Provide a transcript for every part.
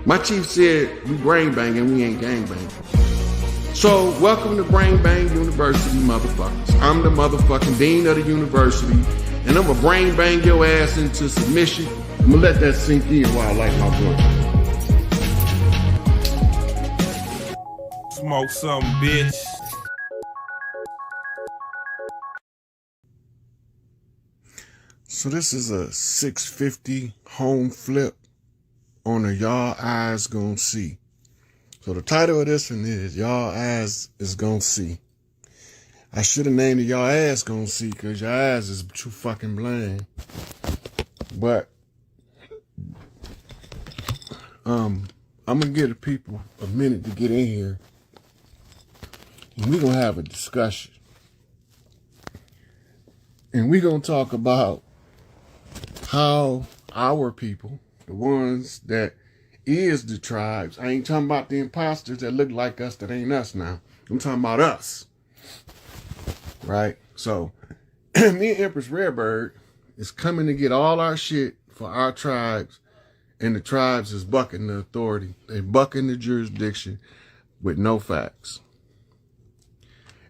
My chief said we brain banging, we ain't gang banging. So welcome to Brain Bang University, motherfuckers. I'm the motherfucking dean of the university, and I'm gonna brain bang your ass into submission. I'm gonna let that sink in while I light my blunt. Smoke something, bitch. So this is a 650 home flip on a Y'all Eyes Gonna See. So the title of this one is Y'all Eyes is Gonna See. I should have named it Y'all Ass Gonna See because your eyes is too fucking blind. But I'm gonna give the people a minute to get in here, and we're gonna have a discussion. And we're gonna talk about how our people, the ones that is the tribes, I ain't talking about the imposters that look like us that ain't us now. I'm talking about us. Right? So, me and Empress Redbird is coming to get all our shit for our tribes, and the tribes is bucking the authority. They bucking the jurisdiction with no facts.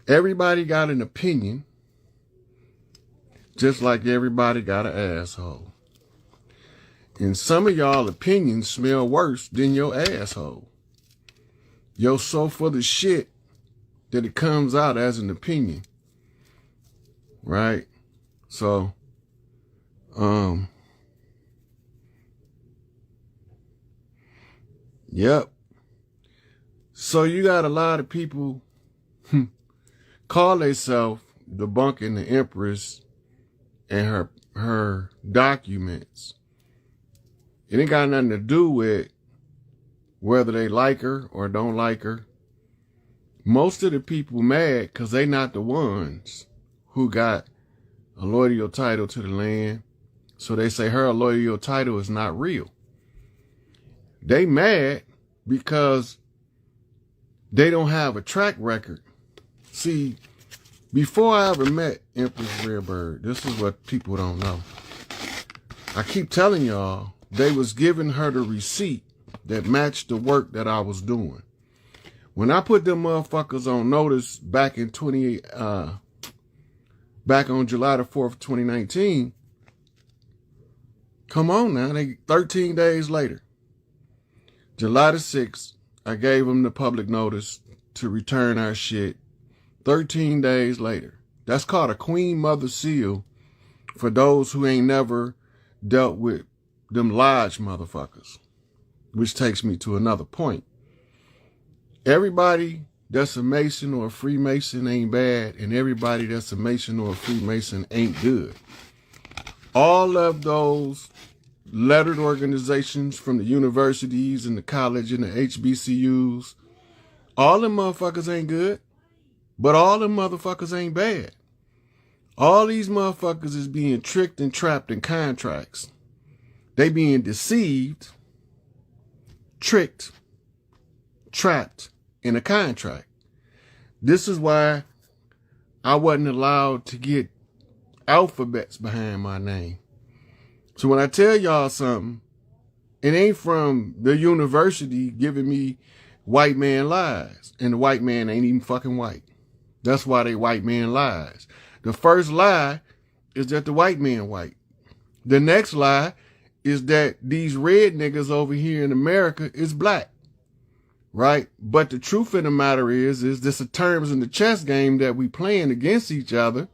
Everybody got an opinion, just like everybody got an asshole. And some of y'all opinions smell worse than your asshole. You're so full of shit that it comes out as an opinion. Right? So, yep. So you got a lot of people call themselves debunking the Empress and her documents. It ain't got nothing to do with whether they like her or don't like her. Most of the people mad because they not the ones who got a loyal title to the land. So they say her loyal title is not real. They mad because they don't have a track record. See, before I ever met Empress Redbird, this is what people don't know. I keep telling y'all, they was giving her the receipt that matched the work that I was doing. When I put them motherfuckers on notice back in back on July the 4th, 2019, come on now, 13 days later, July the 6th, I gave them the public notice to return our shit. 13 days later. That's called a Queen Mother Seal for those who ain't never dealt with them lodge motherfuckers. Which takes me to another point. Everybody that's a Mason or a Freemason ain't bad, and everybody that's a Mason or a Freemason ain't good. All of those lettered organizations from the universities and the college and the HBCUs, all them motherfuckers ain't good, but all them motherfuckers ain't bad. All these motherfuckers is being tricked and trapped in contracts. They being deceived, tricked, trapped in a contract. This is why I wasn't allowed to get alphabets behind my name. So when I tell y'all something, it ain't from the university giving me white man lies. And the white man ain't even fucking white. That's why they white man lies. The first lie is that the white man white. The next lie is that these red niggas over here in America is black. Right? But the truth of the matter is this a terms in the chess game that we playing against each other.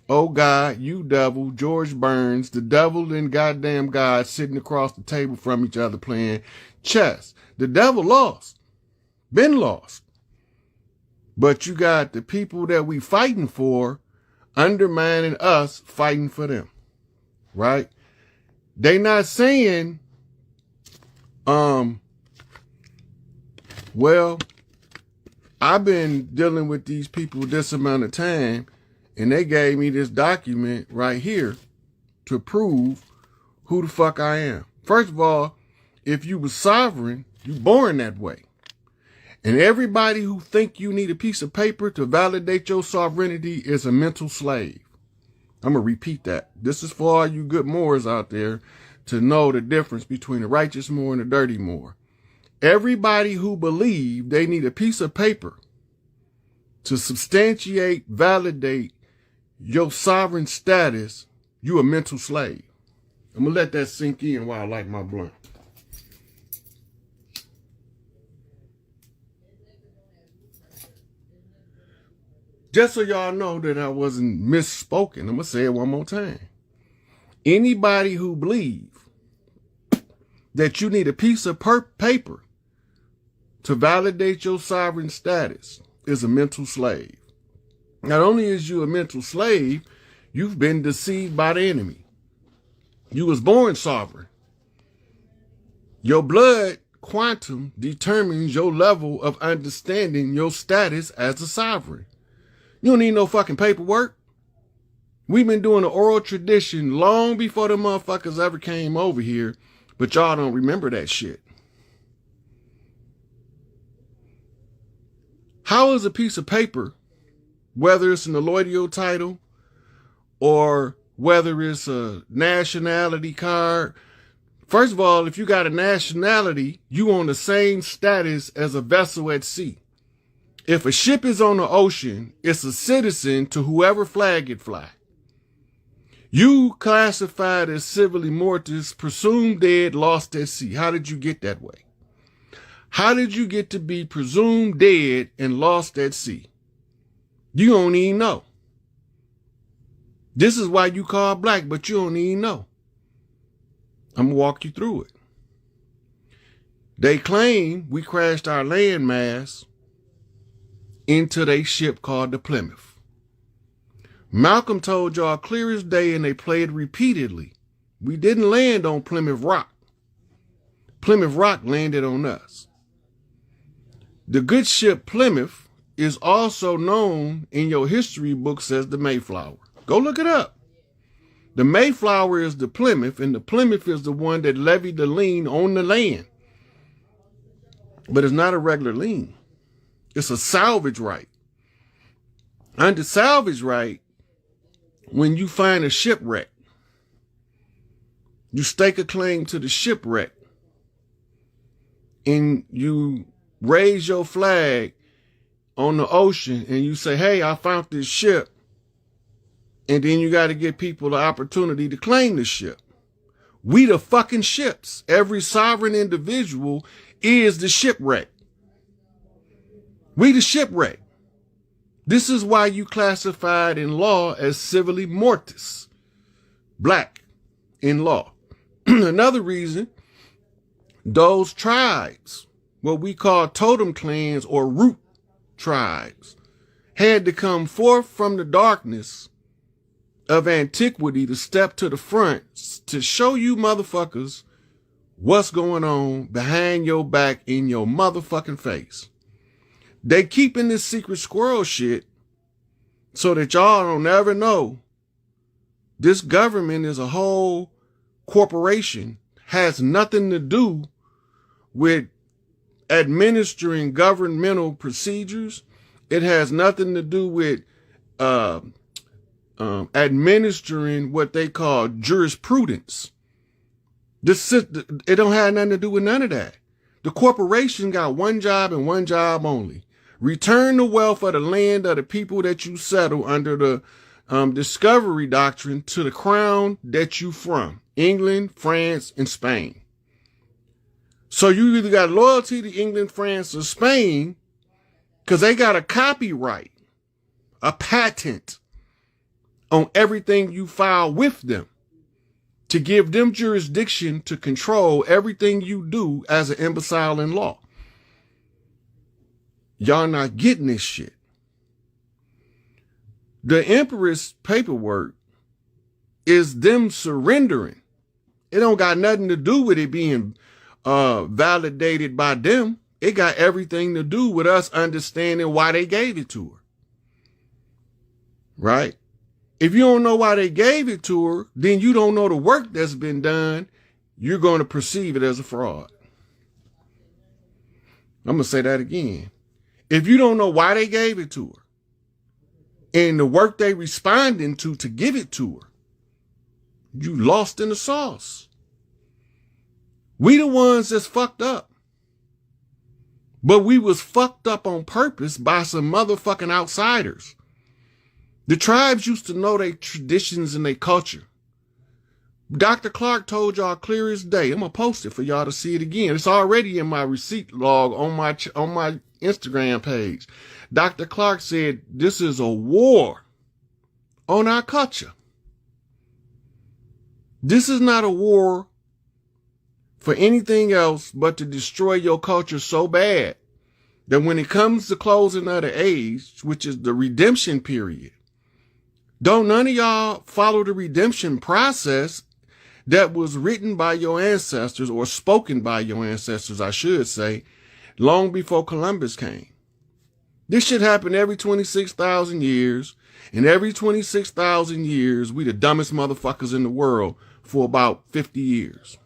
Oh God, you devil, George Burns, the devil and goddamn God sitting across the table from each other playing chess. The devil lost. Been lost. But you got the people that we fighting for undermining us fighting for them. Right? They not saying, well, I've been dealing with these people this amount of time, and they gave me this document right here to prove who the fuck I am. First of all, if you was sovereign, you born that way. And everybody who think you need a piece of paper to validate your sovereignty is a mental slave. I'm going to repeat that. This is for all you good Moors out there to know the difference between a righteous Moor and a dirty Moor. Everybody who believes they need a piece of paper to substantiate, validate your sovereign status, you a mental slave. I'm going to let that sink in while I light my blunt. Just so y'all know that I wasn't misspoken, I'm going to say it one more time. Anybody who believes that you need a piece of paper to validate your sovereign status is a mental slave. Not only is you a mental slave, you've been deceived by the enemy. You was born sovereign. Your blood quantum determines your level of understanding your status as a sovereign. You don't need no fucking paperwork. We've been doing an oral tradition long before the motherfuckers ever came over here, but y'all don't remember that shit. How is a piece of paper, whether it's an allodial title or whether it's a nationality card? First of all, if you got a nationality, you on the same status as a vessel at sea. If a ship is on the ocean, it's a citizen to whoever flag it fly. You classified as civilly mortis, presumed dead, lost at sea. How did you get that way? How did you get to be presumed dead and lost at sea? You don't even know. This is why you call black, but you don't even know. I'm going to walk you through it. They claim we crashed our landmass into their ship called the Plymouth. Malcolm told y'all clear as day, and they played repeatedly. We didn't land on Plymouth Rock. Plymouth Rock landed on us. The good ship Plymouth is also known in your history books as the Mayflower. Go look it up. The Mayflower is the Plymouth, and the Plymouth is the one that levied the lien on the land. But it's not a regular lien. It's a salvage right. Under salvage right, when you find a shipwreck, you stake a claim to the shipwreck and you raise your flag on the ocean and you say, hey, I found this ship. And then you got to give people the opportunity to claim the ship. We the fucking ships. Every sovereign individual is the shipwreck. We the shipwreck. This is why you classified in law as civilly mortis, black in law. Another reason, those tribes, what we call totem clans or root tribes, had to come forth from the darkness of antiquity to step to the front to show you motherfuckers what's going on behind your back in your motherfucking face. They keeping this secret squirrel shit so that y'all don't ever know this government is a whole corporation, has nothing to do with administering governmental procedures. It has nothing to do with administering what they call jurisprudence. It don't have nothing to do with none of that. The corporation got one job and one job only. Return the wealth of the land of the people that you settle under the discovery doctrine to the crown that you from. England, France, and Spain. So you either got loyalty to England, France, or Spain because they got a copyright, a patent on everything you file with them to give them jurisdiction to control everything you do as an imbecile in law. Y'all not getting this shit. The empress paperwork is them surrendering. It don't got nothing to do with it being validated by them. It got everything to do with us understanding why they gave it to her. Right? If you don't know why they gave it to her, then you don't know the work that's been done. You're going to perceive it as a fraud. I'm going to say that again. If you don't know why they gave it to her and the work they responding to give it to her, you lost in the sauce. We the ones that's fucked up. But we was fucked up on purpose by some motherfucking outsiders. The tribes used to know their traditions and their culture. Dr. Clark told y'all clear as day. I'm going to post it for y'all to see it again. It's already in my receipt log on my Instagram page. Dr. Clark said this is a war on our culture. This is not a war for anything else but to destroy your culture so bad that when it comes to closing of the age, which is the redemption period, don't none of y'all follow the redemption process that was written by your ancestors, or spoken by your ancestors, I should say, long before Columbus came. This shit happened every 26,000 years, and every 26,000 years, we the dumbest motherfuckers in the world for about 50 years.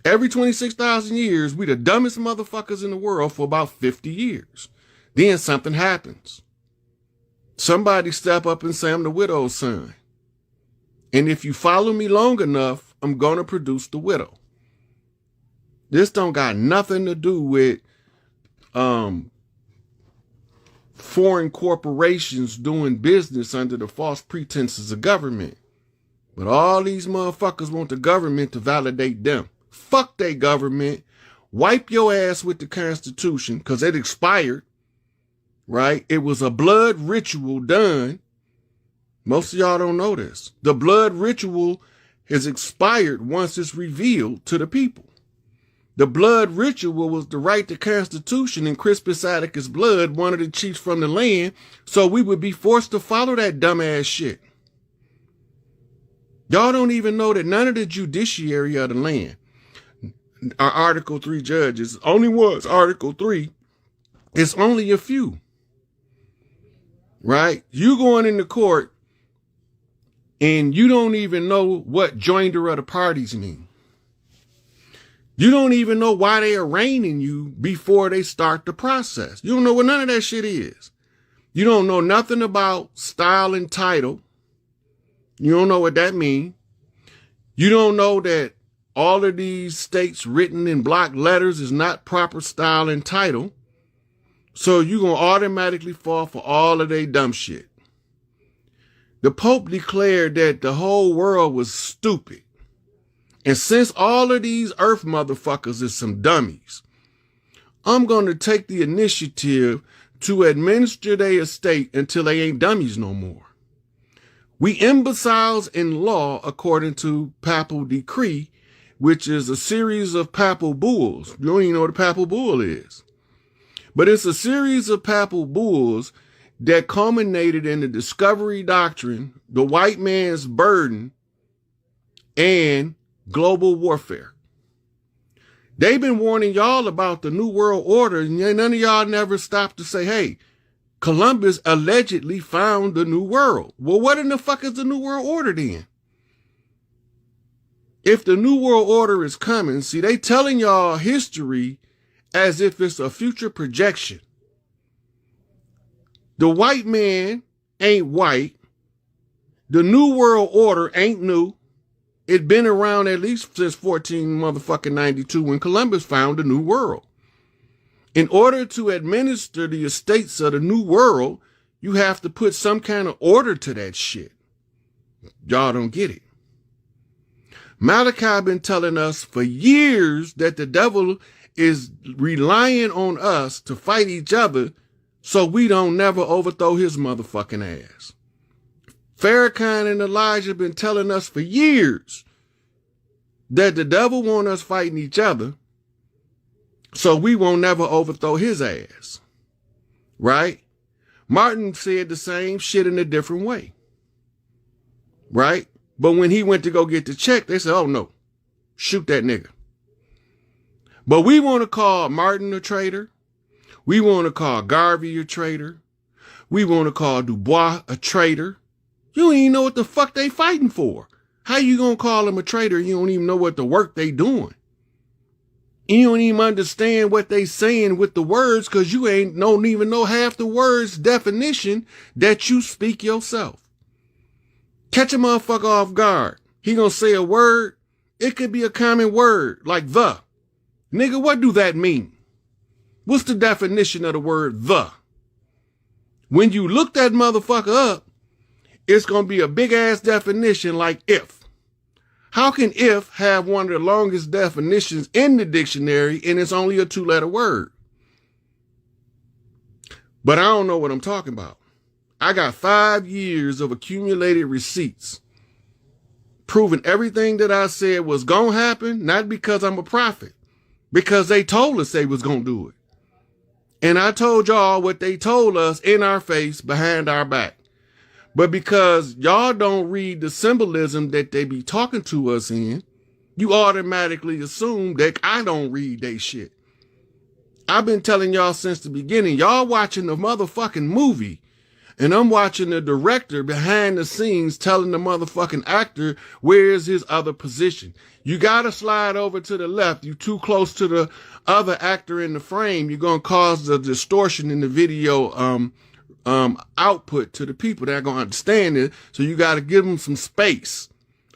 Every 26,000 years, we the dumbest motherfuckers in the world for about 50 years. Then something happens. Somebody step up and say, I'm the widow's son. And if you follow me long enough, I'm going to produce the widow. This don't got nothing to do with foreign corporations doing business under the false pretenses of government. But all these motherfuckers want the government to validate them. Fuck they government. Wipe your ass with the Constitution, because it expired, right? It was a blood ritual done. Most of y'all don't know this. The blood ritual is expired once it's revealed to the people. The blood ritual was to write the Constitution in Crispus Attucus' blood, one of the chiefs from the land, so we would be forced to follow that dumbass shit. Y'all don't even know that none of the judiciary of the land are Article 3 judges. Only was Article 3. It's only a few. Right? You going into court and you don't even know what joinder of the parties mean. You don't even know why they arraigning you before they start the process. You don't know what none of that shit is. You don't know nothing about style and title. You don't know what that means. You don't know that all of these states written in block letters is not proper style and title. So you're going to automatically fall for all of their dumb shit. The Pope declared that the whole world was stupid. And since all of these earth motherfuckers is some dummies, I'm going to take the initiative to administer their estate until they ain't dummies no more. We imbeciles in law, according to papal decree, which is a series of papal bulls. You don't even know what a papal bull is. But it's a series of papal bulls that culminated in the discovery doctrine, the white man's burden, and global warfare. They've been warning y'all about the New World Order, and none of y'all never stopped to say, hey, Columbus allegedly found the New World. Well, what in the fuck is the New World Order then? If the New World Order is coming, see, they telling y'all history as if it's a future projection. The white man ain't white. The New World Order ain't new. It been around at least since 1492 when Columbus found the New World. In order to administer the estates of the New World, you have to put some kind of order to that shit. Y'all don't get it. Malachi been telling us for years that the devil is relying on us to fight each other so we don't never overthrow his motherfucking ass. Farrakhan and Elijah been telling us for years that the devil want us fighting each other so we won't never overthrow his ass. Right? Martin said the same shit in a different way. Right? But when he went to go get the check, they said, oh no, shoot that nigga. But we want to call Martin a traitor. We want to call Garvey a traitor. We want to call Dubois a traitor. You don't even know what the fuck they fighting for. How you gonna call them a traitor? You don't even know what the work they doing. You don't even understand what they saying with the words because you don't even know half the words definition that you speak yourself. Catch a motherfucker off guard. He gonna say a word. It could be a common word like the. Nigga, what do that mean? What's the definition of the word the? When you look that motherfucker up, it's going to be a big ass definition like if. How can if have one of the longest definitions in the dictionary and it's only a 2-letter word? But I don't know what I'm talking about. I got 5 years of accumulated receipts proving everything that I said was going to happen, not because I'm a prophet, because they told us they was going to do it. And I told y'all what they told us in our face, behind our back. But because y'all don't read the symbolism that they be talking to us in, you automatically assume that I don't read they shit. I've been telling y'all since the beginning, y'all watching the motherfucking movie, and I'm watching the director behind the scenes telling the motherfucking actor where's his other position. You gotta slide over to the left. You too close to the other actor in the frame. You're gonna cause the distortion in the video output to the people that are gonna understand it. So you gotta give them some space.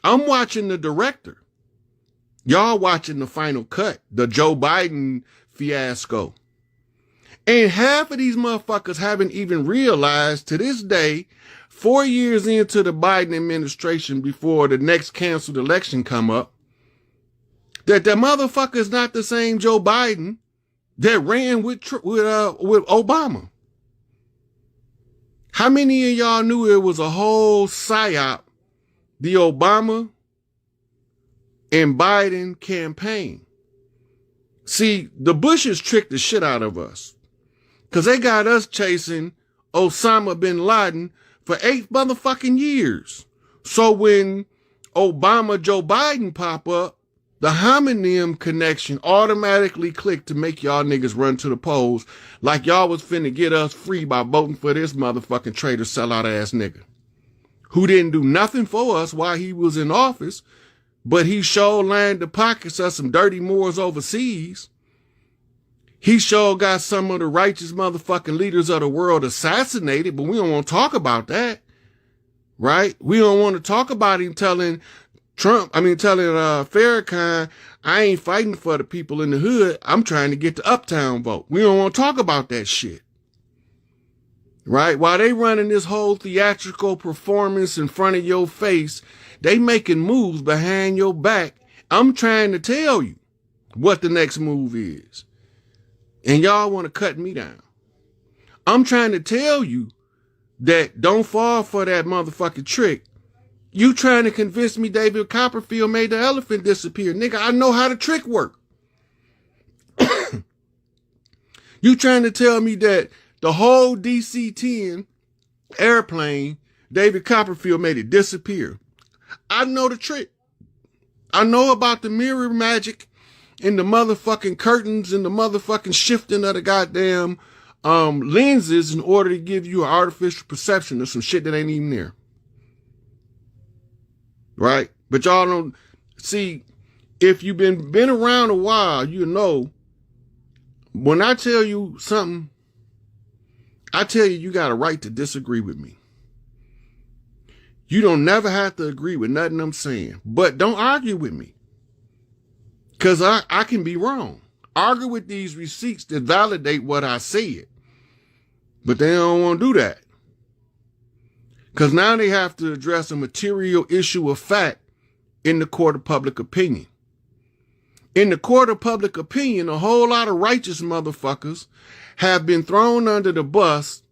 I'm watching the director. Y'all watching the final cut, the Joe Biden fiasco. And half of these motherfuckers haven't even realized to this day, 4 years into the Biden administration before the next canceled election come up, that the motherfucker is not the same Joe Biden that ran with Obama. How many of y'all knew it was a whole psyop, the Obama and Biden campaign? See, the Bushes tricked the shit out of us. Because they got us chasing Osama bin Laden for 8 motherfucking years. So when Obama, Joe Biden pop up, the homonym connection automatically clicked to make y'all niggas run to the polls like y'all was finna get us free by voting for this motherfucking traitor sellout ass nigga who didn't do nothing for us while he was in office, but he sure lined the pockets of some dirty Moors overseas. He sure got some of the righteous motherfucking leaders of the world assassinated, but we don't want to talk about that, right? We don't want to talk about him telling Farrakhan, I ain't fighting for the people in the hood. I'm trying to get the uptown vote. We don't want to talk about that shit, right? While they running this whole theatrical performance in front of your face, they making moves behind your back. I'm trying to tell you what the next move is. And y'all want to cut me down. I'm trying to tell you that don't fall for that motherfucking trick. You trying to convince me David Copperfield made the elephant disappear. Nigga, I know how the trick work. You trying to tell me that the whole DC-10 airplane, David Copperfield made it disappear. I know the trick. I know about the mirror magic and the motherfucking curtains and the motherfucking shifting of the goddamn lenses in order to give you an artificial perception of some shit that ain't even there. Right? But y'all don't see, if you've been around a while, you know, when I tell you something, I tell you got a right to disagree with me. You don't never have to agree with nothing I'm saying, but don't argue with me. Because I can be wrong. Argue with these receipts that validate what I said. But they don't want to do that. Because now they have to address a material issue of fact in the court of public opinion. In the court of public opinion, a whole lot of righteous motherfuckers have been thrown under the bus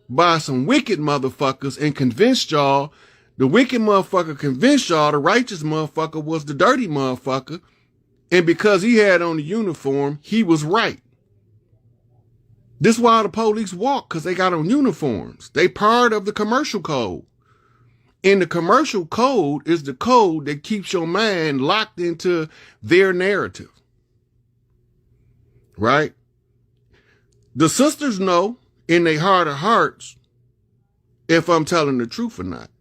by some wicked motherfuckers and convinced y'all, the wicked motherfucker convinced y'all the righteous motherfucker was the dirty motherfucker. And because he had on the uniform, he was right. This is why the police walk, because they got on uniforms. They part of the commercial code. And the commercial code is the code that keeps your mind locked into their narrative. Right? The sisters know in their heart of hearts if I'm telling the truth or not.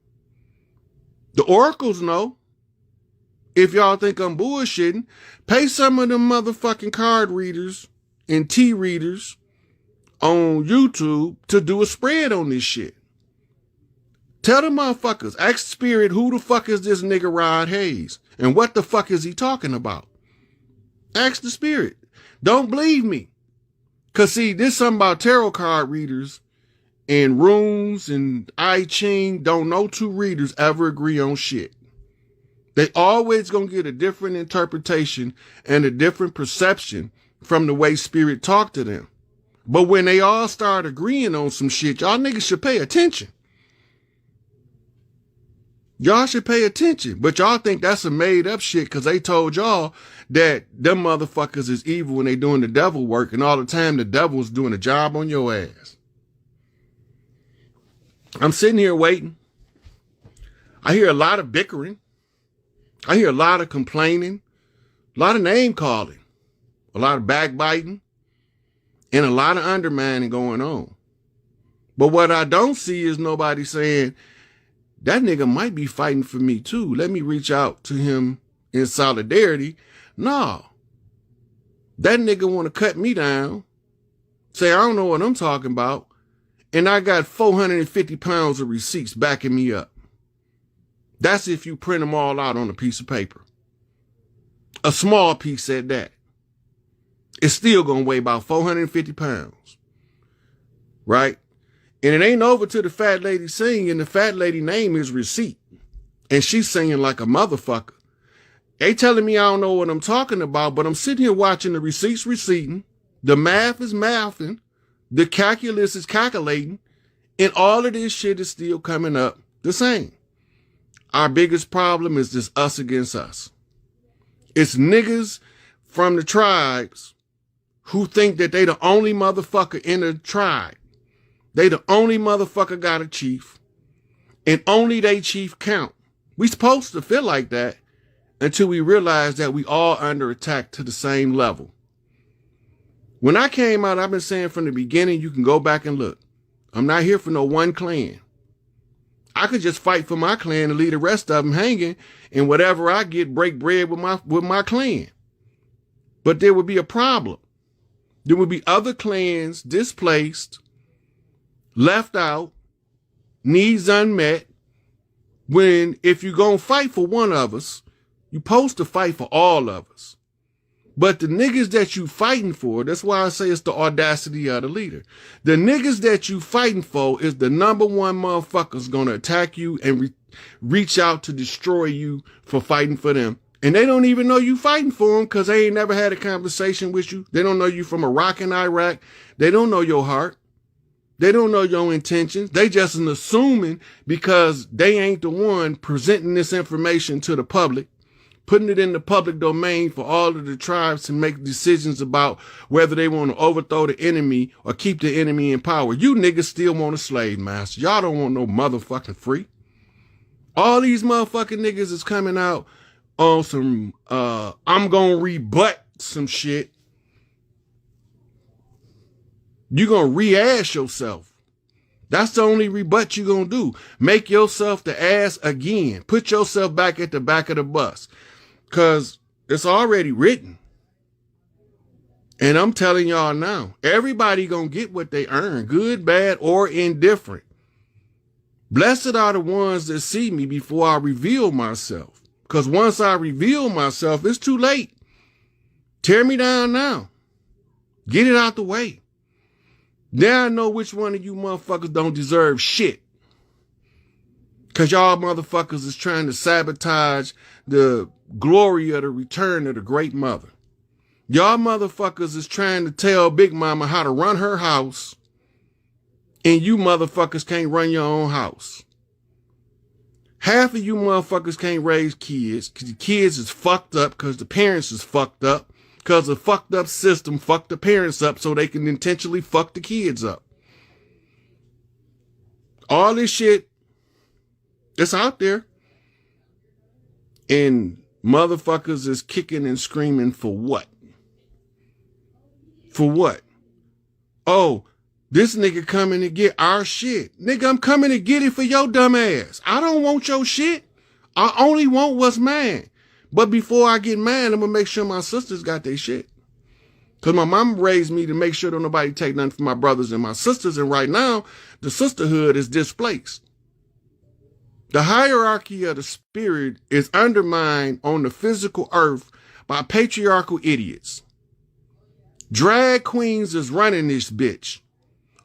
The oracles know. If y'all think I'm bullshitting, pay some of them motherfucking card readers and tea readers on YouTube to do a spread on this shit. Tell the motherfuckers, ask Spirit, who the fuck is this nigga Rod Hayes? And what the fuck is he talking about? Ask the Spirit. Don't believe me. Cause see, this something about tarot card readers and runes and I Ching. Don't no two readers ever agree on shit. They always gonna get a different interpretation and a different perception from the way spirit talk to them. But when they all start agreeing on some shit, y'all niggas should pay attention. Y'all should pay attention. But y'all think that's some made up shit because they told y'all that them motherfuckers is evil when they doing the devil work, and all the time the devil's doing a job on your ass. I'm sitting here waiting. I hear a lot of bickering. I hear a lot of complaining, a lot of name calling, a lot of backbiting, and a lot of undermining going on. But what I don't see is nobody saying, that nigga might be fighting for me too. Let me reach out to him in solidarity. No. That nigga want to cut me down, say I don't know what I'm talking about, and I got 450 pounds of receipts backing me up. That's if you print them all out on a piece of paper. A small piece at that. It's still going to weigh about 450 pounds. Right? And it ain't over till the fat lady singing. The fat lady name is Receipt. And she's singing like a motherfucker. They telling me I don't know what I'm talking about, but I'm sitting here watching the receipts receipting. The math is mathing. The calculus is calculating. And all of this shit is still coming up the same. Our biggest problem is this us against us. It's niggas from the tribes who think that they the only motherfucker in the tribe. They the only motherfucker got a chief, and only they chief count. We supposed to feel like that until we realize that we all under attack to the same level. When I came out, I've been saying from the beginning, you can go back and look. I'm not here for no one clan. I could just fight for my clan and leave the rest of them hanging, and whatever I get, break bread with my clan. But there would be a problem. There would be other clans displaced, left out, needs unmet, when if you're going to fight for one of us, you're supposed to fight for all of us. But the niggas that you fighting for, that's why I say it's the audacity of the leader. The niggas that you fighting for is the number one motherfuckers going to attack you and reach out to destroy you for fighting for them. And they don't even know you fighting for them because they ain't never had a conversation with you. They don't know you from Iraq and Iraq. They don't know your heart. They don't know your intentions. They just assuming because they ain't the one presenting this information to the public, putting it in the public domain for all of the tribes to make decisions about whether they want to overthrow the enemy or keep the enemy in power. You niggas still want a slave master. Y'all don't want no motherfucking free. All these motherfucking niggas is coming out on some, I'm gonna rebut some shit. You gonna re-ass yourself. That's the only rebut you gonna do. Make yourself the ass again. Put yourself back at the back of the bus. Because it's already written. And I'm telling y'all now, everybody gonna get what they earn, good, bad, or indifferent. Blessed are the ones that see me before I reveal myself. Because once I reveal myself, it's too late. Tear me down now. Get it out the way. Now I know which one of you motherfuckers don't deserve shit. Because y'all motherfuckers is trying to sabotage the glory of the return of the great mother. Y'all motherfuckers is trying to tell Big Mama how to run her house, and you motherfuckers can't run your own house. Half of you motherfuckers can't raise kids because the kids is fucked up because the parents is fucked up because the fucked up system fucked the parents up so they can intentionally fuck the kids up. All this shit, it's out there. And motherfuckers is kicking and screaming for what? For what? Oh, this nigga coming to get our shit. Nigga, I'm coming to get it for your dumb ass. I don't want your shit. I only want what's mine. But before I get mine, I'm going to make sure my sisters got their shit. Because my mom raised me to make sure don't nobody take nothing from my brothers and my sisters. And right now, the sisterhood is displaced. The hierarchy of the spirit is undermined on the physical earth by patriarchal idiots. Drag queens is running this bitch.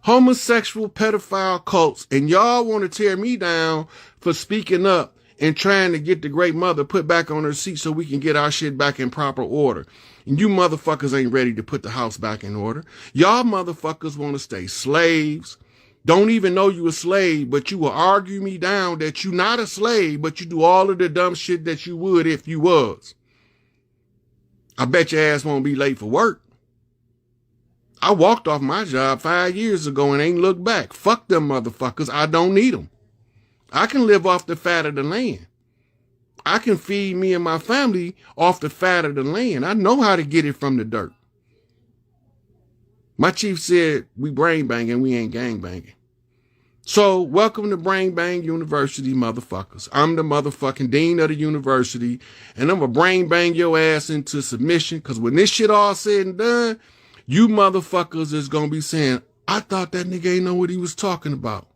Homosexual pedophile cults, and y'all want to tear me down for speaking up and trying to get the great mother put back on her seat so we can get our shit back in proper order. And you motherfuckers ain't ready to put the house back in order. Y'all motherfuckers want to stay slaves. Don't even know you a slave, but you will argue me down that you not a slave, but you do all of the dumb shit that you would if you was. I bet your ass won't be late for work. I walked off my job 5 years ago and ain't looked back. Fuck them motherfuckers. I don't need them. I can live off the fat of the land. I can feed me and my family off the fat of the land. I know how to get it from the dirt. My chief said we brain banging, we ain't gang banging. So welcome to Brain Bang University, motherfuckers. I'm the motherfucking dean of the university, and I'm gonna brain bang your ass into submission, because when this shit all said and done, you motherfuckers is gonna be saying, I thought that nigga ain't know what he was talking about.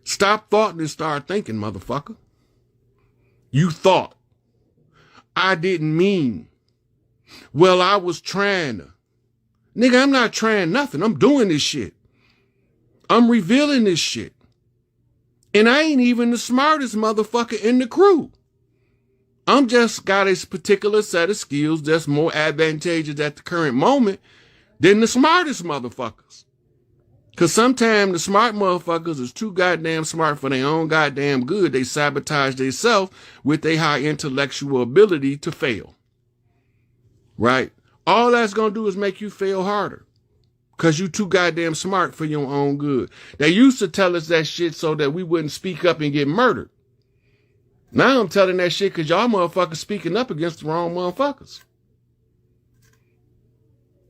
Stop thoughting and start thinking, motherfucker. You thought. I didn't mean. Well, I was trying to. Nigga, I'm not trying nothing. I'm doing this shit. I'm revealing this shit. And I ain't even the smartest motherfucker in the crew. I'm just got a particular set of skills that's more advantageous at the current moment than the smartest motherfuckers. Because sometimes the smart motherfuckers is too goddamn smart for their own goddamn good. They sabotage themselves with their high intellectual ability to fail. Right? All that's going to do is make you fail harder. Because you too goddamn smart for your own good. They used to tell us that shit so that we wouldn't speak up and get murdered. Now I'm telling that shit because y'all motherfuckers speaking up against the wrong motherfuckers.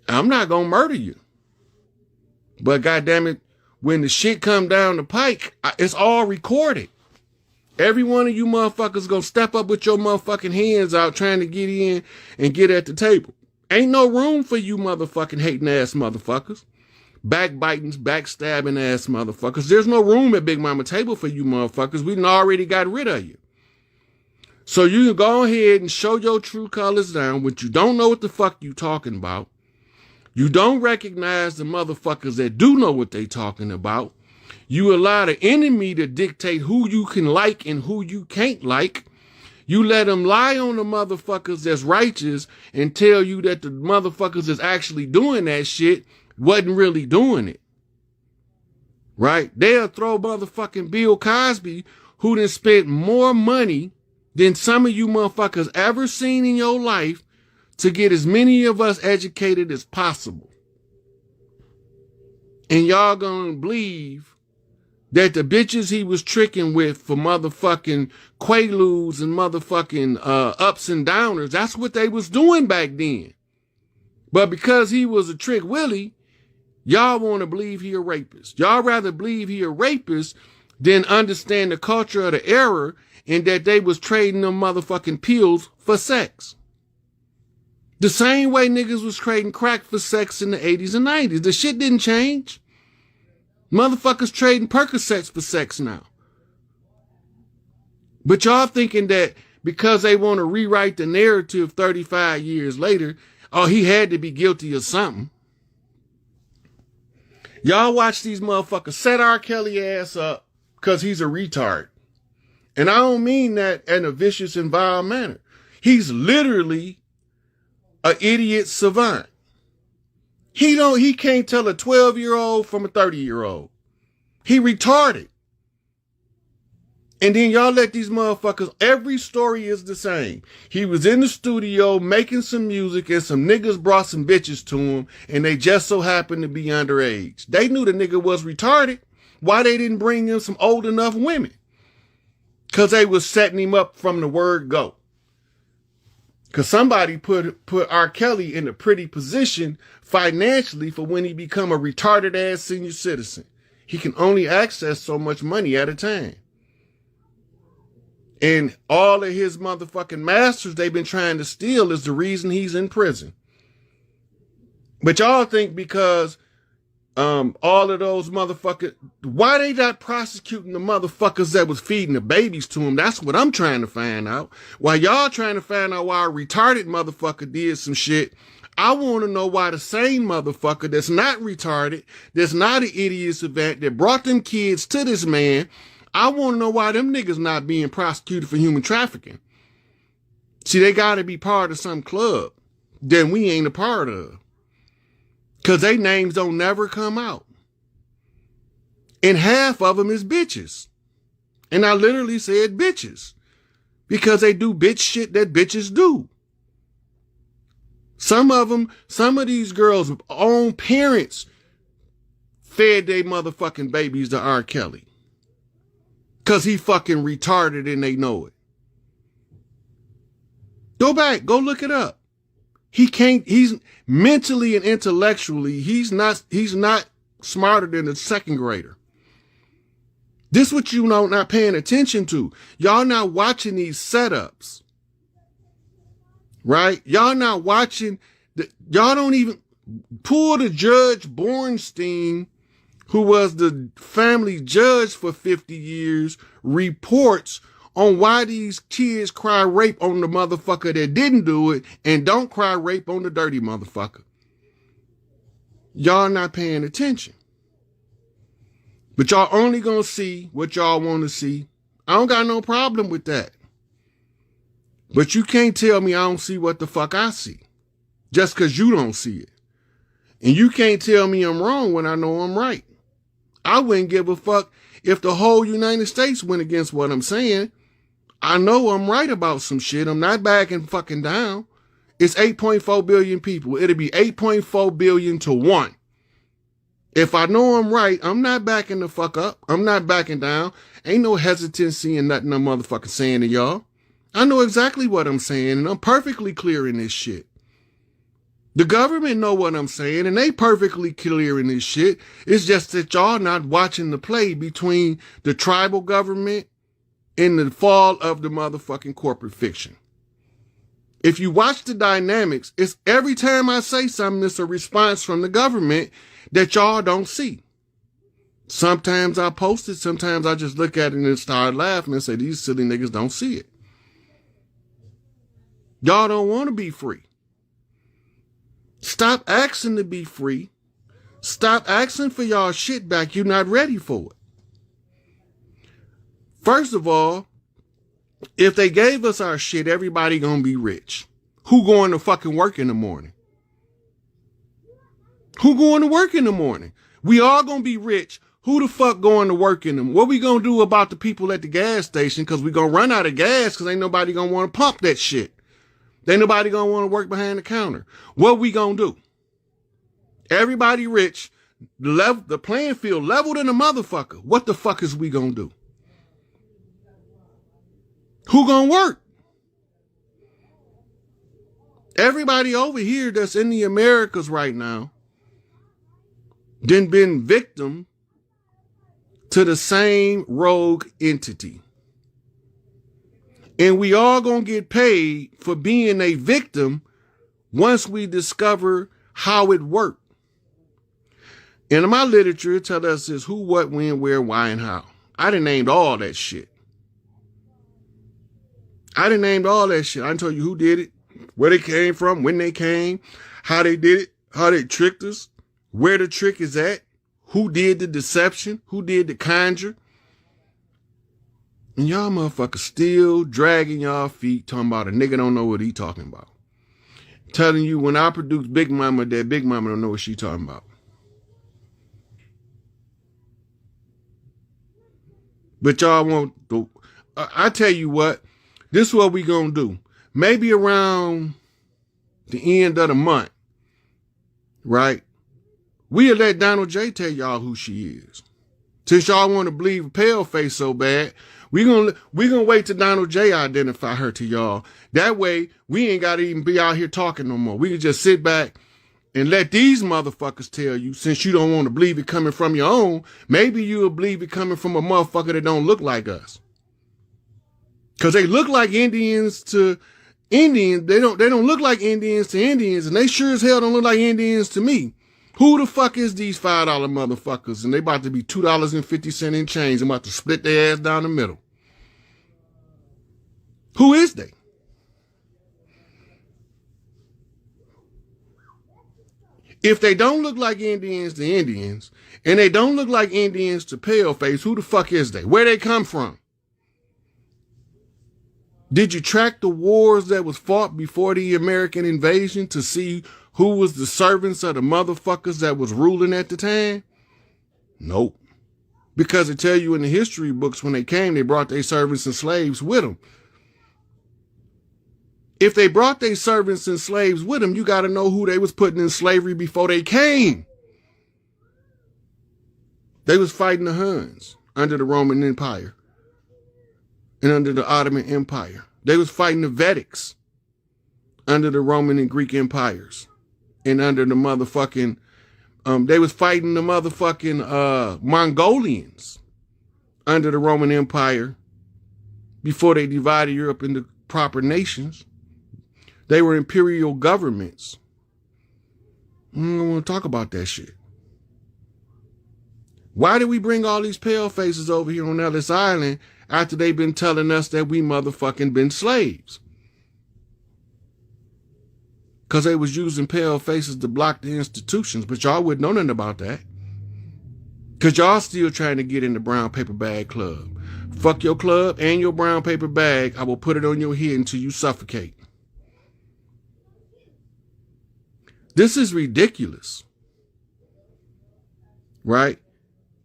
I'm not going to murder you. But goddamn it, when the shit come down the pike, it's all recorded. Every one of you motherfuckers gonna step up with your motherfucking hands out trying to get in and get at the table. Ain't no room for you motherfucking hating ass motherfuckers. Backbiting, backstabbing ass motherfuckers. There's no room at Big Mama table for you motherfuckers. We done already got rid of you. So you can go ahead and show your true colors down, which you don't know what the fuck you talking about. You don't recognize the motherfuckers that do know what they talking about. You allow the enemy to dictate who you can like and who you can't like. You let them lie on the motherfuckers that's righteous and tell you that the motherfuckers that's actually doing that shit wasn't really doing it. Right? They'll throw motherfucking Bill Cosby, who done spent more money than some of you motherfuckers ever seen in your life, to get as many of us educated as possible. And y'all gonna believe that the bitches he was tricking with for motherfucking quaaludes and motherfucking ups and downers, that's what they was doing back then. But because he was a trick Willie, y'all want to believe he a rapist. Y'all rather believe he a rapist than understand the culture of the era and that they was trading them motherfucking pills for sex. The same way niggas was trading crack for sex in the 80s and 90s. The shit didn't change. Motherfuckers trading Percocets for sex now. But y'all thinking that because they want to rewrite the narrative 35 years later, oh, he had to be guilty of something. Y'all watch these motherfuckers set R. Kelly ass up because he's a retard. And I don't mean that in a vicious and vile manner. He's literally an idiot savant. He can't tell a 12-year-old from a 30-year-old. He retarded. And then y'all let these motherfuckers, every story is the same. He was in the studio making some music and some niggas brought some bitches to him and they just so happened to be underage. They knew the nigga was retarded. Why they didn't bring him some old enough women? Because they was setting him up from the word go. Because somebody put R. Kelly in a pretty position financially for when he become a retarded ass senior citizen. He can only access so much money at a time. And all of his motherfucking masters they've been trying to steal is the reason he's in prison. But y'all think because All of those motherfuckers, why they not prosecuting the motherfuckers that was feeding the babies to them? That's what I'm trying to find out. While y'all trying to find out why a retarded motherfucker did some shit, I want to know why the same motherfucker that's not retarded, that's not an idiot savant, that brought them kids to this man, I want to know why them niggas not being prosecuted for human trafficking. See, they got to be part of some club that we ain't a part of. Because they names don't never come out. And half of them is bitches. And I literally said bitches. Because they do bitch shit that bitches do. Some of these girls' own parents fed their motherfucking babies to R. Kelly. Because he fucking retarded and they know it. Go back, go look it up. He's mentally and intellectually, he's not smarter than a second grader. This what you know not paying attention to. Y'all not watching these setups. Right? Y'all not watching, y'all don't even pull the Judge Bornstein, who was the family judge for 50 years, reports on why these kids cry rape on the motherfucker that didn't do it and don't cry rape on the dirty motherfucker. Y'all not paying attention. But y'all only gonna see what y'all want to see. I don't got no problem with that. But you can't tell me I don't see what the fuck I see. Just because you don't see it. And you can't tell me I'm wrong when I know I'm right. I wouldn't give a fuck if the whole United States went against what I'm saying. I know I'm right about some shit. I'm not backing fucking down. It's 8.4 billion people. It'll be 8.4 billion to 1. If I know I'm right, I'm not backing the fuck up. I'm not backing down. Ain't no hesitancy in nothing I'm motherfucking saying to y'all. I know exactly what I'm saying, and I'm perfectly clear in this shit. The government know what I'm saying, and they perfectly clear in this shit. It's just that y'all not watching the play between the tribal government and the fall of the motherfucking corporate fiction. If you watch the dynamics, it's every time I say something, it's a response from the government that y'all don't see. Sometimes I post it, sometimes I just look at it and start laughing and say, these silly niggas don't see it. Y'all don't want to be free. Stop asking to be free. Stop asking for y'all shit back. You're not ready for it. First of all, if they gave us our shit, everybody gonna be rich. Who going to fucking work in the morning? Who going to work in the morning? We all gonna be rich. Who the fuck going to work in them? What we gonna do about the people at the gas station? Cause we gonna run out of gas cause ain't nobody gonna want to pump that shit. Ain't nobody gonna want to work behind the counter. What we gonna do? Everybody rich, the playing field leveled in a motherfucker. What the fuck is we gonna do? Who gonna work? Everybody over here that's in the Americas right now been victim to the same rogue entity. And we all gonna get paid for being a victim once we discover how it worked. And in my literature, it tells us is who, what, when, where, why, and how. I done named all that shit. I done named all that shit. I done told you who did it, where they came from, when they came, how they did it, how they tricked us, where the trick is at, who did the deception, who did the conjure. And y'all motherfuckers still dragging y'all feet talking about a nigga don't know what he talking about. Telling you when I produce Big Mama, that Big Mama don't know what she talking about. But y'all want to, I tell you what, this is what we gonna do. Maybe around the end of the month, right? We'll let Donald J tell y'all who she is. Since y'all want to believe a pale face so bad, we gonna wait till Donald J identify her to y'all. That way, we ain't gotta even be out here talking no more. We can just sit back and let these motherfuckers tell you, since you don't want to believe it coming from your own, maybe you'll believe it coming from a motherfucker that don't look like us. Cause they look like Indians to Indians. They don't look like Indians to Indians, and they sure as hell don't look like Indians to me. Who the fuck is these $5 motherfuckers? And they about to be $2.50 in change. I'm about to split their ass down the middle. Who is they? If they don't look like Indians to Indians, and they don't look like Indians to paleface, who the fuck is they? Where they come from? Did you track the wars that was fought before the American invasion to see who was the servants of the motherfuckers that was ruling at the time? Nope. Because it tell you in the history books when they came, they brought their servants and slaves with them. If they brought their servants and slaves with them, you got to know who they was putting in slavery before they came. They was fighting the Huns under the Roman Empire and under the Ottoman Empire. They was fighting the Vedics under the Roman and Greek empires and under the motherfucking, they was fighting the motherfucking Mongolians under the Roman Empire before they divided Europe into proper nations. They were imperial governments. I don't want to talk about that shit. Why did we bring all these pale faces over here on Ellis Island after they've been telling us that we motherfucking been slaves? Because they was using pale faces to block the institutions, but y'all wouldn't know nothing about that. Because y'all still trying to get in the brown paper bag club. Fuck your club and your brown paper bag. I will put it on your head until you suffocate. This is ridiculous, right?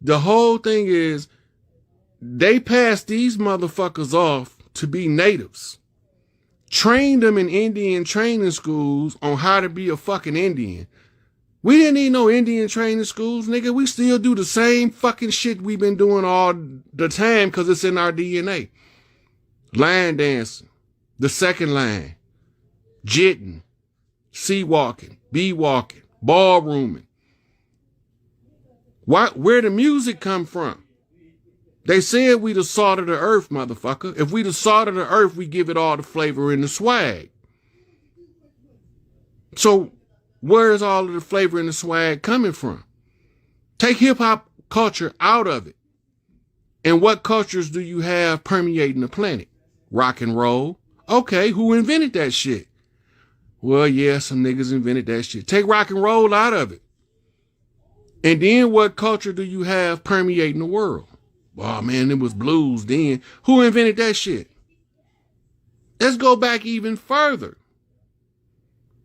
The whole thing is they passed these motherfuckers off to be natives, trained them in Indian training schools on how to be a fucking Indian. We didn't need no Indian training schools, nigga. We still do the same fucking shit we've been doing all the time because it's in our DNA. Line dancing, the second line, jitting, sea walking, bee walking, ballrooming. Where the music come from? They said we the salt of the earth, motherfucker. If we the salt of the earth, we give it all the flavor and the swag. So where is all of the flavor and the swag coming from? Take hip hop culture out of it. And what cultures do you have permeating the planet? Rock and roll. Okay, who invented that shit? Well, yeah, some niggas invented that shit. Take rock and roll out of it. And then what culture do you have permeating the world? Oh, man, it was blues then. Who invented that shit? Let's go back even further.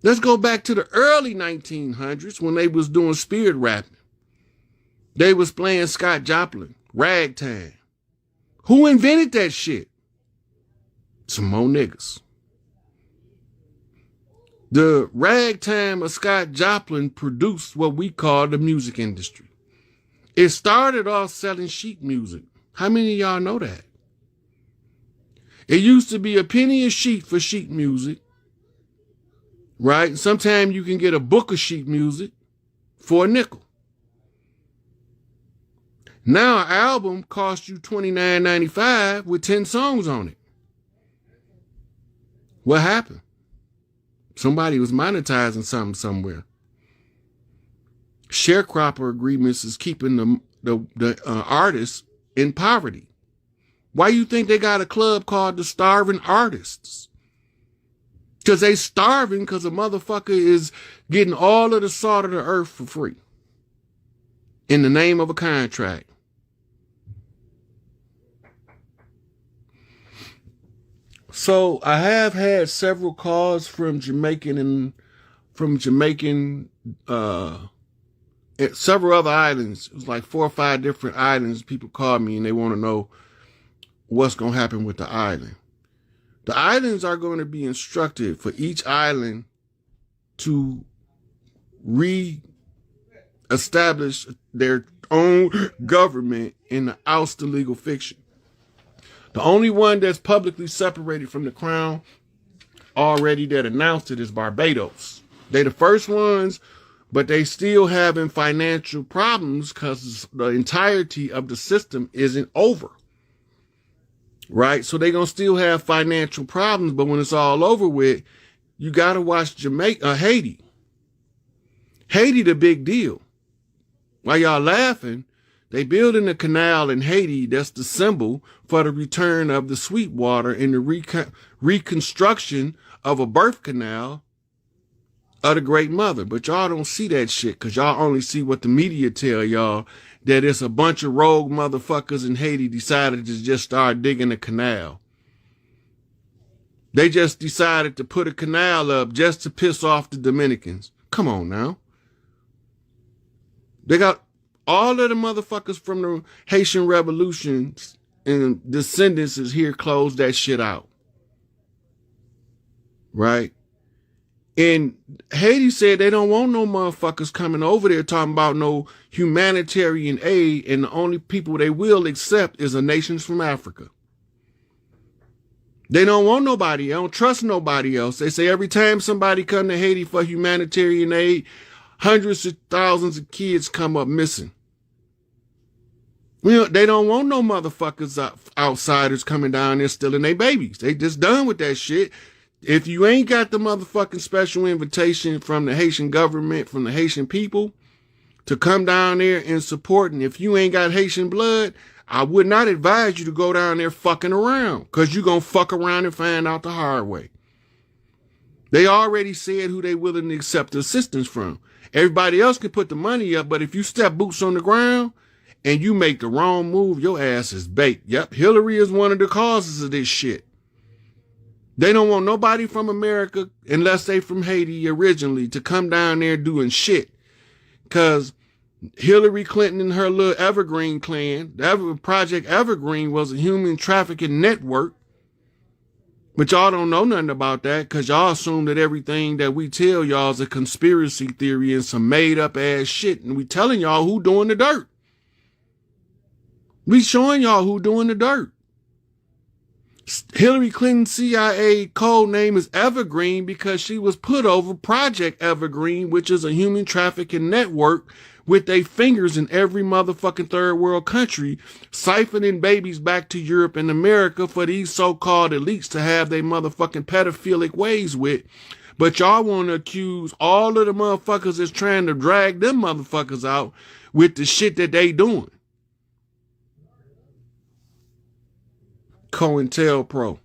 Let's go back to the early 1900s when they was doing spirit rapping. They was playing Scott Joplin, ragtime. Who invented that shit? Some more niggas. The ragtime of Scott Joplin produced what we call the music industry. It started off selling sheet music. How many of y'all know that? It used to be a penny a sheet for sheet music, right? Sometimes you can get a book of sheet music for a nickel. Now an album costs you $29.95 with 10 songs on it. What happened? Somebody was monetizing something somewhere. Sharecropper agreements is keeping the artists in poverty. Why you think they got a club called the Starving Artists? Because they starving because a motherfucker is getting all of the salt of the earth for free in the name of a contract. So I have had several calls from Jamaican several other islands. It was like 4 or 5 different islands. People call me and they want to know what's going to happen with the island. The islands are going to be instructed for each island to re-establish their own government and to oust the legal fiction. The only one that's publicly separated from the crown already that announced it is Barbados. They're the first ones, but they still having financial problems because the entirety of the system isn't over. Right? So they're going to still have financial problems, but when it's all over with, you got to watch Haiti. Haiti the big deal. While y'all laughing, they building a canal in Haiti that's the symbol for the return of the Sweetwater and the reconstruction of a birth canal of the Great Mother. But y'all don't see that shit because y'all only see what the media tell y'all, that it's a bunch of rogue motherfuckers in Haiti decided to just start digging a canal. They just decided to put a canal up just to piss off the Dominicans. Come on now. They got all of the motherfuckers from the Haitian revolutions and descendants is here close that shit out. Right? And Haiti said they don't want no motherfuckers coming over there talking about no humanitarian aid, and the only people they will accept is the nations from Africa. They don't want nobody. They don't trust nobody else. They say every time somebody come to Haiti for humanitarian aid, hundreds of thousands of kids come up missing. They don't want no motherfuckers outsiders coming down there stealing their babies. They just done with that shit. If you ain't got the motherfucking special invitation from the Haitian government, from the Haitian people to come down there and support, and if you ain't got Haitian blood, I would not advise you to go down there fucking around, because you're going to fuck around and find out the hard way. They already said who they willing to accept assistance from. Everybody else can put the money up, but if you step boots on the ground and you make the wrong move, your ass is baked. Yep, Hillary is one of the causes of this shit. They don't want nobody from America, unless they from Haiti originally, to come down there doing shit. Because Hillary Clinton and her little Evergreen clan, Project Evergreen was a human trafficking network. But y'all don't know nothing about that because y'all assume that everything that we tell y'all is a conspiracy theory and some made up ass shit. And we telling y'all who doing the dirt. We showing y'all who doing the dirt. Hillary Clinton's CIA code name is Evergreen because she was put over Project Evergreen, which is a human trafficking network with their fingers in every motherfucking third world country, siphoning babies back to Europe and America for these so-called elites to have their motherfucking pedophilic ways with. But y'all want to accuse all of the motherfuckers that's trying to drag them motherfuckers out with the shit that they doing. COINTELPRO.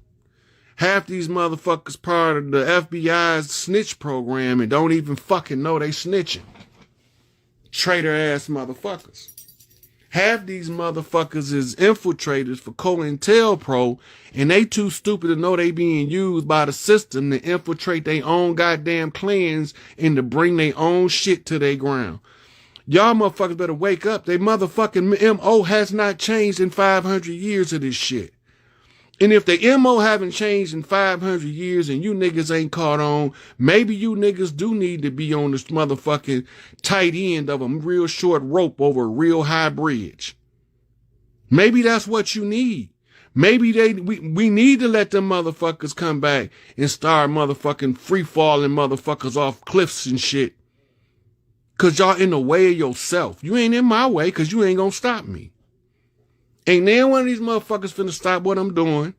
Half these motherfuckers part of the FBI's snitch program and don't even fucking know they snitching. Traitor ass motherfuckers. Half these motherfuckers is infiltrators for COINTELPRO, and they too stupid to know they being used by the system to infiltrate their own goddamn clans and to bring their own shit to their ground. Y'all motherfuckers better wake up. They motherfucking MO has not changed in 500 years of this shit. And if the MO haven't changed in 500 years and you niggas ain't caught on, maybe you niggas do need to be on this motherfucking tight end of a real short rope over a real high bridge. Maybe that's what you need. Maybe we need to let them motherfuckers come back and start motherfucking free falling motherfuckers off cliffs and shit. Cause y'all in the way of yourself. You ain't in my way cause you ain't gonna stop me. Ain't now one of these motherfuckers finna stop what I'm doing.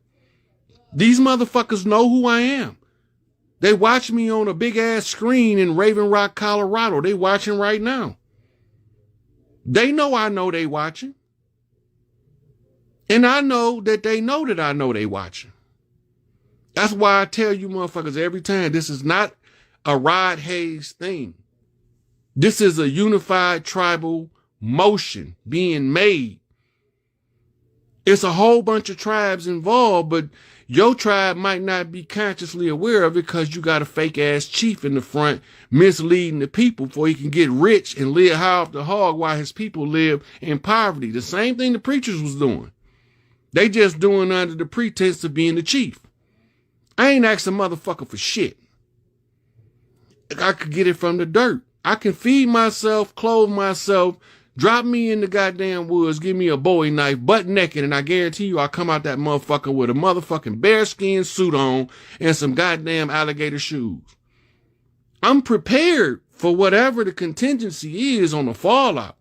These motherfuckers know who I am. They watch me on a big ass screen in Raven Rock, Colorado. They watching right now. They know they watching. And I know that I know they watching. That's why I tell you motherfuckers every time, this is not a Rod Hayes thing. This is a unified tribal motion being made. It's a whole bunch of tribes involved, but your tribe might not be consciously aware of it because you got a fake ass chief in the front misleading the people before he can get rich and live high off the hog while his people live in poverty. The same thing the preachers was doing. They just doing under the pretense of being the chief. I ain't asking motherfucker for shit. I could get it from the dirt. I can feed myself, clothe myself, drop me in the goddamn woods, give me a Bowie knife, butt naked, and I guarantee you I'll come out that motherfucker with a motherfucking bearskin suit on and some goddamn alligator shoes. I'm prepared for whatever the contingency is on the fallout.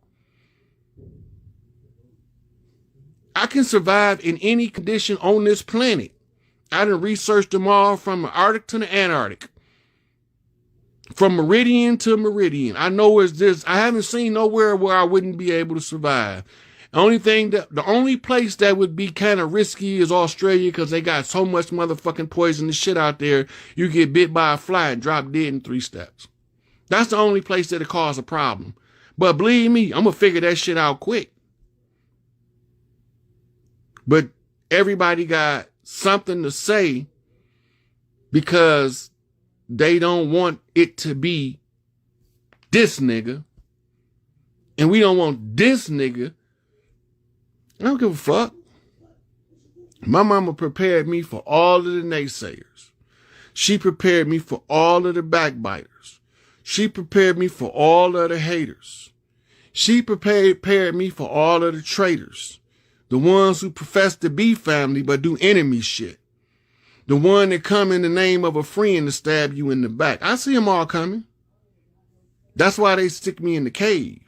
I can survive in any condition on this planet. I done researched them all from the Arctic to the Antarctic. From meridian to meridian. I know it's this. I haven't seen nowhere where I wouldn't be able to survive. The only place that would be kind of risky is Australia, because they got so much motherfucking poisonous shit out there. You get bit by a fly and drop dead in 3 steps. That's the only place that'll cause a problem. But believe me, I'm going to figure that shit out quick. But everybody got something to say because they don't want it to be this nigga. And we don't want this nigga. I don't give a fuck. My mama prepared me for all of the naysayers. She prepared me for all of the backbiters. She prepared me for all of the haters. She prepared me for all of the traitors. The ones who profess to be family but do enemy shit. The one that come in the name of a friend to stab you in the back. I see them all coming. That's why they stick me in the cave.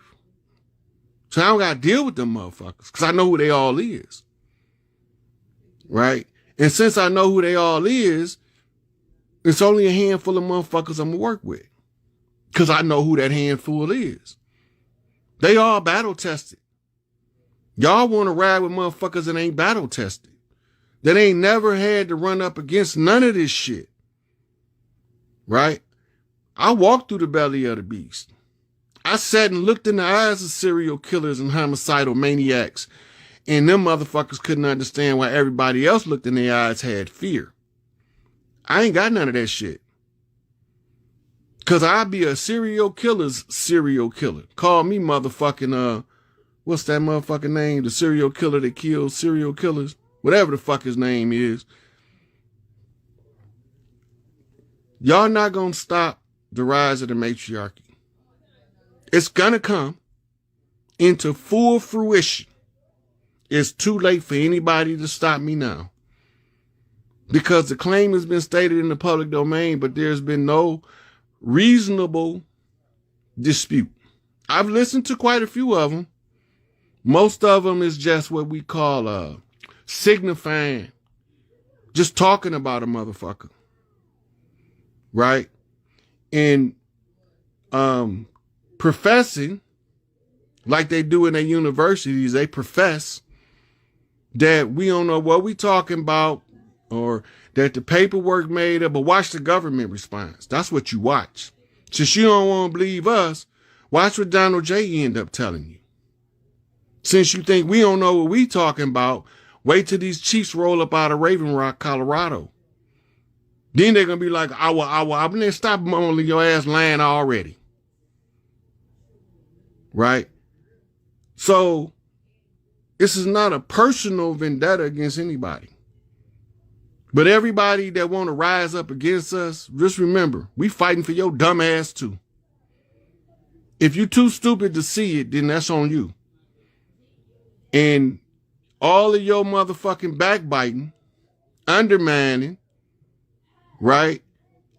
So I don't got to deal with them motherfuckers because I know who they all is. Right? And since I know who they all is, it's only a handful of motherfuckers I'm going to work with because I know who that handful is. They all battle tested. Y'all want to ride with motherfuckers that ain't battle tested. That ain't never had to run up against none of this shit. Right? I walked through the belly of the beast. I sat and looked in the eyes of serial killers and homicidal maniacs, and them motherfuckers couldn't understand why everybody else looked in their eyes had fear. I ain't got none of that shit. Cause I'd be a serial killer's serial killer. Call me motherfucking, what's that motherfucking name? The serial killer that kills serial killers? Whatever the fuck his name is. Y'all not gonna stop the rise of the matriarchy. It's gonna come into full fruition. It's too late for anybody to stop me now. Because the claim has been stated in the public domain, but there's been no reasonable dispute. I've listened to quite a few of them. Most of them is just what we call signifying, just talking about a motherfucker. Right? And professing, like they do in their universities, they profess that we don't know what we talking about or that the paperwork made up, but watch the government response. That's what you watch. Since you don't want to believe us, watch what Donald J. end up telling you. Since you think we don't know what we talking about, wait till these chiefs roll up out of Raven Rock, Colorado. Then they're going to be like, I'm going to stop mumbling your ass lying already. Right? So, this is not a personal vendetta against anybody. But everybody that want to rise up against us, just remember, we fighting for your dumb ass too. If you too stupid to see it, then that's on you. And all of your motherfucking backbiting, undermining, right?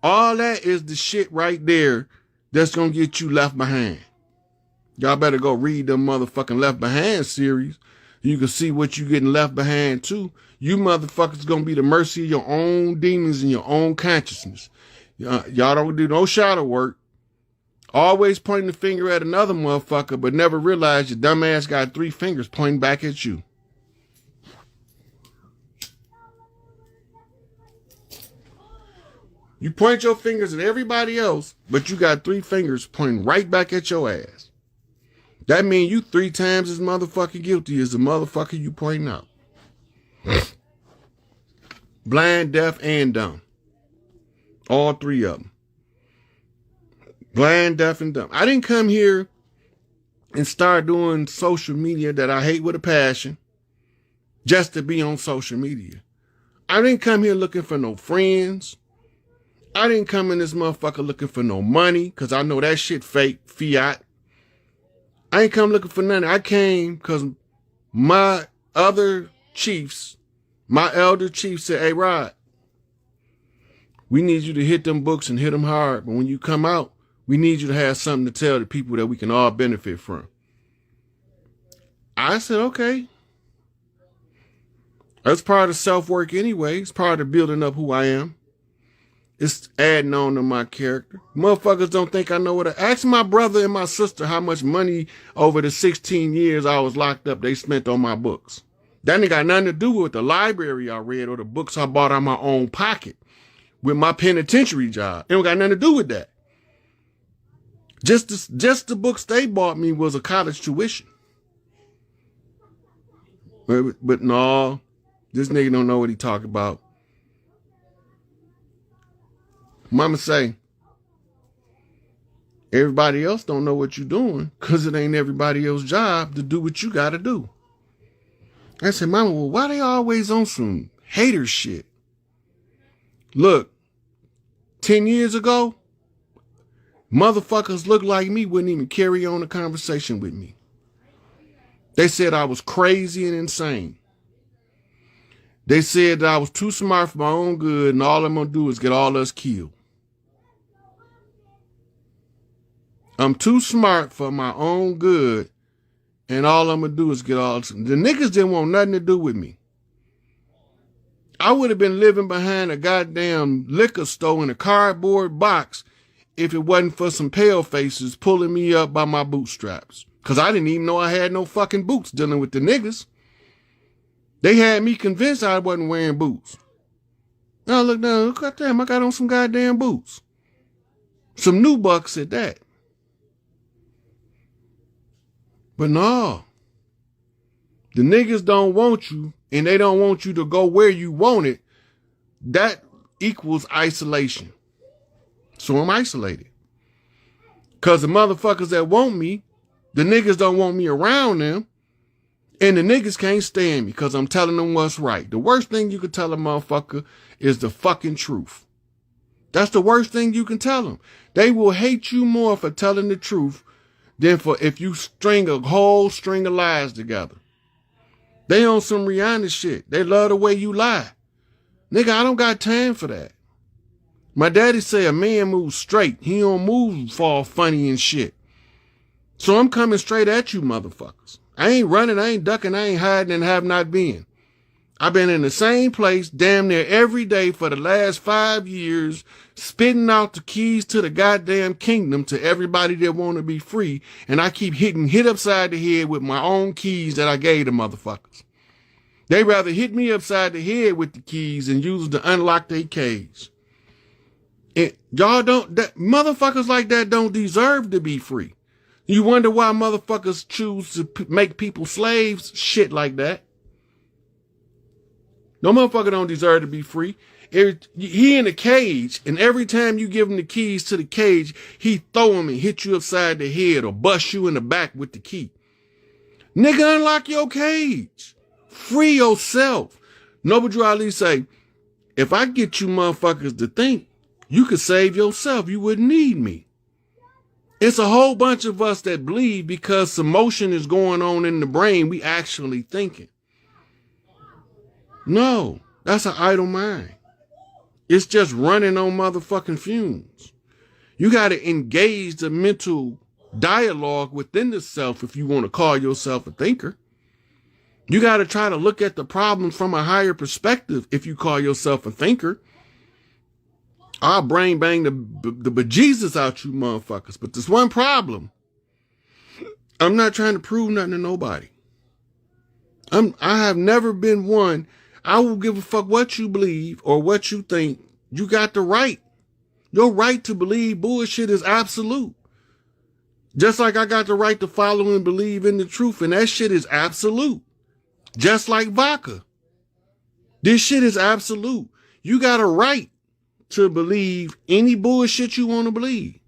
All that is the shit right there that's going to get you left behind. Y'all better go read them motherfucking Left Behind series. You can see what you getting left behind too. You motherfuckers going to be the mercy of your own demons and your own consciousness. Y'all don't do no shadow work. Always pointing the finger at another motherfucker, but never realize your dumb ass got 3 fingers pointing back at you. You point your fingers at everybody else, but you got 3 fingers pointing right back at your ass. That means you 3 times as motherfucking guilty as the motherfucker you pointing out. Blind, deaf, and dumb. All 3 of them. Blind, deaf, and dumb. I didn't come here and start doing social media that I hate with a passion just to be on social media. I didn't come here looking for no friends. I didn't come in this motherfucker looking for no money because I know that shit fake, fiat. I ain't come looking for nothing. I came because my other chiefs, my elder chief said, hey, Rod, we need you to hit them books and hit them hard. But when you come out, we need you to have something to tell the people that we can all benefit from. I said, okay. That's part of self-work anyway. It's part of building up who I am. It's adding on to my character. Motherfuckers don't think I know what to ask my brother and my sister how much money over the 16 years I was locked up they spent on my books. That ain't got nothing to do with the library I read or the books I bought out of my own pocket with my penitentiary job. It don't got nothing to do with that. Just the books they bought me was a college tuition. But no, this nigga don't know what he talking about. Mama say, everybody else don't know what you're doing because it ain't everybody else's job to do what you got to do. I said, Mama, well, why they always on some hater shit? Look, 10 years ago, motherfuckers look like me wouldn't even carry on a conversation with me. They said I was crazy and insane. They said that I was too smart for my own good and all I'm going to do is get all us killed. I'm too smart for my own good, and all I'm going to do is get all... The niggas didn't want nothing to do with me. I would have been living behind a goddamn liquor store in a cardboard box if it wasn't for some pale faces pulling me up by my bootstraps. Because I didn't even know I had no fucking boots dealing with the niggas. They had me convinced I wasn't wearing boots. Now look down, goddamn, I got on some goddamn boots. Some new bucks at that. But no, the niggas don't want you and they don't want you to go where you want it. That equals isolation. So I'm isolated. Because the motherfuckers that want me, the niggas don't want me around them. And the niggas can't stand me because I'm telling them what's right. The worst thing you can tell a motherfucker is the fucking truth. That's the worst thing you can tell them. They will hate you more for telling the truth than for if you string a whole string of lies together. They on some Rihanna shit. They love the way you lie. Nigga, I don't got time for that. My daddy say a man moves straight. He don't move fall funny and shit. So I'm coming straight at you motherfuckers. I ain't running, I ain't ducking, I ain't hiding and have not been. I've been in the same place damn near every day for the last 5 years, spitting out the keys to the goddamn kingdom to everybody that want to be free, and I keep hit upside the head with my own keys that I gave the motherfuckers. They rather hit me upside the head with the keys and use them to unlock their cage. Motherfuckers like that don't deserve to be free. You wonder why motherfuckers choose to make people slaves? Shit like that. No motherfucker don't deserve to be free. He in a cage, and every time you give him the keys to the cage, he throw him and hit you upside the head or bust you in the back with the key. Nigga, unlock your cage. Free yourself. Noble Drew Ali say, if I get you motherfuckers to think, you could save yourself. You wouldn't need me. It's a whole bunch of us that bleed because some motion is going on in the brain. We actually thinking. No, that's an idle mind. It's just running on motherfucking fumes. You got to engage the mental dialogue within the self if you want to call yourself a thinker. You got to try to look at the problems from a higher perspective if you call yourself a thinker. I'll brain bang the bejesus out you motherfuckers. But there's one problem. I'm not trying to prove nothing to nobody. I have never been one. I will give a fuck what you believe or what you think. You got the right. Your right to believe bullshit is absolute. Just like I got the right to follow and believe in the truth, and that shit is absolute. Just like vodka. This shit is absolute. You got a right to believe any bullshit you want to believe.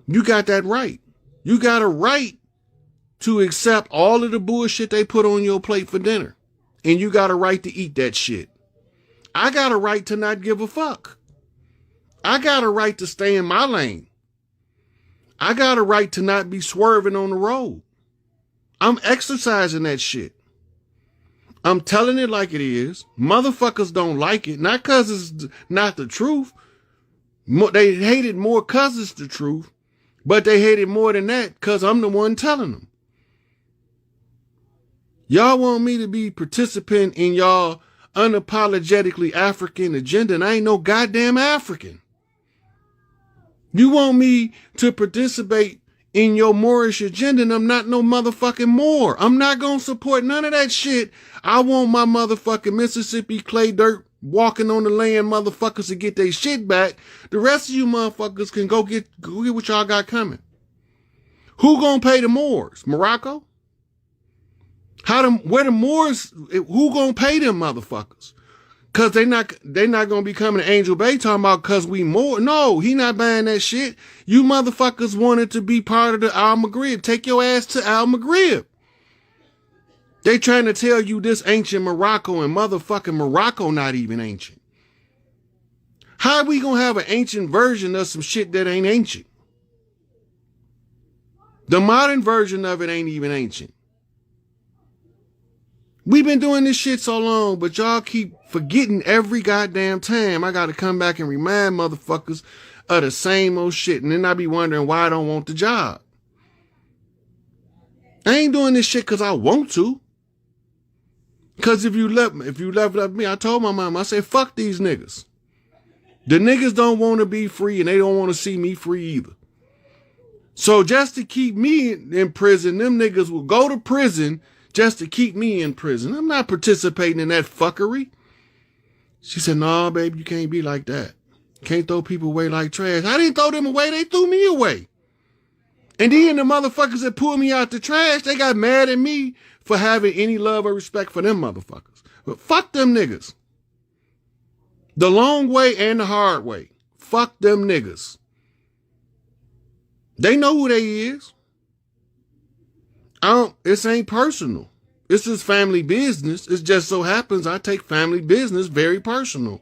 You got that right. You got a right to accept all of the bullshit they put on your plate for dinner. And you got a right to eat that shit. I got a right to not give a fuck. I got a right to stay in my lane. I got a right to not be swerving on the road. I'm exercising that shit. I'm telling it like it is. Motherfuckers don't like it. Not because it's not the truth. They hate it more because it's the truth. But they hate it more than that because I'm the one telling them. Y'all want me to be participant in y'all unapologetically African agenda, and I ain't no goddamn African. You want me to participate in your Moorish agenda, and I'm not no motherfucking Moor. I'm not gonna support none of that shit. I want my motherfucking Mississippi clay dirt walking on the land motherfuckers to get their shit back. The rest of you motherfuckers can go get what y'all got coming. Who gonna pay the Moors? Morocco? Where the Moors, who gonna pay them motherfuckers? Cause they not gonna be coming to Angel Bay talking about cause we Moor. No, he not buying that shit. You motherfuckers wanted to be part of the Al Maghrib. Take your ass to Al Maghrib. They trying to tell you this ancient Morocco, and motherfucking Morocco not even ancient. How are we gonna have an ancient version of some shit that ain't ancient? The modern version of it ain't even ancient. We've been doing this shit so long, but y'all keep forgetting every goddamn time. I gotta come back and remind motherfuckers of the same old shit, and then I be wondering why I don't want the job. I ain't doing this shit because I want to. Because if you left it up to me, I told my mom, I said, fuck these niggas. The niggas don't want to be free, and they don't want to see me free either. So just to keep me in prison, them niggas will go to prison just to keep me in prison. I'm not participating in that fuckery. She said, no, baby, you can't be like that. Can't throw people away like trash. I didn't throw them away. They threw me away. And then the motherfuckers that pulled me out the trash, they got mad at me for having any love or respect for them motherfuckers. But fuck them niggas. The long way and the hard way. Fuck them niggas. They know who they is. This ain't personal. This is family business. It just so happens I take family business very personal.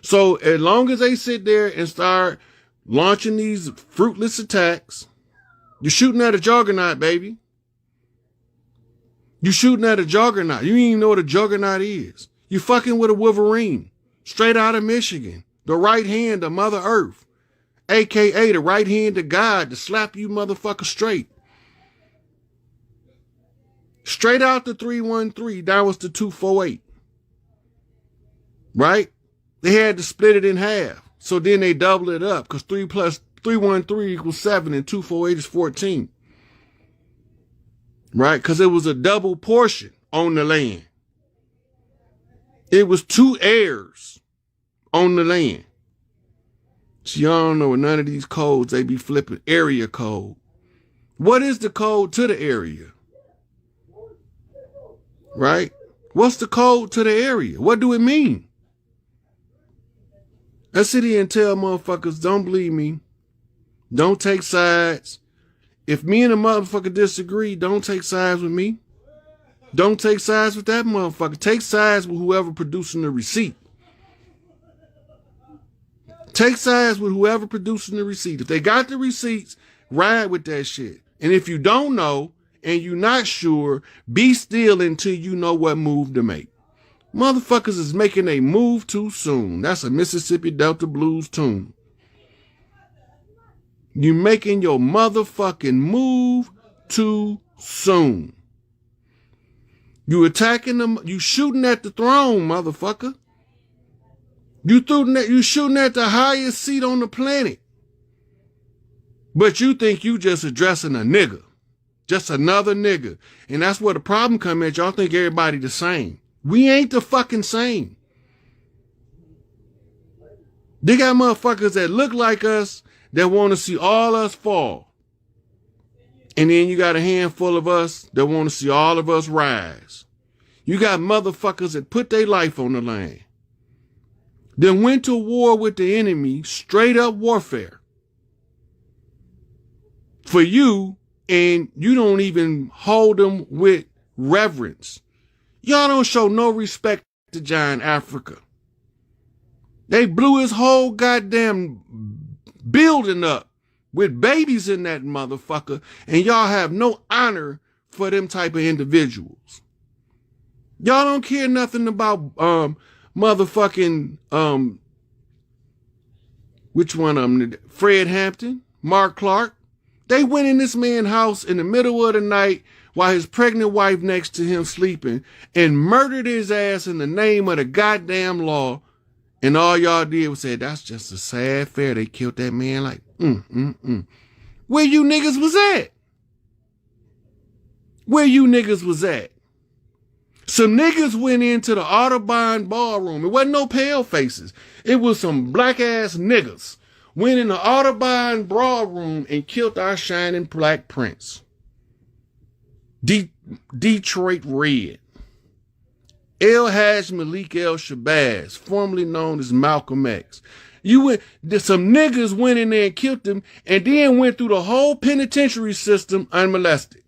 So as long as they sit there and start launching these fruitless attacks, you're shooting at a juggernaut, baby. You're shooting at a juggernaut. You don't even know what a juggernaut is. You fucking with a Wolverine, straight out of Michigan, the right hand of Mother Earth, a.k.a. the right hand of God to slap you motherfucker straight. Straight out the 313, that was the 248. Right? They had to split it in half. So then they doubled it up because 3 plus 313 equals 7 and 248 is 14. Right? Because it was a double portion on the land. It was 2 heirs on the land. So y'all don't know none of these codes, they be flipping area code. What is the code to the area? Right? What's the code to the area? What do it mean? I sit here and tell motherfuckers, don't believe me. Don't take sides. If me and a motherfucker disagree, don't take sides with me. Don't take sides with that motherfucker. Take sides with whoever producing the receipt. Take sides with whoever producing the receipt. If they got the receipts, ride with that shit. And if you don't know and you're not sure, be still until you know what move to make. Motherfuckers is making a move too soon. That's a Mississippi Delta Blues tune. You making your motherfucking move too soon. You attacking them. You shooting at the throne, motherfucker. You shooting at the highest seat on the planet. But you think you just addressing a nigga. Just another nigga. And that's where the problem come at. Y'all think everybody the same. We ain't the fucking same. They got motherfuckers that look like us that want to see all us fall. And then you got a handful of us that want to see all of us rise. You got motherfuckers that put their life on the line. Then went to war with the enemy, straight up warfare. For you, and you don't even hold them with reverence. Y'all don't show no respect to Giant Africa. They blew his whole goddamn building up with babies in that motherfucker, and y'all have no honor for them type of individuals. Y'all don't care nothing about motherfucking which one of them? Fred Hampton, Mark Clark. They went in this man's house in the middle of the night while his pregnant wife next to him sleeping and murdered his ass in the name of the goddamn law. And all y'all did was say, that's just a sad fair. They killed that man like, Where you niggas was at? Where you niggas was at? Some niggas went into the Audubon ballroom. It wasn't no pale faces. It was some black ass niggas. Went in the Audubon ballroom and killed our shining black prince. Detroit Red. El Haj Malik El Shabazz, formerly known as Malcolm X. Some niggas went in there and killed him and then went through the whole penitentiary system unmolested.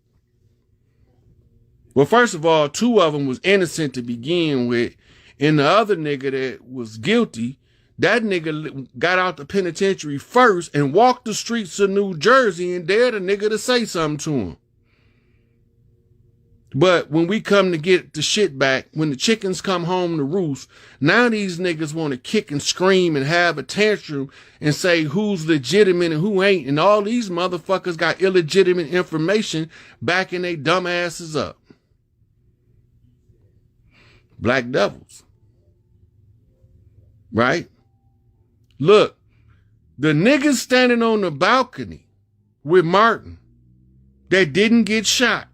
Well, first of all, 2 of them was innocent to begin with, and the other nigga that was guilty, that nigga got out the penitentiary first and walked the streets of New Jersey and dared a nigga to say something to him. But when we come to get the shit back, when the chickens come home to roost, now these niggas want to kick and scream and have a tantrum and say who's legitimate and who ain't, and all these motherfuckers got illegitimate information backing they dumb asses up. Black devils. Right? Look, the niggas standing on the balcony with Martin that didn't get shot,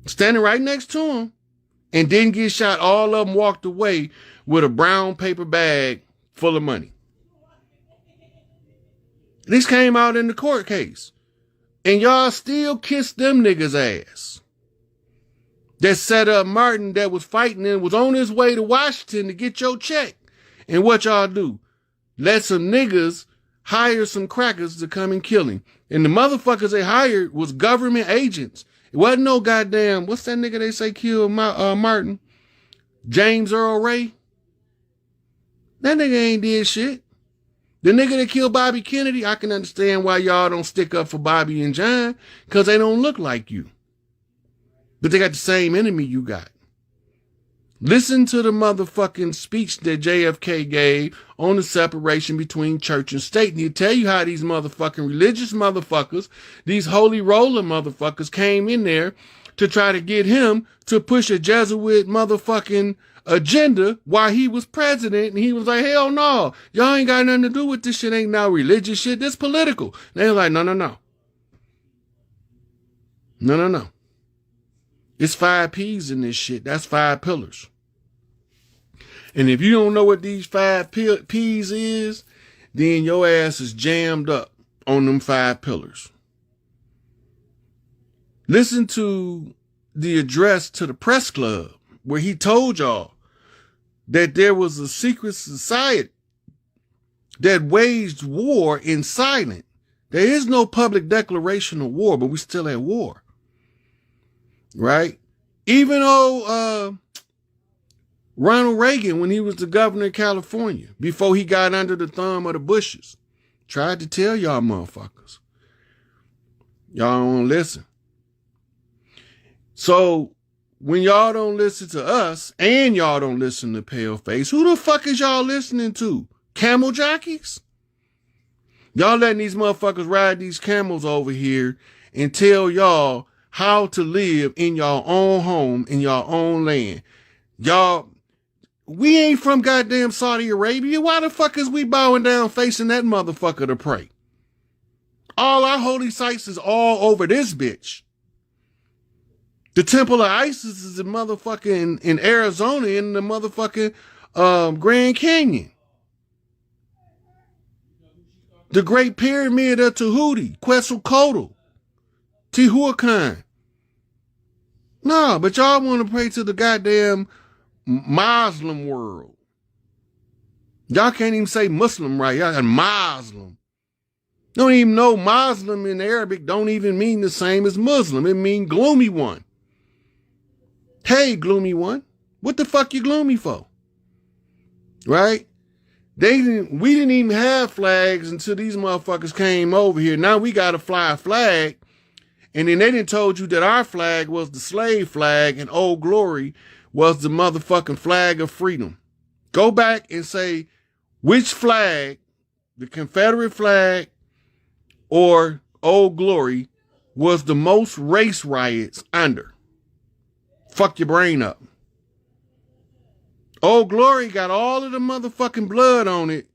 standing right next to him and didn't get shot, all of them walked away with a brown paper bag full of money. This came out in the court case. And y'all still kiss them niggas' ass. That set up Martin that was fighting and was on his way to Washington to get your check. And what y'all do? Let some niggas hire some crackers to come and kill him. And the motherfuckers they hired was government agents. It wasn't no goddamn, what's that nigga they say killed Martin? James Earl Ray? That nigga ain't did shit. The nigga that killed Bobby Kennedy, I can understand why y'all don't stick up for Bobby and John, because they don't look like you. But they got the same enemy you got. Listen to the motherfucking speech that JFK gave on the separation between church and state. And he'll tell you how these motherfucking religious motherfuckers, these holy roller motherfuckers came in there to try to get him to push a Jesuit motherfucking agenda while he was president. And he was like, hell no, y'all ain't got nothing to do with this shit. Ain't no religious shit. This political. And they were like, no. It's 5 P's in this shit. That's 5 pillars. And if you don't know what these 5 P's is, then your ass is jammed up on them 5 pillars. Listen to the address to the press club where he told y'all that there was a secret society that waged war in silence. There is no public declaration of war, but we still at war. Right? Even though Ronald Reagan, when he was the governor of California, before he got under the thumb of the Bushes, tried to tell y'all motherfuckers. Y'all don't listen. So when y'all don't listen to us and y'all don't listen to Paleface, who the fuck is y'all listening to? Camel jockeys? Y'all letting these motherfuckers ride these camels over here and tell y'all how to live in your own home, in your own land. Y'all, we ain't from goddamn Saudi Arabia. Why the fuck is we bowing down facing that motherfucker to pray? All our holy sites is all over this bitch. The Temple of Isis is in motherfucking in Arizona in the motherfucking Grand Canyon. The Great Pyramid of Tahuti, Quetzalcoatl, Tehuacan. No, but y'all want to pray to the goddamn Muslim world. Y'all can't even say Muslim right. Y'all got Muslim. Don't even know Muslim in Arabic don't even mean the same as Muslim. It means gloomy one. Hey, gloomy one. What the fuck you gloomy for? Right? We didn't even have flags until these motherfuckers came over here. Now we got to fly a flag. And then they didn't told you that our flag was the slave flag and Old Glory was the motherfucking flag of freedom. Go back and say which flag, the Confederate flag or Old Glory, was the most race riots under. Fuck your brain up. Old Glory got all of the motherfucking blood on it.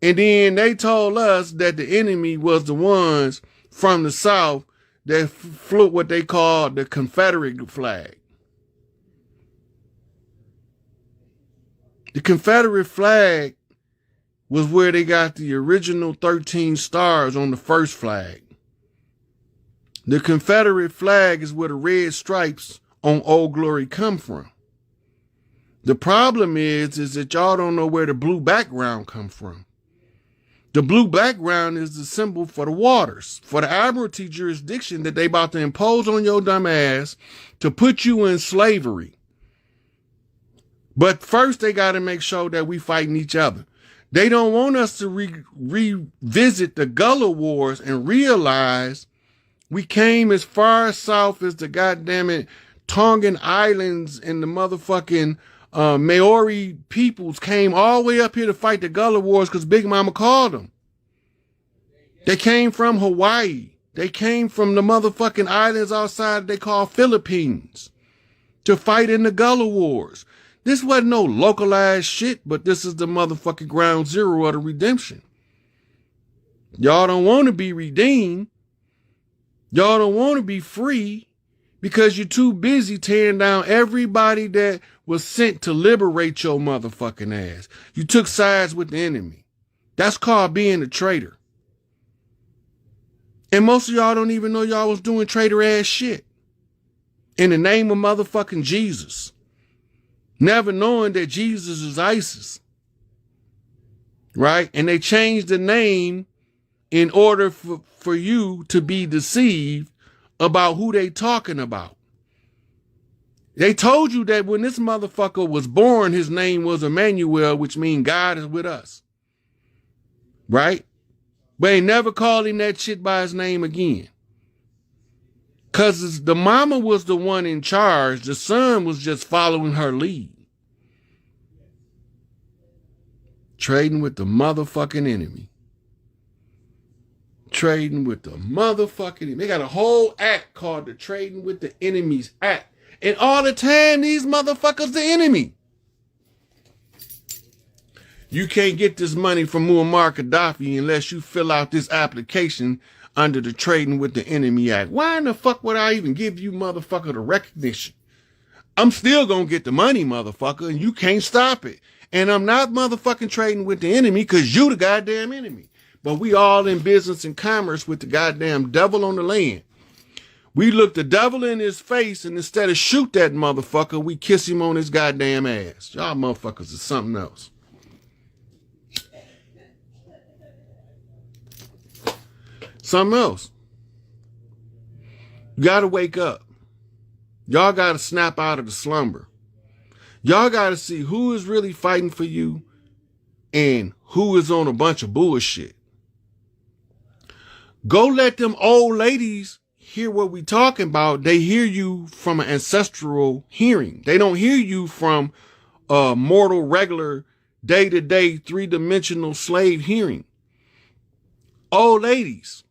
And then they told us that the enemy was the ones from the South that flew what they called the Confederate flag. The Confederate flag was where they got the original 13 stars on the first flag. The Confederate flag is where the red stripes on Old Glory come from. The problem is that y'all don't know where the blue background come from. The blue background is the symbol for the waters, for the admiralty jurisdiction that they about to impose on your dumb ass to put you in slavery. But first they got to make sure that we fighting each other. They don't want us to revisit the Gullah Wars and realize we came as far south as the goddamn Tongan Islands and the motherfucking Maori peoples came all the way up here to fight the Gullah Wars because Big Mama called them. They came from Hawaii. They came from the motherfucking islands outside they call Philippines to fight in the Gullah Wars. This wasn't no localized shit, but this is the motherfucking ground zero of the redemption. Y'all don't want to be redeemed. Y'all don't want to be free because you're too busy tearing down everybody that was sent to liberate your motherfucking ass. You took sides with the enemy. That's called being a traitor. And most of y'all don't even know y'all was doing traitor ass shit in the name of motherfucking Jesus. Never knowing that Jesus is ISIS. Right? And they changed the name in order for you to be deceived about who they talking about. They told you that when this motherfucker was born, his name was Emmanuel, which means God is with us. Right? But they never called him that shit by his name again. Because the mama was the one in charge. The son was just following her lead. Trading with the motherfucking enemy. Trading with the motherfucking enemy. They got a whole act called the Trading with the Enemy's Act. And all the time, these motherfuckers the enemy. You can't get this money from Muammar Gaddafi unless you fill out this application under the Trading with the Enemy Act. Why in the fuck would I even give you motherfucker the recognition? I'm still gonna get the money, motherfucker, and you can't stop it. And I'm not motherfucking trading with the enemy because you the goddamn enemy. But we all in business and commerce with the goddamn devil on the land. We look the devil in his face, and instead of shoot that motherfucker, we kiss him on his goddamn ass. Y'all motherfuckers is something else. Something else. You gotta wake up. Y'all gotta snap out of the slumber. Y'all gotta see who is really fighting for you and who is on a bunch of bullshit. Go let them old ladies hear what we talking about. They hear you from an ancestral hearing. They don't hear you from a mortal, regular, day-to-day, three-dimensional slave hearing. Old ladies,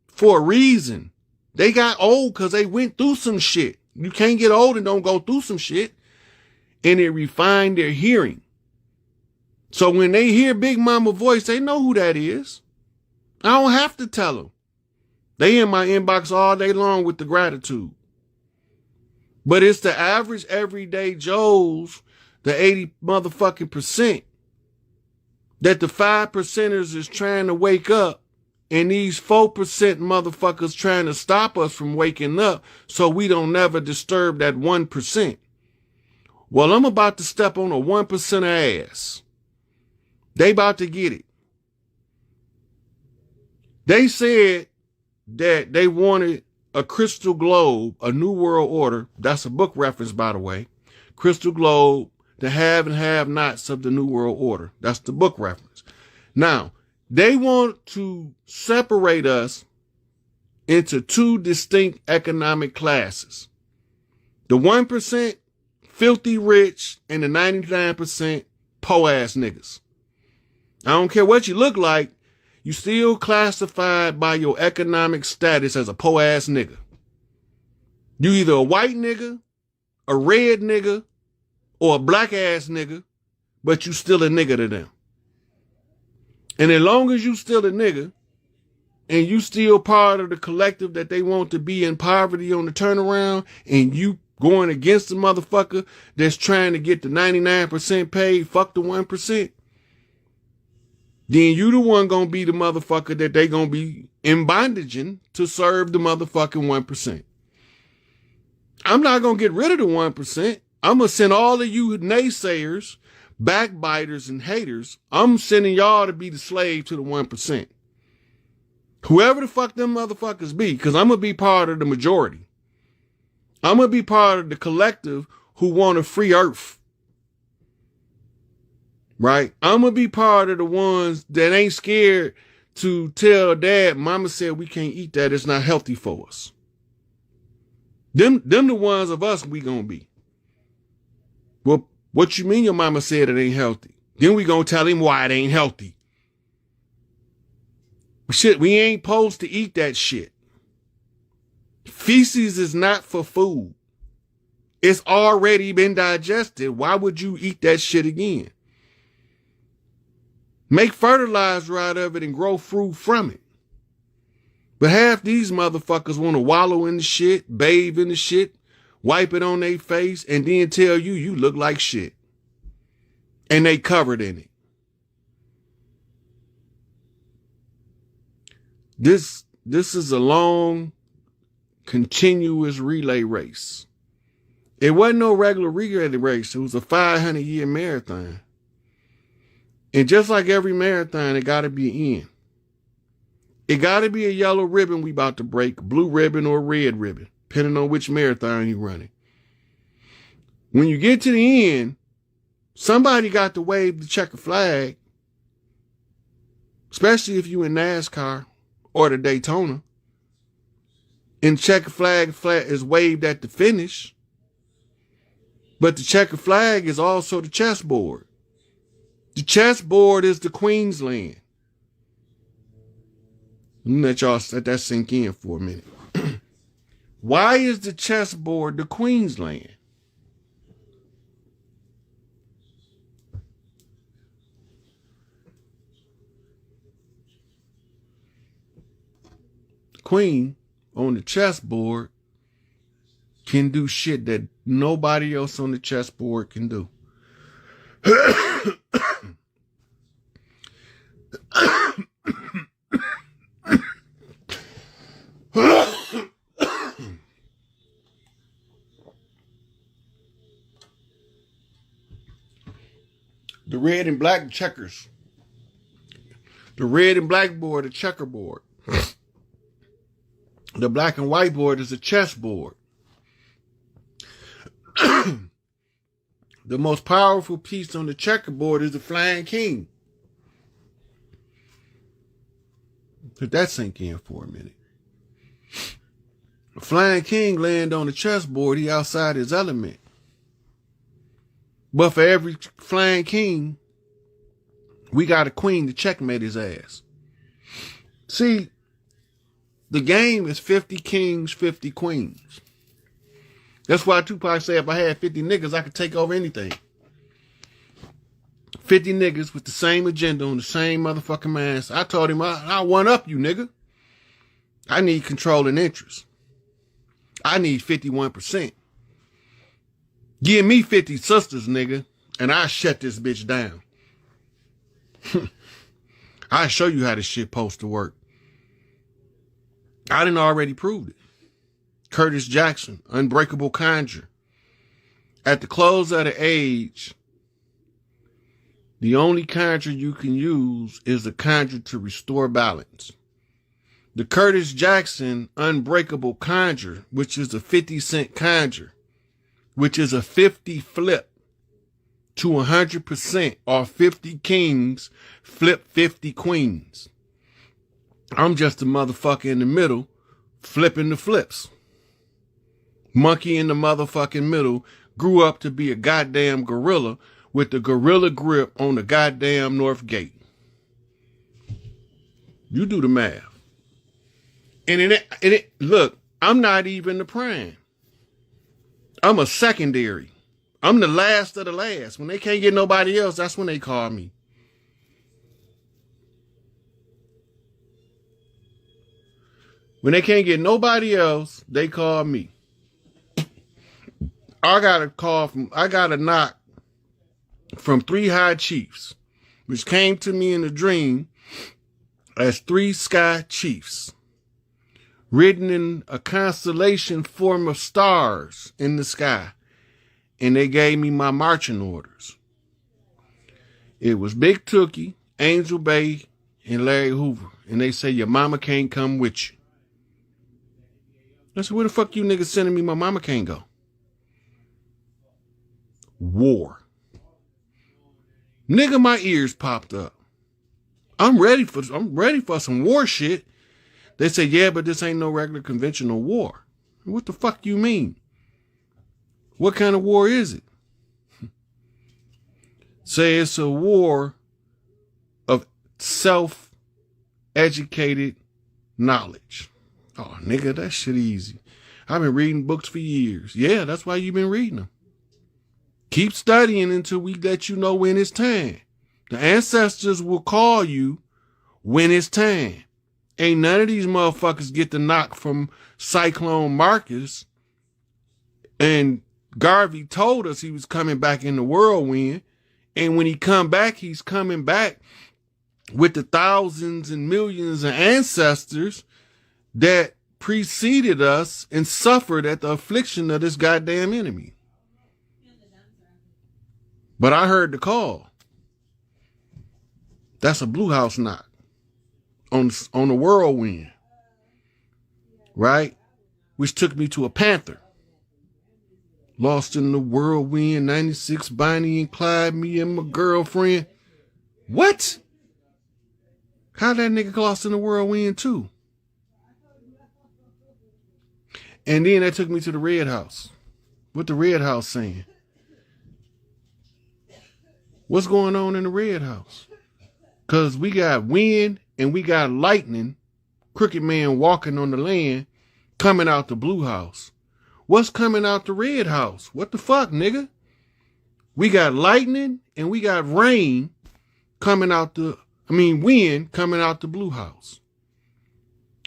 for a reason, they got old because they went through some shit. You can't get old and don't go through some shit. And it refined their hearing. So when they hear Big Mama voice, they know who that is. I don't have to tell them. They in my inbox all day long with the gratitude. But it's the average everyday Joes, the 80 motherfucking percent, that the 5%ers is trying to wake up, and these 4% motherfuckers trying to stop us from waking up so we don't never disturb that 1%. Well, I'm about to step on a 1% ass. They about to get it. They said that they wanted a crystal globe, a new world order. That's a book reference, by the way. Crystal globe, the have and have nots of the new world order. That's the book reference. Now, they want to separate us into two distinct economic classes. The 1%, filthy rich, and the 99% po-ass niggas. I don't care what you look like. you still classified by your economic status as a poor ass nigga. You either a white nigga, a red nigga, or a black ass nigga, but you still a nigga to them. And as long as you still a nigga, and you still part of the collective that they want to be in poverty on the turnaround, and you going against the motherfucker that's trying to get the 99% paid, fuck the 1%, then you the one gonna be the motherfucker that they gonna be in bondaging to serve the motherfucking 1%. I'm not gonna get rid of the 1%. I'm gonna send all of you naysayers, backbiters, and haters, I'm sending y'all to be the slave to the 1%. Whoever the fuck them motherfuckers be, because I'm going to be part of the majority. I'm going to be part of the collective who want a free earth. Right? I'm going to be part of the ones that ain't scared to tell dad, mama said we can't eat that, it's not healthy for us. Them the ones of us we going to be. Well, what you mean your mama said it ain't healthy? Then we going to tell him why it ain't healthy. Shit, we ain't supposed to eat that shit. Feces is not for food. It's already been digested. Why would you eat that shit again? Make fertilizer out of it and grow fruit from it. But half these motherfuckers want to wallow in the shit, bathe in the shit, wipe it on their face, and then tell you you look like shit. And they covered in it. This is a long, continuous relay race. It wasn't no regular relay race. It was a 500-year marathon. And just like every marathon, it got to be an end. It got to be a yellow ribbon we about to break, a blue ribbon or a red ribbon, depending on which marathon you're running. When you get to the end, somebody got to wave the checker flag, especially if you in NASCAR or the Daytona, and checker flag is waved at the finish. But the checker flag is also the chessboard. The chessboard is the Queen's land. Let that sink in for a minute. Why is the chessboard the Queen's land? Queen on the chessboard can do shit that nobody else on the chessboard can do. The red and black checkers. The red and black board, a checkerboard. The black and white board is a chessboard. The most powerful piece on the checkerboard is the flying king. Let that sink in for a minute. The flying king land on the chessboard, he outside his element. But for every flying king, we got a queen to checkmate his ass. See, the game is 50 kings, 50 queens. That's why Tupac said if I had 50 niggas, I could take over anything. 50 niggas with the same agenda on the same motherfucking minds. I told him, I one up you, nigga. I need controlling interest. I need 51%. Give me 50 sisters, nigga, and I'll shut this bitch down. I'll show you how this shit supposed to work. I done already proved it. Curtis Jackson, Unbreakable Conjure. At the close of the age, the only conjure you can use is the conjure to restore balance. The Curtis Jackson Unbreakable Conjure, which is a 50-cent conjure, which is a 50 flip to 100%, or 50 kings flip 50 queens. I'm just a motherfucker in the middle flipping the flips. Monkey in the motherfucking middle grew up to be a goddamn gorilla with the gorilla grip on the goddamn North Gate. You do the math. And look, I'm not even the prime. I'm a secondary. I'm the last of the last. When they can't get nobody else, that's when they call me. When they can't get nobody else, they call me. I got a knock from 3 high chiefs, which came to me in a dream as 3 sky chiefs, written in a constellation form of stars in the sky. And they gave me my marching orders. It was Big Tookie, Angel Bay, and Larry Hoover. And they say, your mama can't come with you. I said, where the fuck you niggas sending me? My mama can't go. War. Nigga, my ears popped up. I'm ready for some war shit. They say, yeah, but this ain't no regular conventional war. What the fuck you mean? What kind of war is it? Say it's a war of self-educated knowledge. Oh, nigga, that shit easy. I've been reading books for years. Yeah, that's why you've been reading them. Keep studying until we let you know when it's time. The ancestors will call you when it's time. Ain't none of these motherfuckers get the knock from Cyclone Marcus. And Garvey told us he was coming back in the whirlwind. And when he come back, he's coming back with the thousands and millions of ancestors that preceded us and suffered at the affliction of this goddamn enemy. But I heard the call. That's a Blue House knock on the whirlwind, right? Which took me to a Panther. Lost in the whirlwind, 96, Bonnie and Clyde, me and my girlfriend. What? How that nigga lost in the whirlwind too? And then that took me to the Red House. What the Red House saying? What's going on in the Red House? Because we got wind and we got lightning, crooked man walking on the land, coming out the Blue House. What's coming out the Red House? What the fuck, nigga? We got lightning and we got rain coming out wind coming out the Blue House.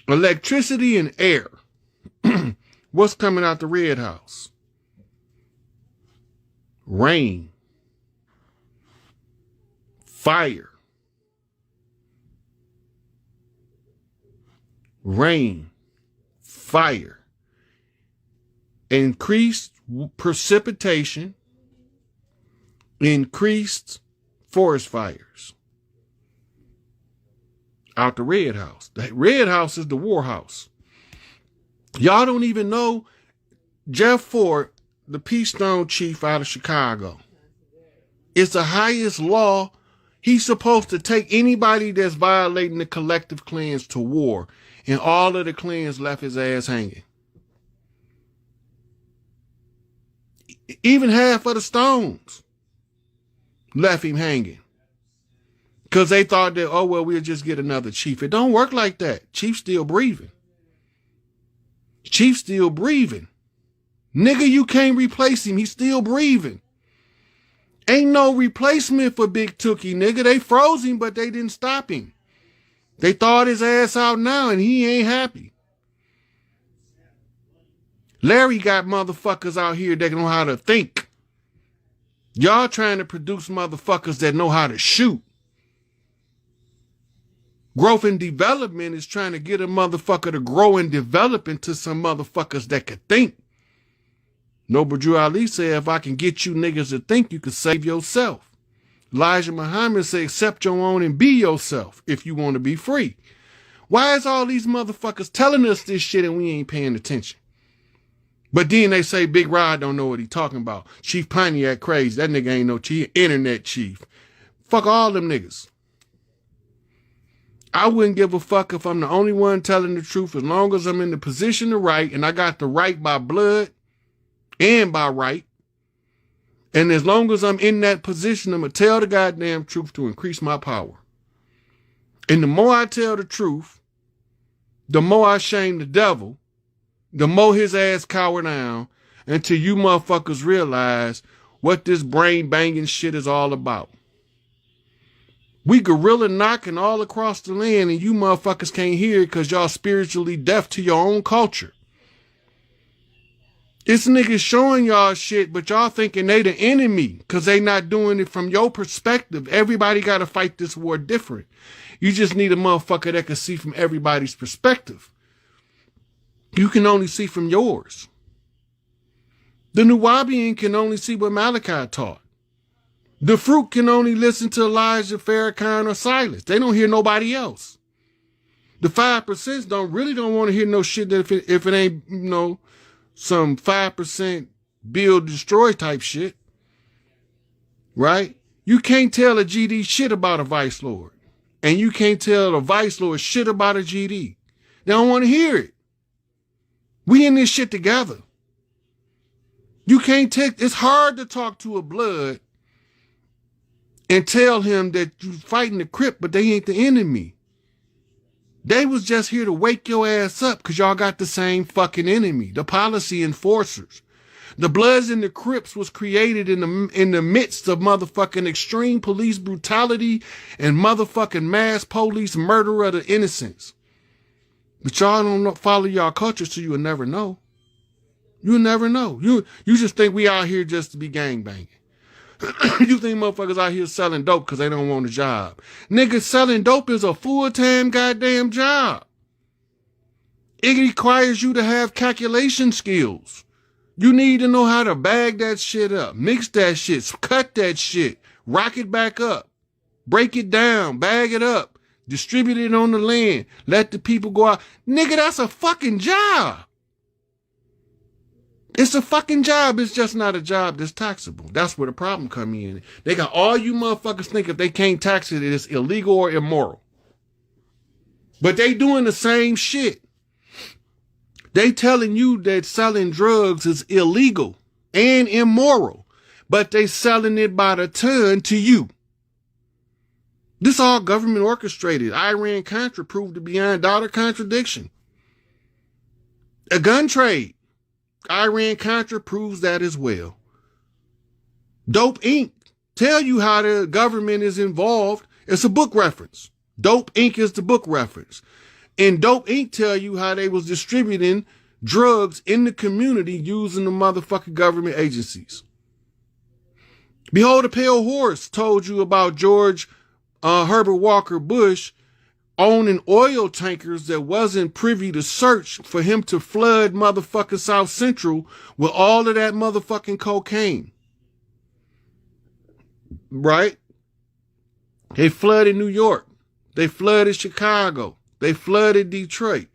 Electricity and air. What's coming out the Red House? Rain. Fire. Rain. Fire. Increased precipitation. Increased forest fires. Out the Red House. The Red House is the war house. Y'all don't even know Jeff Ford, the Peace Stone chief out of Chicago. It's the highest law. He's supposed to take anybody that's violating the collective clans to war. And all of the clans left his ass hanging. Even half of the Stones left him hanging. Because they thought that, oh, well, we'll just get another chief. It don't work like that. Chief's still breathing. Chief's still breathing. Nigga, you can't replace him. He's still breathing. Ain't no replacement for Big Tookie, nigga. They froze him, but they didn't stop him. They thawed his ass out now, and he ain't happy. Larry got motherfuckers out here that know how to think. Y'all trying to produce motherfuckers that know how to shoot. Growth and development is trying to get a motherfucker to grow and develop into some motherfuckers that could think. Noble Drew Ali said, if I can get you niggas to think, you can save yourself. Elijah Muhammad said, accept your own and be yourself if you want to be free. Why is all these motherfuckers telling us this shit and we ain't paying attention? But then they say Big Rod don't know what he talking about. Chief Pontiac crazy. That nigga ain't no chief. Internet chief. Fuck all them niggas. I wouldn't give a fuck if I'm the only one telling the truth as long as I'm in the position to write and I got the right by blood and by right. And as long as I'm in that position, I'm going to tell the goddamn truth to increase my power. And the more I tell the truth, the more I shame the devil, the more his ass cower down until you motherfuckers realize what this brain banging shit is all about. We gorilla knocking all across the land and you motherfuckers can't hear it because y'all spiritually deaf to your own culture. This niggas showing y'all shit, but y'all thinking they the enemy because they not doing it from your perspective. Everybody got to fight this war different. You just need a motherfucker that can see from everybody's perspective. You can only see from yours. The Nuwabian can only see what Malachi taught. The fruit can only listen to Elijah, Farrakhan, or Silas. They don't hear nobody else. The 5% don't want to hear no shit that if it ain't, some 5% build destroy type shit. Right? You can't tell a GD shit about a vice lord. And you can't tell a vice lord shit about a GD. They don't want to hear it. We in this shit together. You can't it's hard to talk to a blood and tell him that you fighting the Crip, but they ain't the enemy. They was just here to wake your ass up because y'all got the same fucking enemy, the policy enforcers. The Bloods and the Crips was created in the midst of motherfucking extreme police brutality and motherfucking mass police murder of the innocents. But y'all don't follow y'all culture, so you'll never know. You'll never know. You just think we out here just to be gangbanging. You think motherfuckers out here selling dope because they don't want a job. Niggas, selling dope is a full-time goddamn job. It requires you to have calculation skills. You need to know how to bag that shit up, mix that shit, cut that shit, rock it back up, break it down, bag it up, distribute it on the land, let the people go out. Nigga, that's a fucking job. It's a fucking job. It's just not a job that's taxable. That's where the problem come in. They got all you motherfuckers think if they can't tax it, it's illegal or immoral. But they doing the same shit. They telling you that selling drugs is illegal and immoral, but they selling it by the ton to you. This all government orchestrated. Iran-Contra proved to be undoubted contradiction. A gun trade. Iran-Contra proves that as well. Dope Inc. tell you how the government is involved. It's a book reference. Dope Inc. is the book reference. And Dope Inc. tell you how they was distributing drugs in the community using the motherfucking government agencies. Behold a Pale Horse told you about George Herbert Walker Bush owning oil tankers that wasn't privy to search for him to flood motherfucking South Central with all of that motherfucking cocaine. Right? They flooded New York. They flooded Chicago. They flooded Detroit.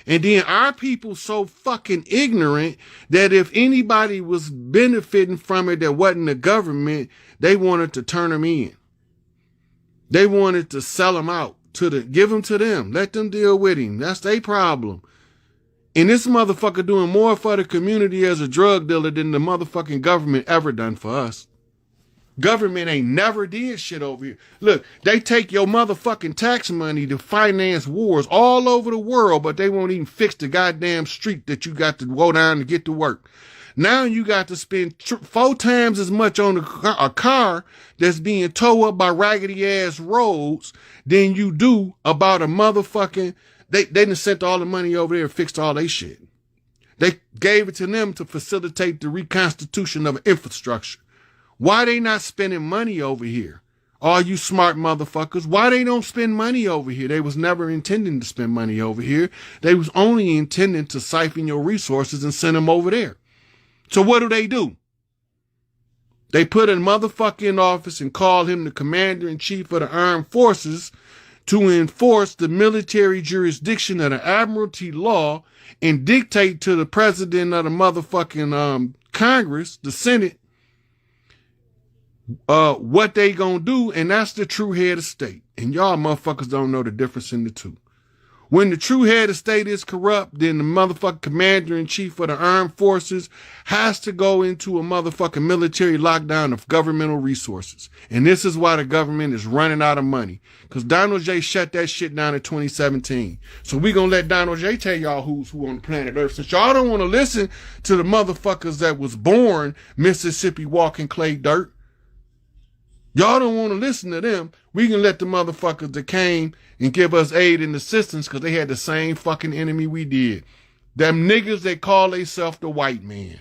And then our people so fucking ignorant that if anybody was benefiting from it that wasn't the government, they wanted to turn them in. They wanted to sell them out. Give him to them. Let them deal with him. That's their problem. And this motherfucker doing more for the community as a drug dealer than the motherfucking government ever done for us. Government ain't never did shit over here. Look, they take your motherfucking tax money to finance wars all over the world, but they won't even fix the goddamn street that you got to go down to get to work. Now you got to spend 4 times as much on a car that's being towed up by raggedy ass roads than you do about a motherfucking, they done sent all the money over there and fixed all they shit. They gave it to them to facilitate the reconstitution of infrastructure. Why they not spending money over here? All you smart motherfuckers, why they don't spend money over here? They was never intending to spend money over here. They was only intending to siphon your resources and send them over there. So what do? They put a motherfucker in office and call him the commander-in-chief of the armed forces to enforce the military jurisdiction of the admiralty law and dictate to the president of the motherfucking Congress, the Senate, what they gonna do, and that's the true head of state. And y'all motherfuckers don't know the difference in the two. When the true head of state is corrupt, then the motherfucking commander-in-chief of the armed forces has to go into a motherfucking military lockdown of governmental resources. And this is why the government is running out of money. Because Donald J. shut that shit down in 2017. So we gonna let Donald J. tell y'all who's who on the planet Earth. Since y'all don't want to listen to the motherfuckers that was born Mississippi walking clay dirt, y'all don't want to listen to them. We can let the motherfuckers that came and give us aid and assistance because they had the same fucking enemy we did. Them niggas that call themselves the white man.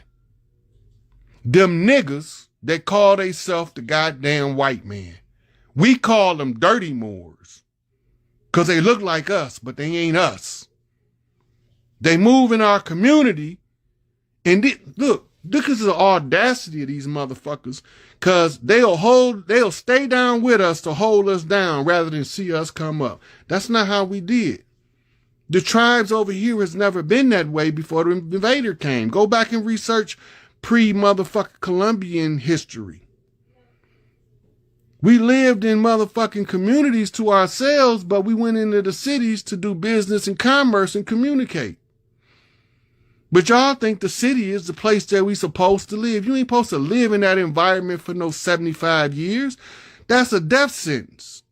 Them niggas that call themselves the goddamn white man. We call them dirty Moors because they look like us, but they ain't us. They move in our community and look at the audacity of these motherfuckers. Cause they'll stay down with us to hold us down rather than see us come up. That's not how we did. The tribes over here has never been that way before the invader came. Go back and research pre-motherfucking Columbian history. We lived in motherfucking communities to ourselves, but we went into the cities to do business and commerce and communicate. But y'all think the city is the place that we supposed to live. You ain't supposed to live in that environment for no 75 years. That's a death sentence.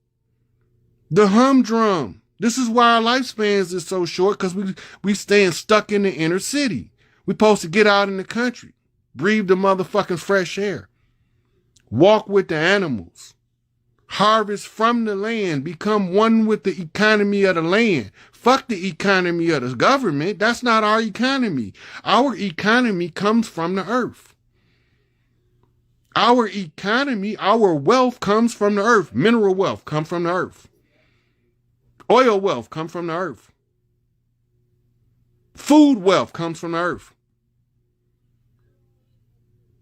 The humdrum. This is why our lifespans is so short, because we staying stuck in the inner city. We supposed to get out in the country, breathe the motherfucking fresh air, walk with the animals, harvest from the land, become one with the economy of the land. Fuck the economy of the government. That's not our economy. Our economy comes from the earth. Our economy, our wealth comes from the earth. Mineral wealth comes from the earth. Oil wealth comes from the earth. Food wealth comes from the earth.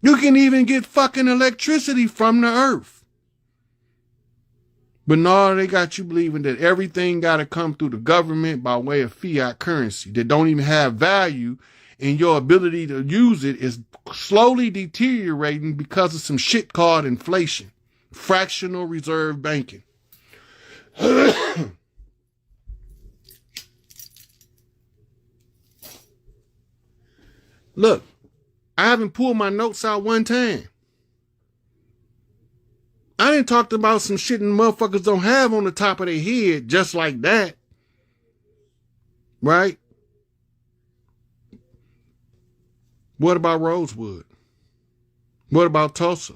You can even get fucking electricity from the earth. But no, they got you believing that everything got to come through the government by way of fiat currency that don't even have value, and your ability to use it is slowly deteriorating because of some shit called inflation, fractional reserve banking. Look, I haven't pulled my notes out one time. I didn't talk about some shit and motherfuckers don't have on the top of their head just like that. Right? What about Rosewood? What about Tulsa?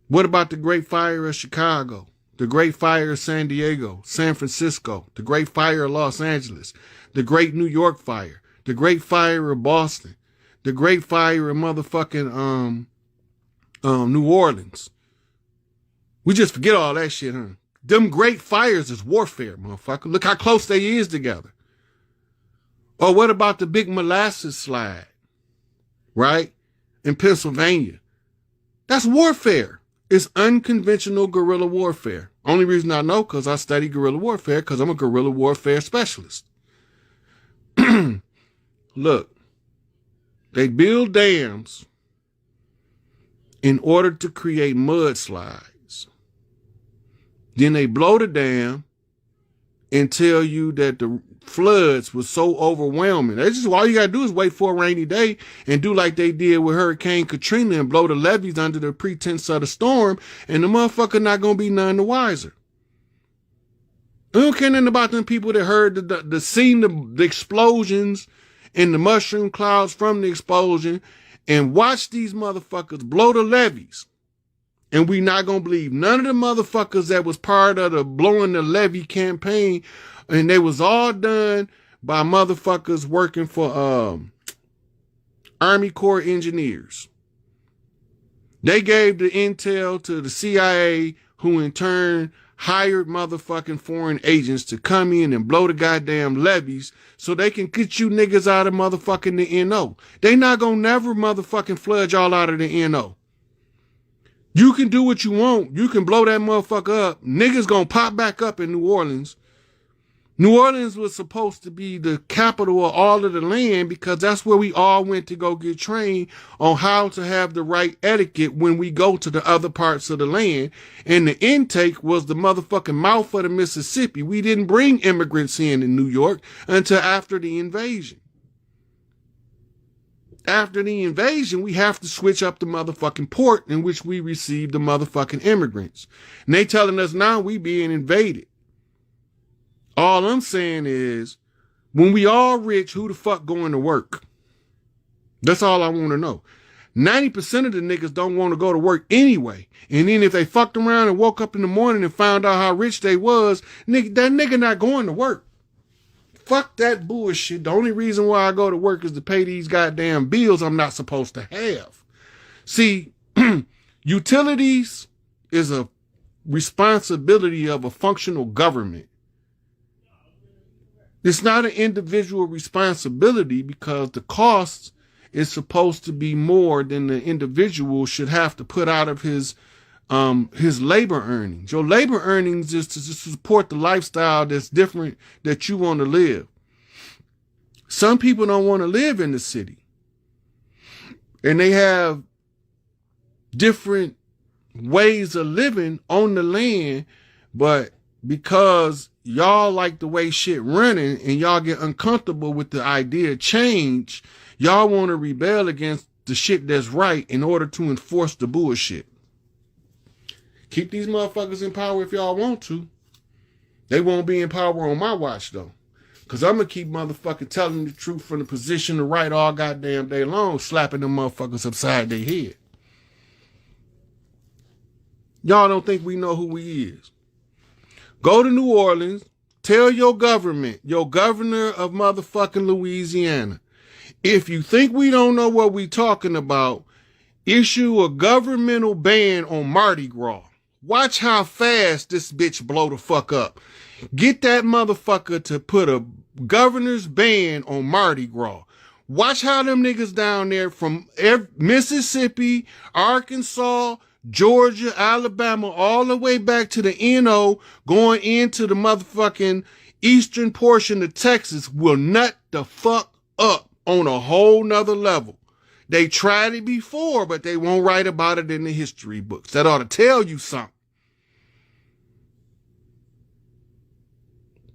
What about the Great Fire of Chicago? The Great Fire of San Diego, San Francisco, the Great Fire of Los Angeles, the Great New York Fire, the Great Fire of Boston, the Great Fire of motherfucking New Orleans. We just forget all that shit, huh? Them great fires is warfare, motherfucker. Look how close they is together. Or what about the big molasses slide, right? In Pennsylvania. That's warfare. It's unconventional guerrilla warfare. Only reason I know because I study guerrilla warfare because I'm a guerrilla warfare specialist. Look, they build dams in order to create mudslides. Then they blow the dam and tell you that the floods was so overwhelming. That's just all you gotta do is wait for a rainy day and do like they did with Hurricane Katrina and blow the levees under the pretense of the storm, and the motherfucker not gonna be none the wiser. I don't care nothing about them people that heard the explosions and the mushroom clouds from the explosion and watch these motherfuckers blow the levees. And we not gonna believe none of the motherfuckers that was part of the blowing the levee campaign, and they was all done by motherfuckers working for Army Corps engineers. They gave the intel to the CIA, who in turn hired motherfucking foreign agents to come in and blow the goddamn levees so they can get you niggas out of motherfucking the NO. They not gonna never motherfucking flood y'all out of the NO. You can do what you want. You can blow that motherfucker up. Niggas gonna pop back up in New Orleans. New Orleans was supposed to be the capital of all of the land because that's where we all went to go get trained on how to have the right etiquette when we go to the other parts of the land. And the intake was the motherfucking mouth of the Mississippi. We didn't bring immigrants in New York until after the invasion. After the invasion, we have to switch up the motherfucking port in which we received the motherfucking immigrants. And they telling us now we being invaded. All I'm saying is, when we all rich, who the fuck going to work? That's all I want to know. 90% of the niggas don't want to go to work anyway. And then if they fucked around and woke up in the morning and found out how rich they was, nigga, that nigga not going to work. Fuck that bullshit. The only reason why I go to work is to pay these goddamn bills I'm not supposed to have. See, utilities is a responsibility of a functional government. It's not an individual responsibility because the cost is supposed to be more than the individual should have to put out of his labor earnings. Your labor earnings is to support the lifestyle that's different that you want to live. Some people don't want to live in the city. And they have different ways of living on the land, but because y'all like the way shit running and y'all get uncomfortable with the idea of change, y'all want to rebel against the shit that's right in order to enforce the bullshit. Keep these motherfuckers in power if y'all want to. They won't be in power on my watch though. Cause I'm gonna keep motherfucking telling the truth from the position of right all goddamn day long, slapping them motherfuckers upside their head. Y'all don't think we know who he is. Go to New Orleans, tell your government, your governor of motherfucking Louisiana, if you think we don't know what we talking about, issue a governmental ban on Mardi Gras. Watch how fast this bitch blow the fuck up. Get that motherfucker to put a governor's ban on Mardi Gras. Watch how them niggas down there from Mississippi, Arkansas, Georgia, Alabama, all the way back to the NO, going into the motherfucking eastern portion of Texas will nut the fuck up on a whole nother level. They tried it before, but they won't write about it in the history books. That ought to tell you something.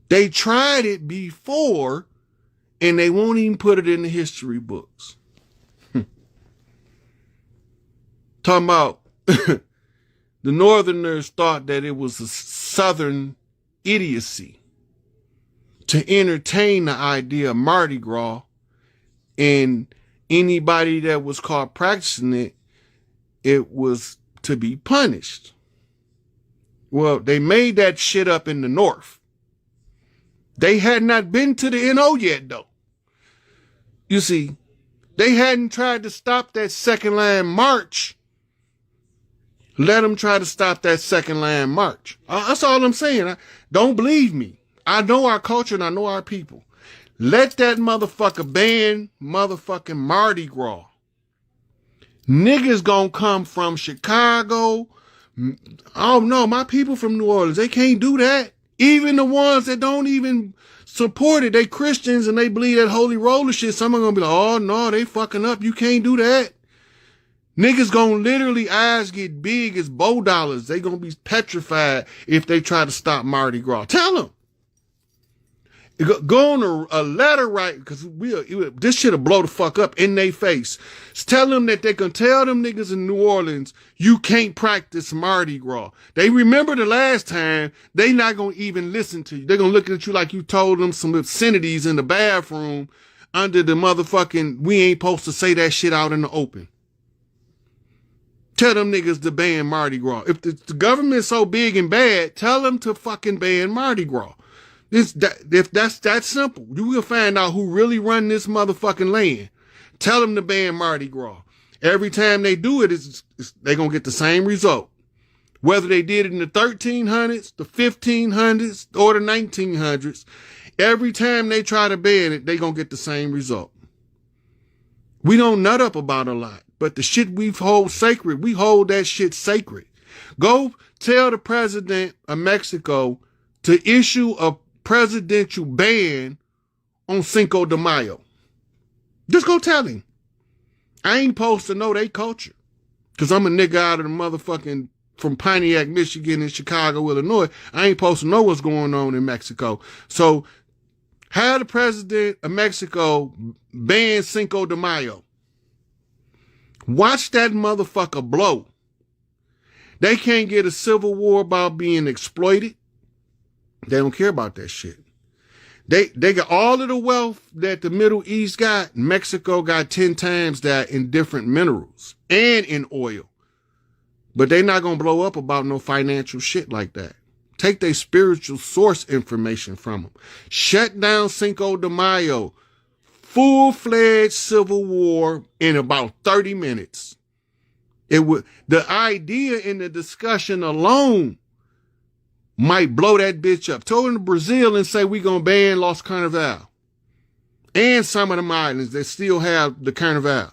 They tried it before, and they won't even put it in the history books. Talking about the Northerners thought that it was a Southern idiocy to entertain the idea of Mardi Gras, and anybody that was caught practicing it, it was to be punished. Well, they made that shit up in the North. They had not been to the NO yet, though. You see, they hadn't tried to stop that Second Land March. Let them try to stop that Second Land March. That's all I'm saying. Don't believe me. I know our culture and I know our people. Let that motherfucker ban motherfucking Mardi Gras. Niggas gonna come from Chicago. Oh no, my people from New Orleans, they can't do that. Even the ones that don't even support it, they Christians and they believe that holy roller shit, some are gonna be like, oh no, they fucking up. You can't do that. Niggas gonna literally eyes get big as bow dollars. They gonna be petrified if they try to stop Mardi Gras. Tell them. Go on a letter right, because this shit'll blow the fuck up in their face. Tell them that they can tell them niggas in New Orleans, you can't practice Mardi Gras. They remember the last time, they not gonna even listen to you. They're gonna look at you like you told them some obscenities in the bathroom under the motherfucking, we ain't supposed to say that shit out in the open. Tell them niggas to ban Mardi Gras. If the government's so big and bad, tell them to fucking ban Mardi Gras. If that's that simple, you will find out who really run this motherfucking land. Tell them to ban Mardi Gras. Every time they do it, they're going to get the same result. Whether they did it in the 1300s, the 1500s, or the 1900s, every time they try to ban it, they're going to get the same result. We don't nut up about a lot, but the shit we hold sacred, we hold that shit sacred. Go tell the president of Mexico to issue a presidential ban on Cinco de Mayo. Just go tell him. I ain't supposed to know they culture. Because I'm a nigga out of the motherfucking, from Pontiac, Michigan and Chicago, Illinois. I ain't supposed to know what's going on in Mexico. So, have the president of Mexico ban Cinco de Mayo. Watch that motherfucker blow. They can't get a civil war about being exploited. They don't care about that shit. They got all of the wealth that the Middle East got. Mexico got 10 times that in different minerals and in oil. But they not going to blow up about no financial shit like that. Take their spiritual source information from them. Shut down Cinco de Mayo. Full-fledged civil war in about 30 minutes. The idea in the discussion alone might blow that bitch up. Go into Brazil and say we gonna ban Los Carnaval. And some of them islands that still have the Carnaval,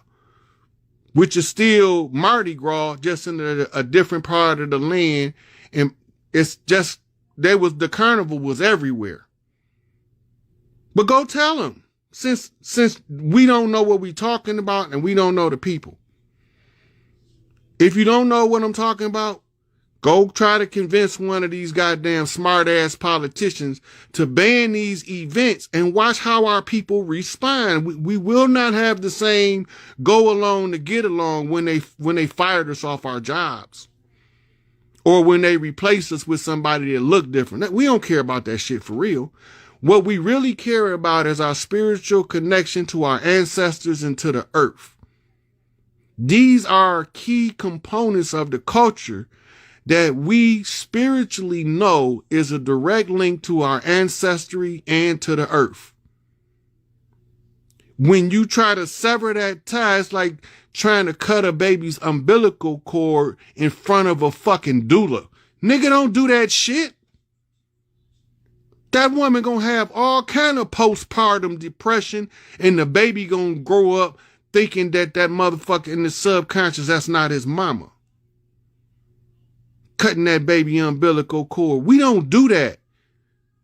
which is still Mardi Gras, just in a different part of the land. And it's just, the carnival was everywhere. But go tell them, since we don't know what we talking about and we don't know the people. If you don't know what I'm talking about, go try to convince one of these goddamn smart-ass politicians to ban these events and watch how our people respond. We will not have the same go along to get along when they fired us off our jobs or when they replace us with somebody that look different. We don't care about that shit for real. What we really care about is our spiritual connection to our ancestors and to the earth. These are key components of the culture that we spiritually know is a direct link to our ancestry and to the earth. When you try to sever that tie, it's like trying to cut a baby's umbilical cord in front of a fucking doula. Nigga, don't do that shit. That woman gonna have all kind of postpartum depression and the baby gonna grow up thinking that motherfucker in the subconscious, that's not his mama. Cutting that baby umbilical cord. We don't do that.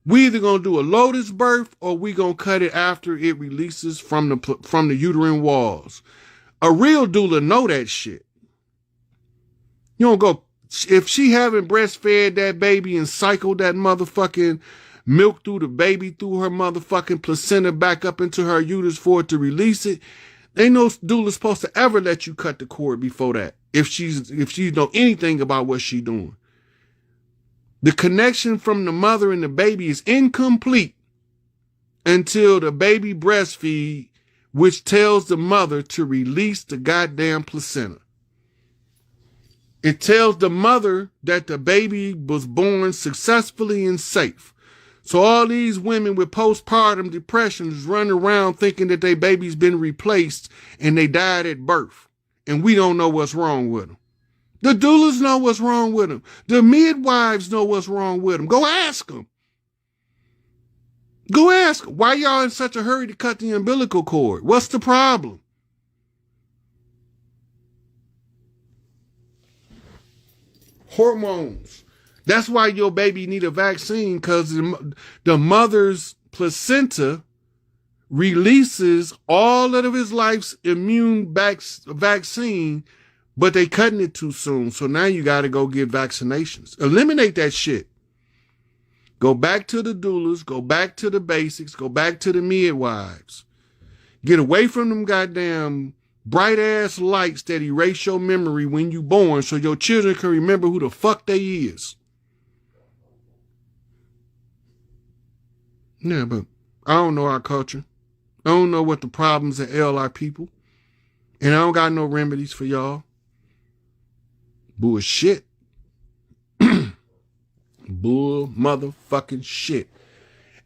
We either gonna do a lotus birth or we gonna cut it after it releases from the uterine walls. A real doula know that shit. You don't go, if she haven't breastfed that baby and cycled that motherfucking milk through the baby, through her motherfucking placenta back up into her uterus for it to release it, ain't no doula supposed to ever let you cut the cord before that. If she know anything about what she doing. The connection from the mother and the baby is incomplete until the baby breastfeed, which tells the mother to release the goddamn placenta. It tells the mother that the baby was born successfully and safe. So all these women with postpartum depression is running around thinking that their baby's been replaced and they died at birth. And we don't know what's wrong with them. The doulas know what's wrong with them. The midwives know what's wrong with them. Go ask them. Go ask them. Why y'all in such a hurry to cut the umbilical cord? What's the problem? Hormones. That's why your baby need a vaccine, because the mother's placenta releases all of his life's immune vaccine, but they cutting it too soon. So now you got to go get vaccinations. Eliminate that shit. Go back to the doulas, go back to the basics, go back to the midwives. Get away from them goddamn bright ass lights that erase your memory when you born so your children can remember who the fuck they is. Yeah, but I don't know our culture. I don't know what the problems that ail our people. And I don't got no remedies for y'all. Bullshit. Bull motherfucking shit.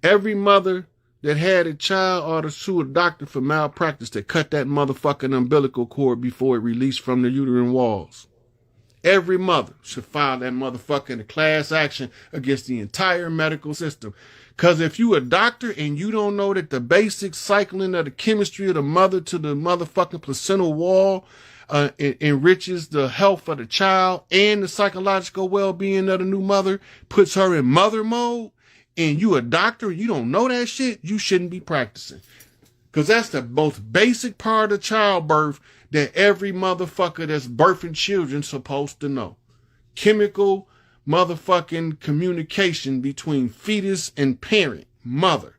Every mother that had a child ought to sue a doctor for malpractice that cut that motherfucking umbilical cord before it released from the uterine walls. Every mother should file that motherfucker in a class action against the entire medical system. Because if you a doctor and you don't know that the basic cycling of the chemistry of the mother to the motherfucking placental wall enriches the health of the child and the psychological well-being of the new mother, puts her in mother mode, and you a doctor, you don't know that shit, you shouldn't be practicing. Because that's the most basic part of childbirth that every motherfucker that's birthing children supposed to know. Chemical motherfucking communication between fetus and parent, mother.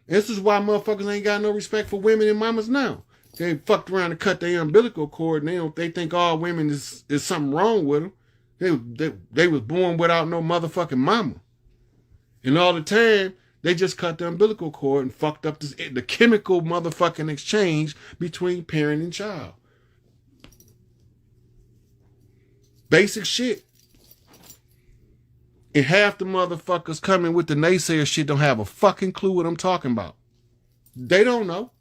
This is why motherfuckers ain't got no respect for women and mamas now. They fucked around and cut their umbilical cord, and they think all women is something wrong with them. They was born without no motherfucking mama. And all the time, they just cut the umbilical cord and fucked up the chemical motherfucking exchange between parent and child. Basic shit. And half the motherfuckers coming with the naysayer shit don't have a fucking clue what I'm talking about. They don't know.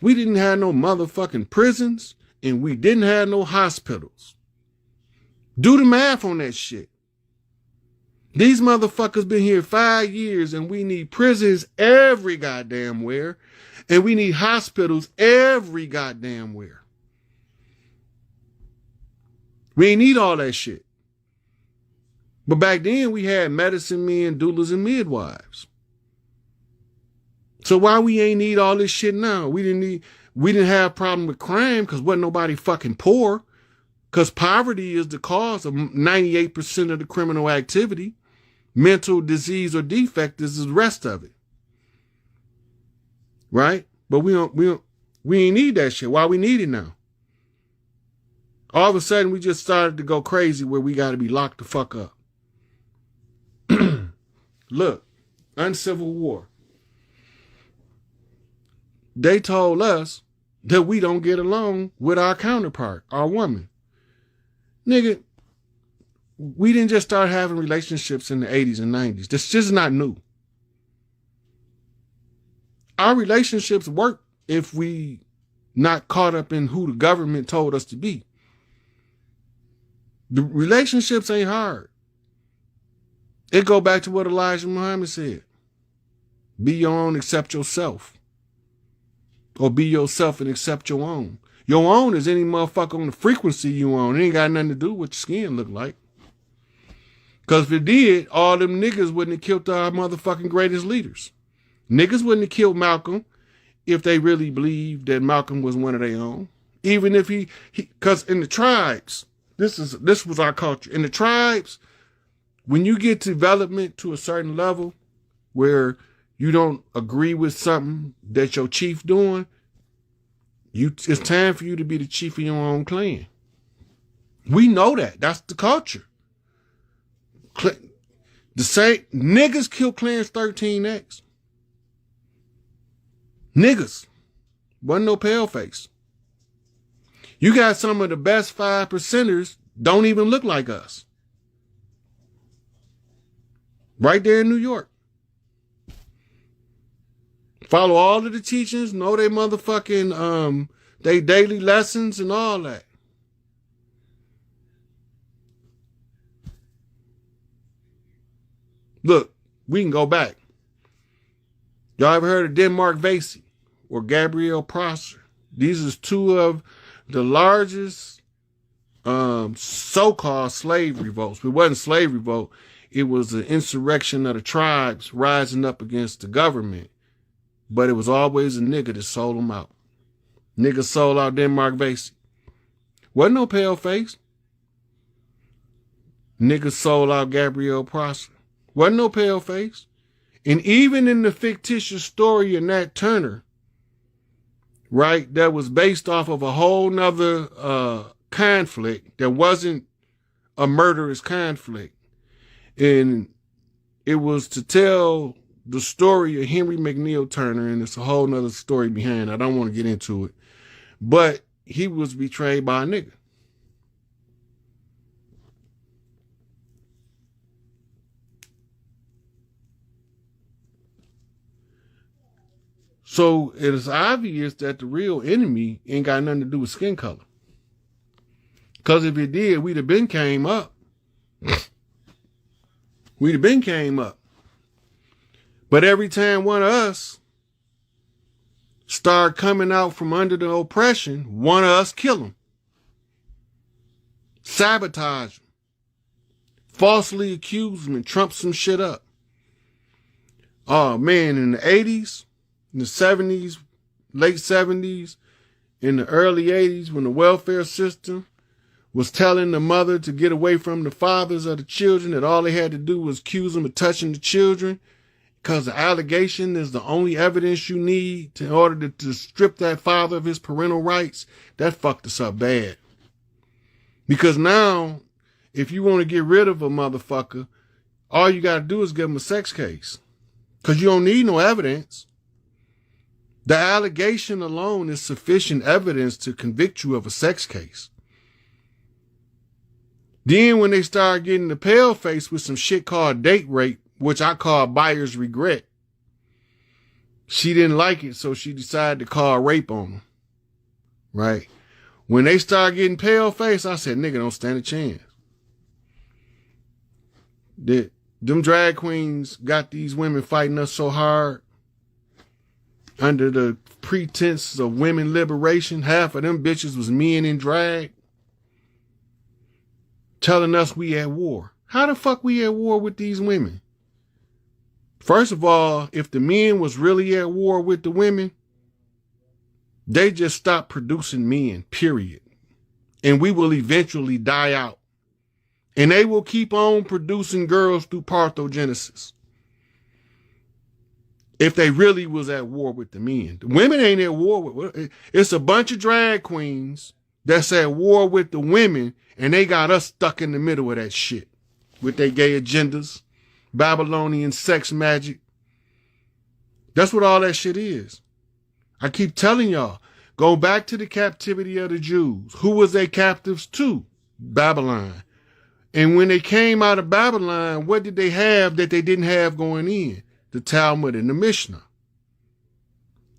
We didn't have no motherfucking prisons, and we didn't have no hospitals. Do the math on that shit. These motherfuckers been here 5 years, and we need prisons every goddamn where, and we need hospitals every goddamn where. We ain't need all that shit. But back then, we had medicine men, doulas, and midwives. So why we ain't need all this shit now? We didn't have a problem with crime because wasn't nobody fucking poor. Because poverty is the cause of 98% of the criminal activity. Mental disease or defect is the rest of it. Right? But we ain't need that shit. Why we need it now? All of a sudden, we just started to go crazy where we got to be locked the fuck up. Look, uncivil war. They told us that we don't get along with our counterpart, our woman. Nigga, we didn't just start having relationships in the 80s and 90s. This is not new. Our relationships work if we not caught up in who the government told us to be. The relationships ain't hard. It go back to what Elijah Muhammad said. Be your own, accept yourself. Or be yourself and accept your own. Your own is any motherfucker on the frequency you on. It ain't got nothing to do with what your skin look like. Because if it did, all them niggas wouldn't have killed our motherfucking greatest leaders. Niggas wouldn't have killed Malcolm if they really believed that Malcolm was one of their own. Even if he because in the tribes, this was our culture. In the tribes, when you get development to a certain level where you don't agree with something that your chief doing, it's time for you to be the chief of your own clan. We know that. That's the culture. The same niggas kill clans 13X. Niggas. Wasn't no pale face. You got some of the best 5%ers don't even look like us. Right there in New York. Follow all of the teachings, know they motherfucking, they daily lessons and all that. Look, we can go back. Y'all ever heard of Denmark Vesey or Gabriel Prosser? These are two of the largest so-called slave revolts. It wasn't slave revolt. It was an insurrection of the tribes rising up against the government. But it was always a nigga that sold them out. Niggas sold out Denmark Vesey. Wasn't no pale face. Niggas sold out Gabriel Prosser. Wasn't no pale face. And even in the fictitious story of Nat Turner, right, that was based off of a whole nother conflict that wasn't a murderous conflict. And it was to tell the story of Henry McNeil Turner, and it's a whole nother story behind it. I don't want to get into it. But he was betrayed by a nigga. So it is obvious that the real enemy ain't got nothing to do with skin color. Because if it did, we'd have been came up. We'd have been came up. But every time one of us start coming out from under the oppression, one of us kill them. Sabotage them. falsely accuse them and trump some shit up. Oh man, in the 80s, in the 70s, late 70s, in the early 80s, when the welfare system was telling the mother to get away from the fathers of the children, that all they had to do was accuse them of touching the children, because the allegation is the only evidence you need in order to strip that father of his parental rights, that fucked us up bad. Because now, if you want to get rid of a motherfucker, all you got to do is give him a sex case. Because you don't need no evidence. The allegation alone is sufficient evidence to convict you of a sex case. Then when they start getting the pale face with some shit called date rape, which I call buyer's regret, she didn't like it, so she decided to call rape on them. Right? When they start getting pale face, I said, nigga, don't stand a chance. Them drag queens got these women fighting us so hard under the pretense of women liberation. Half of them bitches was men in drag telling us we at war. How the fuck we at war with these women? First of all, if the men was really at war with the women, they just stopped producing men, period. And we will eventually die out. And they will keep on producing girls through parthenogenesis. If they really was at war with the men. The women ain't at war with, it's a bunch of drag queens that's at war with the women, and they got us stuck in the middle of that shit with their gay agendas, Babylonian sex magic. That's what all that shit is. I keep telling y'all, go back to the captivity of the Jews. Who was they captives to? Babylon. And when they came out of Babylon, what did they have that they didn't have going in? The Talmud and the Mishnah.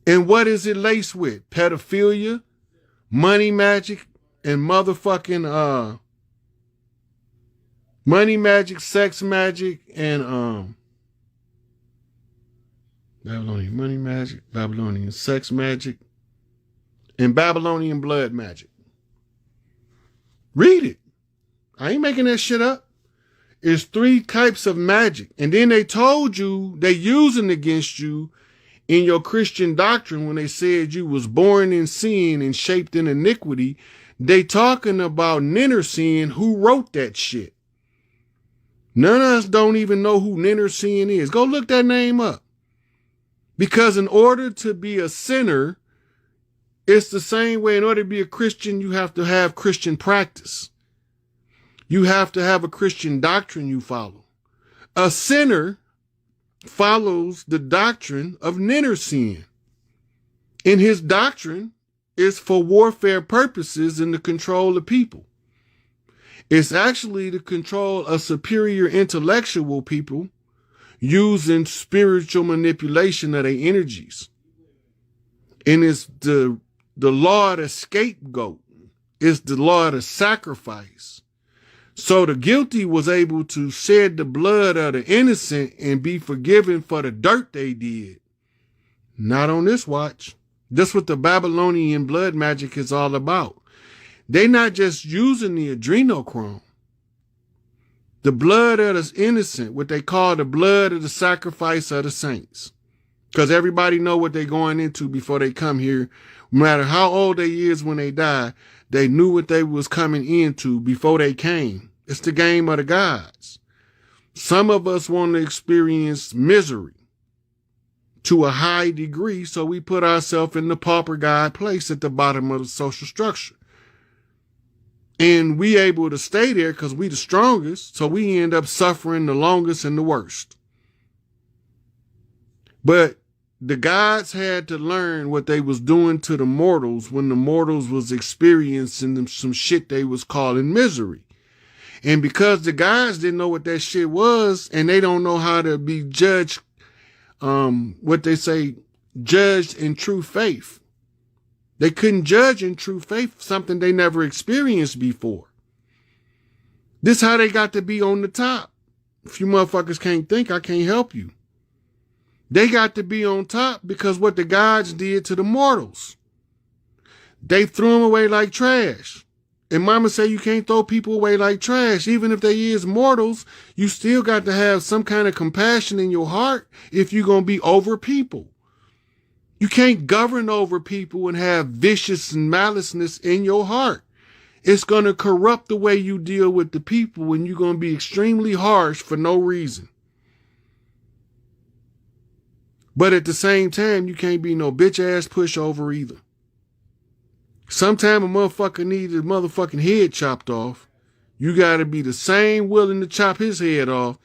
And what is it laced with? Pedophilia, money magic, and motherfucking money magic, sex magic, and Babylonian money magic, Babylonian sex magic, and Babylonian blood magic. Read it. I ain't making that shit up. It's 3 types of magic. And then they told you they using against you in your Christian doctrine when they said you was born in sin and shaped in iniquity. They talking about Ninner sin, who wrote that shit. None of us don't even know who Ninner sin is. Go look that name up. Because in order to be a sinner, it's the same way. In order to be a Christian, you have to have Christian practice. You have to have a Christian doctrine you follow. A sinner follows the doctrine of Ninner sin. And his doctrine is for warfare purposes and to control the people. It's actually to control a superior intellectual people using spiritual manipulation of their energies. And it's the law of the scapegoat. It's the law of the sacrifice. So the guilty was able to shed the blood of the innocent and be forgiven for the dirt they did. Not on this watch. That's what the Babylonian blood magic is all about. They're not just using the adrenochrome. The blood of the innocent, what they call the blood of the sacrifice of the saints. Because everybody know what they're going into before they come here. No matter how old they is when they die, they knew what they was coming into before they came. It's the game of the gods. Some of us want to experience misery to a high degree, so we put ourselves in the pauper god place at the bottom of the social structure. And we able to stay there because we the strongest, so we end up suffering the longest and the worst. But the gods had to learn what they was doing to the mortals when the mortals was experiencing some shit they was calling misery. And because the gods didn't know what that shit was, and they don't know how to be judged, what they say, judged in true faith. They couldn't judge in true faith something they never experienced before. This how they got to be on the top. If you motherfuckers can't think, I can't help you. They got to be on top because what the gods did to the mortals. They threw them away like trash. And mama say you can't throw people away like trash. Even if they is mortals, you still got to have some kind of compassion in your heart if you're going to be over people. You can't govern over people and have vicious and maliceness in your heart. It's going to corrupt the way you deal with the people, and you're going to be extremely harsh for no reason. But at the same time, you can't be no bitch-ass pushover either. Sometime a motherfucker needs his motherfucking head chopped off. You got to be the same willing to chop his head off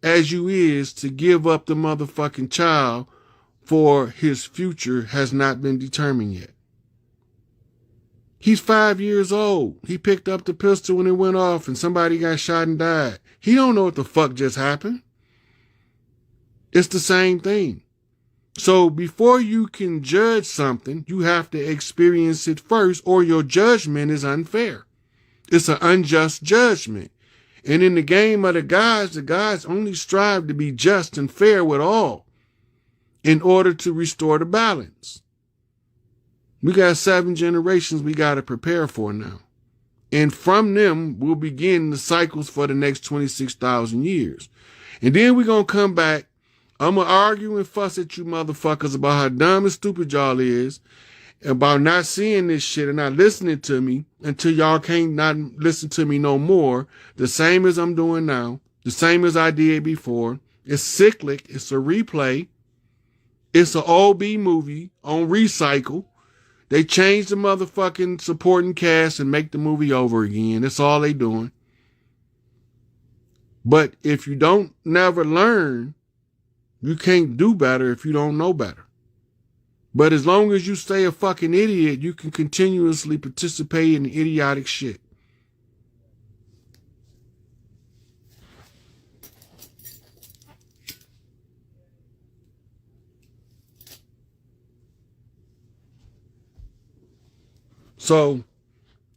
as you is to give up the motherfucking child for his future has not been determined yet. He's 5 years old. He picked up the pistol when it went off and somebody got shot and died. He don't know what the fuck just happened. It's the same thing. So before you can judge something, you have to experience it first, or your judgment is unfair. It's an unjust judgment. And in the game of the gods only strive to be just and fair with all in order to restore the balance. We got 7 generations we got to prepare for now. And from them, we'll begin the cycles for the next 26,000 years. And then we're going to come back. I'm going to argue and fuss at you motherfuckers about how dumb and stupid y'all is, about not seeing this shit and not listening to me until y'all can't not listen to me no more. The same as I'm doing now. The same as I did before. It's cyclic. It's a replay. It's an OB movie on recycle. They change the motherfucking supporting cast and make the movie over again. That's all they doing. But if you don't never learn, you can't do better if you don't know better. But as long as you stay a fucking idiot, you can continuously participate in idiotic shit. So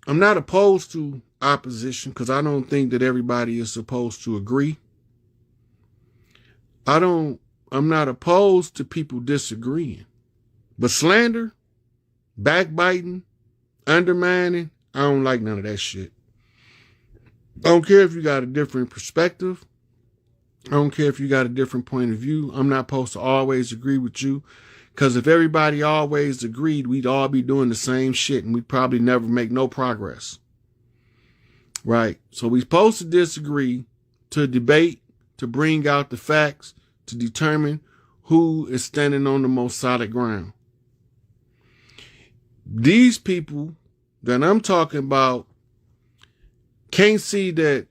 I'm not opposed to opposition because I don't think that everybody is supposed to agree. I'm not opposed to people disagreeing. But slander, backbiting, undermining, I don't like none of that shit. I don't care if you got a different perspective. I don't care if you got a different point of view. I'm not supposed to always agree with you. Because if everybody always agreed, we'd all be doing the same shit and we'd probably never make no progress. Right? So we're supposed to disagree, to debate, to bring out the facts, to determine who is standing on the most solid ground. These people that I'm talking about can't see that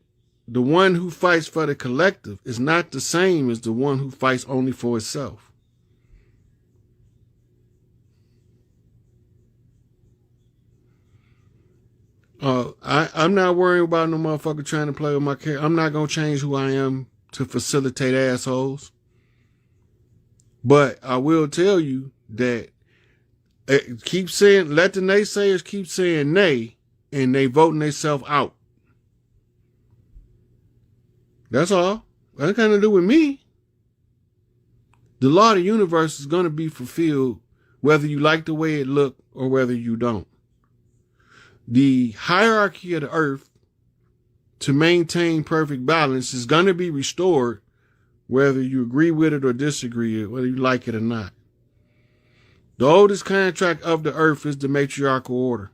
the one who fights for the collective is not the same as the one who fights only for itself. I'm not worried about no motherfucker trying to play with my character. I'm not going to change who I am to facilitate assholes. But I will tell you that keep saying, let the naysayers keep saying nay, and they voting themselves out. That's all. That ain't nothing to do with me. The law of the universe is going to be fulfilled whether you like the way it look or whether you don't. The hierarchy of the earth to maintain perfect balance is going to be restored whether you agree with it or disagree, whether you like it or not. The oldest contract of the earth is the matriarchal order.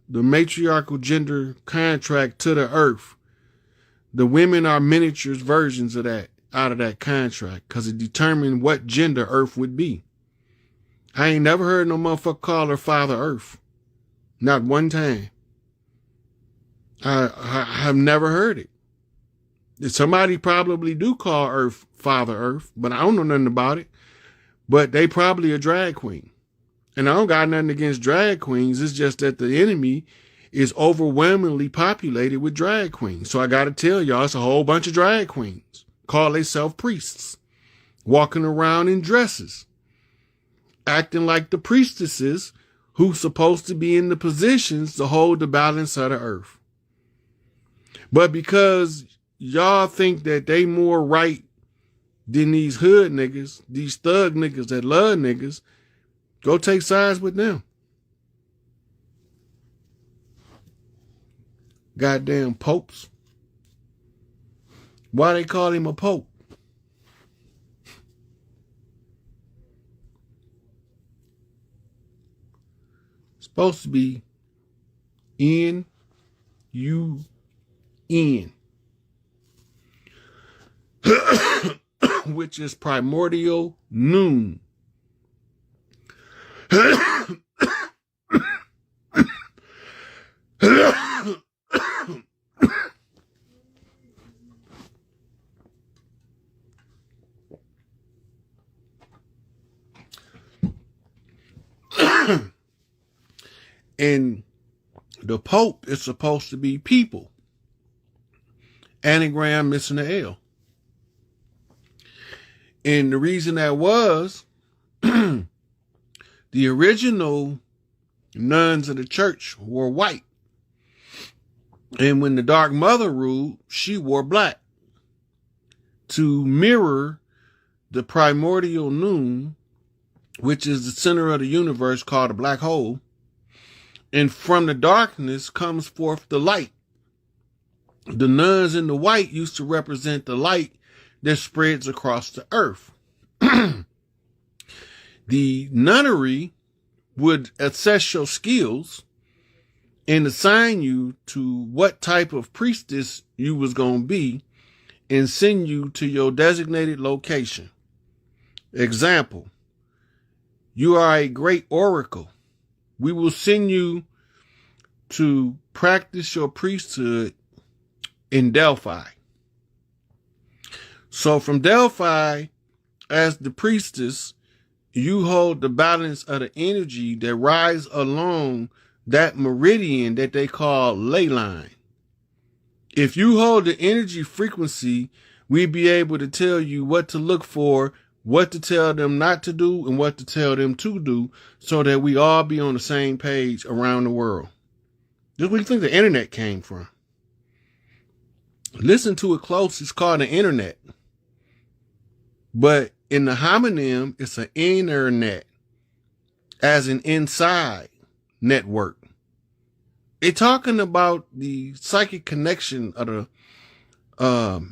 The matriarchal gender contract to the earth. The women are miniatures versions of that, out of that contract, because it determined what gender earth would be. I ain't never heard no motherfucker call her Father Earth. Not one time. I have never heard it. Somebody probably do call Earth Father Earth, but I don't know nothing about it. But they probably a drag queen. And I don't got nothing against drag queens. It's just that the enemy is overwhelmingly populated with drag queens. So I got to tell y'all, it's a whole bunch of drag queens. Call themselves priests. Walking around in dresses. Acting like the priestesses who's supposed to be in the positions to hold the balance of the earth. But because y'all think that they more right than these hood niggas, these thug niggas that love niggas, go take sides with them. goddamn popes. Why they call him a pope? It's supposed to be N-U-N, which is primordial noon. And the Pope is supposed to be people. Anagram missing the L. And the reason that was, the original nuns of the church wore white. And when the Dark Mother ruled, she wore black to mirror the primordial noon, which is the center of the universe called a black hole. And from the darkness comes forth the light. The nuns in the white used to represent the light that spreads across the earth. The nunnery would assess your skills and assign you to what type of priestess you was going to be and send you to your designated location. Example, you are a great oracle. We will send you to practice your priesthood in Delphi. So from Delphi, as the priestess, you hold the balance of the energy that rides along that meridian that they call ley line. If you hold the energy frequency, we'd be able to tell you what to look for, what to tell them not to do, and what to tell them to do, so that we all be on the same page around the world. This is where you think the internet came from. Listen to it close. It's called the internet. But in the homonym, it's an internet, as an inside network. They're talking about the psychic connection of the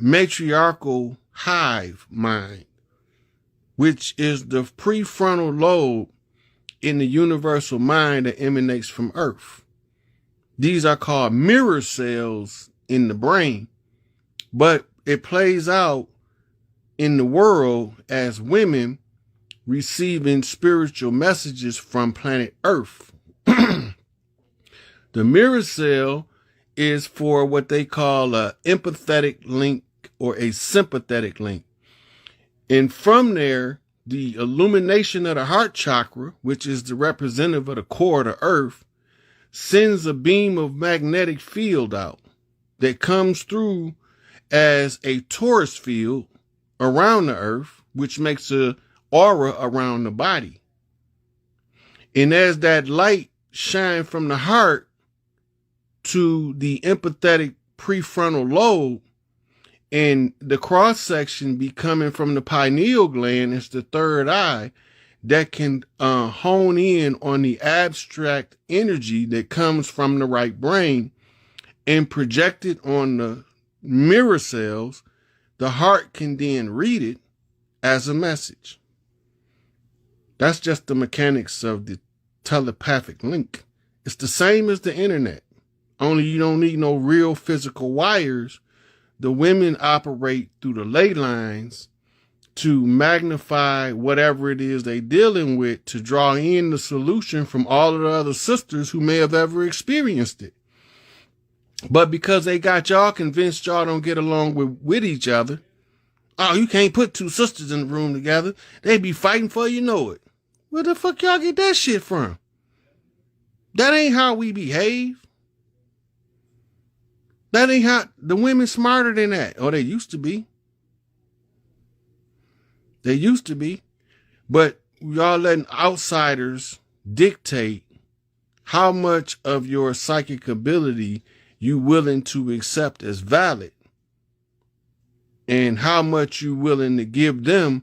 matriarchal hive mind, which is the prefrontal lobe in the universal mind that emanates from Earth. These are called mirror cells in the brain, but it plays out in the world as women receiving spiritual messages from planet Earth. The mirror cell is for what they call an empathetic link or a sympathetic link. And from there, the illumination of the heart chakra, which is the representative of the core of the earth, sends a beam of magnetic field out that comes through as a torus field around the earth, which makes an aura around the body. And as that light shines from the heart to the empathetic prefrontal lobe, and the cross section be coming from the pineal gland, it's the third eye, that can hone in on the abstract energy that comes from the right brain and project it on the mirror cells. The heart can then read it as a message. That's just the mechanics of the telepathic link. It's the same as the internet, only you don't need no real physical wires. The women operate through the ley lines to magnify whatever it is they dealing with, to draw in the solution from all of the other sisters who may have ever experienced it. But because they got y'all convinced y'all don't get along with each other, oh, you can't put two sisters in the room together. They be fighting for you know it. Where the fuck y'all get that shit from? That ain't how we behave. That ain't how the women smarter than that. Or they used to be. They used to be. But y'all letting outsiders dictate how much of your psychic ability you willing to accept as valid and how much you willing to give them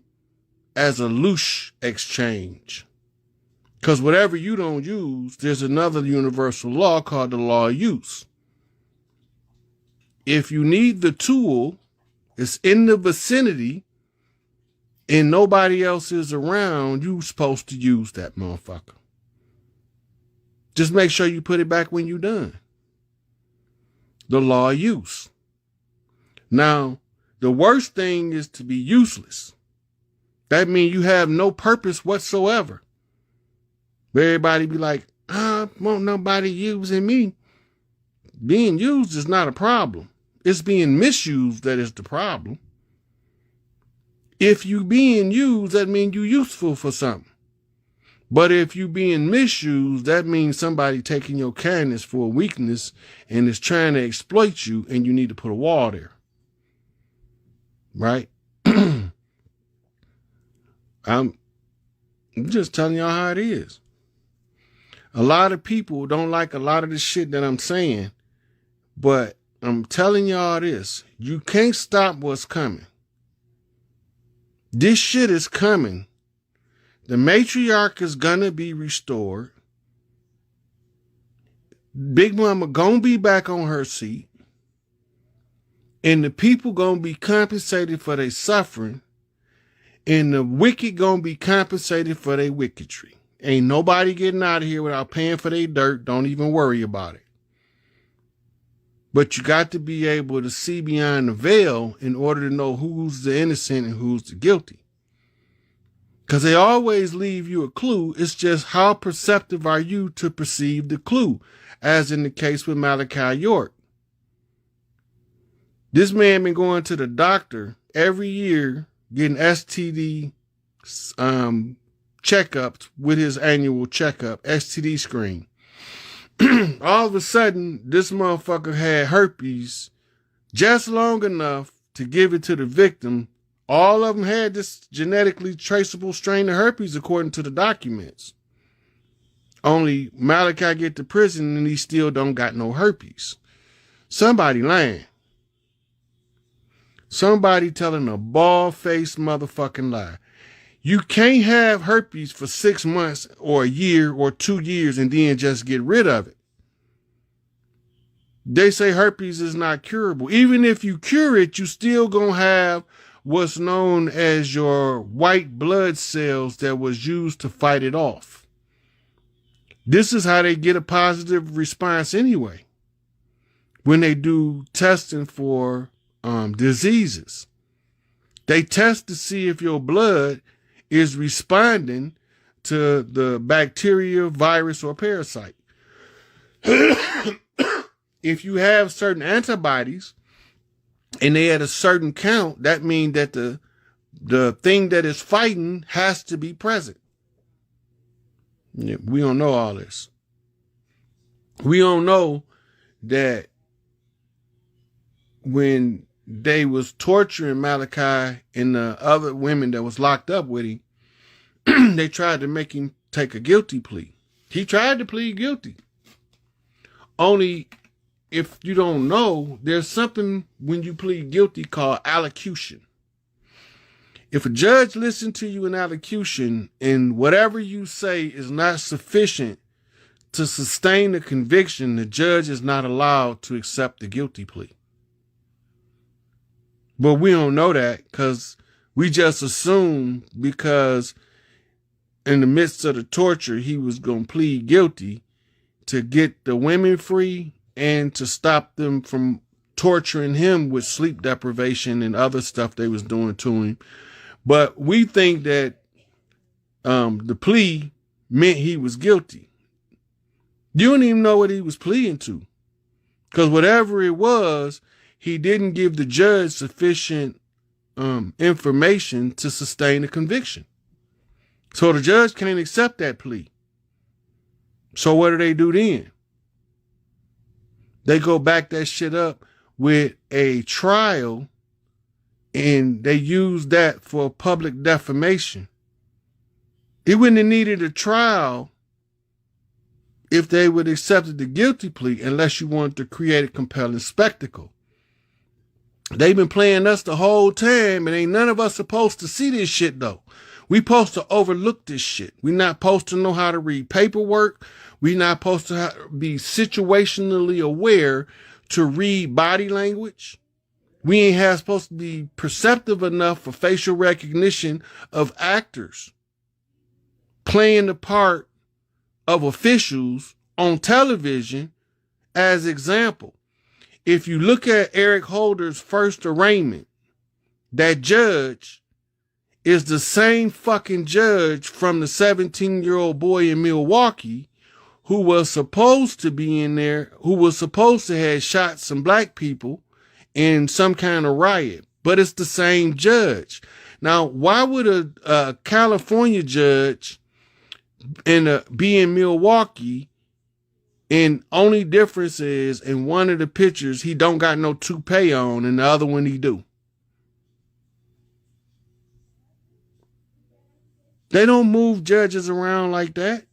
as a loose exchange. Because whatever you don't use, there's another universal law called the law of use. if you need the tool, it's in the vicinity, and nobody else is around, you're supposed to use that motherfucker. Just make sure you put it back when you're done. The law of use. Now, the worst thing is to be useless. That means you have no purpose whatsoever. Everybody be like, won't nobody using me. Being used is not a problem. It's being misused that is the problem. If you being used, that means you useful for something. But if you being misused, that means somebody taking your kindness for a weakness and is trying to exploit you, and you need to put a wall there. Right? I'm just telling y'all how it is. A lot of people don't like a lot of the shit that I'm saying, but I'm telling y'all this. You can't stop what's coming. This shit is coming. The matriarch is gonna be restored. Big Mama gonna be back on her seat. And the people gonna be compensated for their suffering. And the wicked gonna be compensated for their wickedry. Ain't nobody getting out of here without paying for their dirt. Don't even worry about it. But you got to be able to see beyond the veil in order to know who's the innocent and who's the guilty. Because they always leave you a clue. It's just how perceptive are you to perceive the clue, as in the case with Malachi York. This man been going to the doctor every year, getting STD checkups with his annual checkup, STD screen. All of a sudden, this motherfucker had herpes just long enough to give it to the victim. All of them had this genetically traceable strain of herpes, according to the documents. Only Malachi get to prison and he still don't got no herpes. Somebody lying. Somebody telling a bald-faced motherfucking lie. You can't have herpes for 6 months or a year or 2 years and then just get rid of it. They say herpes is not curable. Even if you cure it, you still gonna have what's known as your white blood cells that was used to fight it off. This is how they get a positive response anyway. When they do testing for diseases, they test to see if your blood is responding to the bacteria, virus, or parasite. If you have certain antibodies and they at a certain count, that means that the thing that is fighting has to be present. Yeah, we don't know all this. We don't know that when they was torturing Malachi and the other women that was locked up with him, they tried to make him take a guilty plea. He tried to plead guilty. Only, if you don't know, there's something when you plead guilty called allocution. If a judge listens to you in allocution and whatever you say is not sufficient to sustain the conviction, the judge is not allowed to accept the guilty plea. But we don't know that because we just assume because in the midst of the torture, he was going to plead guilty to get the women free and to stop them from torturing him with sleep deprivation and other stuff they was doing to him. But we think that the plea meant he was guilty. You don't even know what he was pleading to. Because whatever it was, he didn't give the judge sufficient information to sustain a conviction. So the judge can't accept that plea. So what do they do then? They go back that shit up with a trial, and they use that for public defamation. It wouldn't have needed a trial if they would have accepted the guilty plea, unless you wanted to create a compelling spectacle. They've been playing us the whole time, and ain't none of us supposed to see this shit, though. We supposed to overlook this shit. We not supposed to know how to read paperwork. We not supposed to be situationally aware to read body language. We ain't have supposed to be perceptive enough for facial recognition of actors playing the part of officials on television. As example, if you look at Eric Holder's first arraignment, that judge is the same fucking judge from the 17-year-old boy in Milwaukee who was supposed to be in there, who was supposed to have shot some black people in some kind of riot. But it's the same judge. Now, why would a California judge be in Milwaukee, and only difference is in one of the pictures he don't got no toupee on and the other one he do? They don't move judges around like that.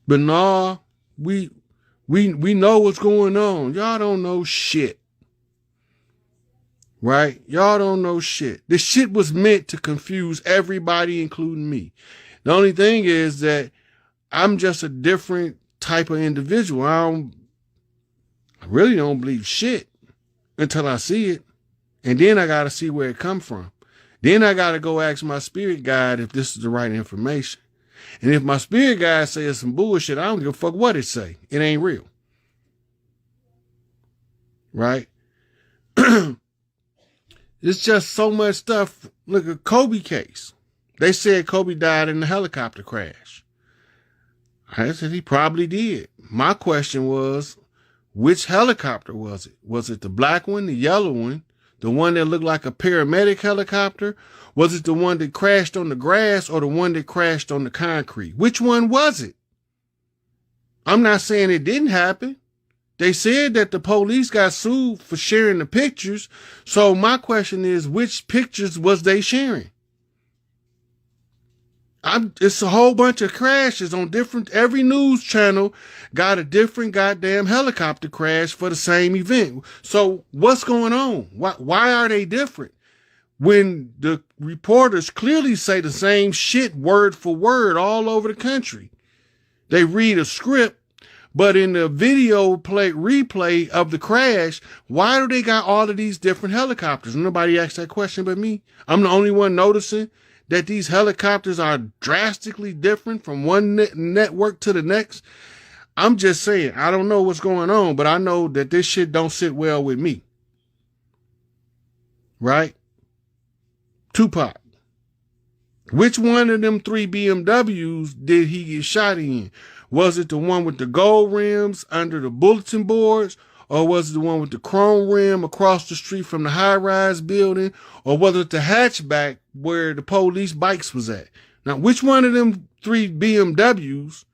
But nah, we know what's going on. Y'all don't know shit. Right? Y'all don't know shit. This shit was meant to confuse everybody, including me. The only thing is that I'm just a different type of individual. I really don't believe shit until I see it. And then I got to see where it come from. Then I got to go ask my spirit guide if this is the right information. And if my spirit guide says some bullshit, I don't give a fuck what it say. It ain't real. Right? It's just so much stuff. Look at Kobe case. They said Kobe died in the helicopter crash. I said he probably did. My question was, which helicopter was it? Was it the black one, the yellow one, the one that looked like a paramedic helicopter? Was it the one that crashed on the grass or the one that crashed on the concrete? Which one was it? I'm not saying it didn't happen. They said that the police got sued for sharing the pictures. So my question is, which pictures was they sharing? It's a whole bunch of crashes on every news channel got a different goddamn helicopter crash for the same event. So what's going on? Why are they different? When the reporters clearly say the same shit word for word all over the country. They read a script, but in the video replay of the crash, why do they got all of these different helicopters? Nobody asked that question but me. I'm the only one noticing that these helicopters are drastically different from one network to the next. I'm just saying, I don't know what's going on, but I know that this shit don't sit well with me. Right? Tupac. Which one of them 3 BMWs did he get shot in? Was it the one with the gold rims under the bulletin boards? Or was it the one with the chrome rim across the street from the high-rise building? Or was it the hatchback where the police bikes was at? Now, which one of them 3 BMWs,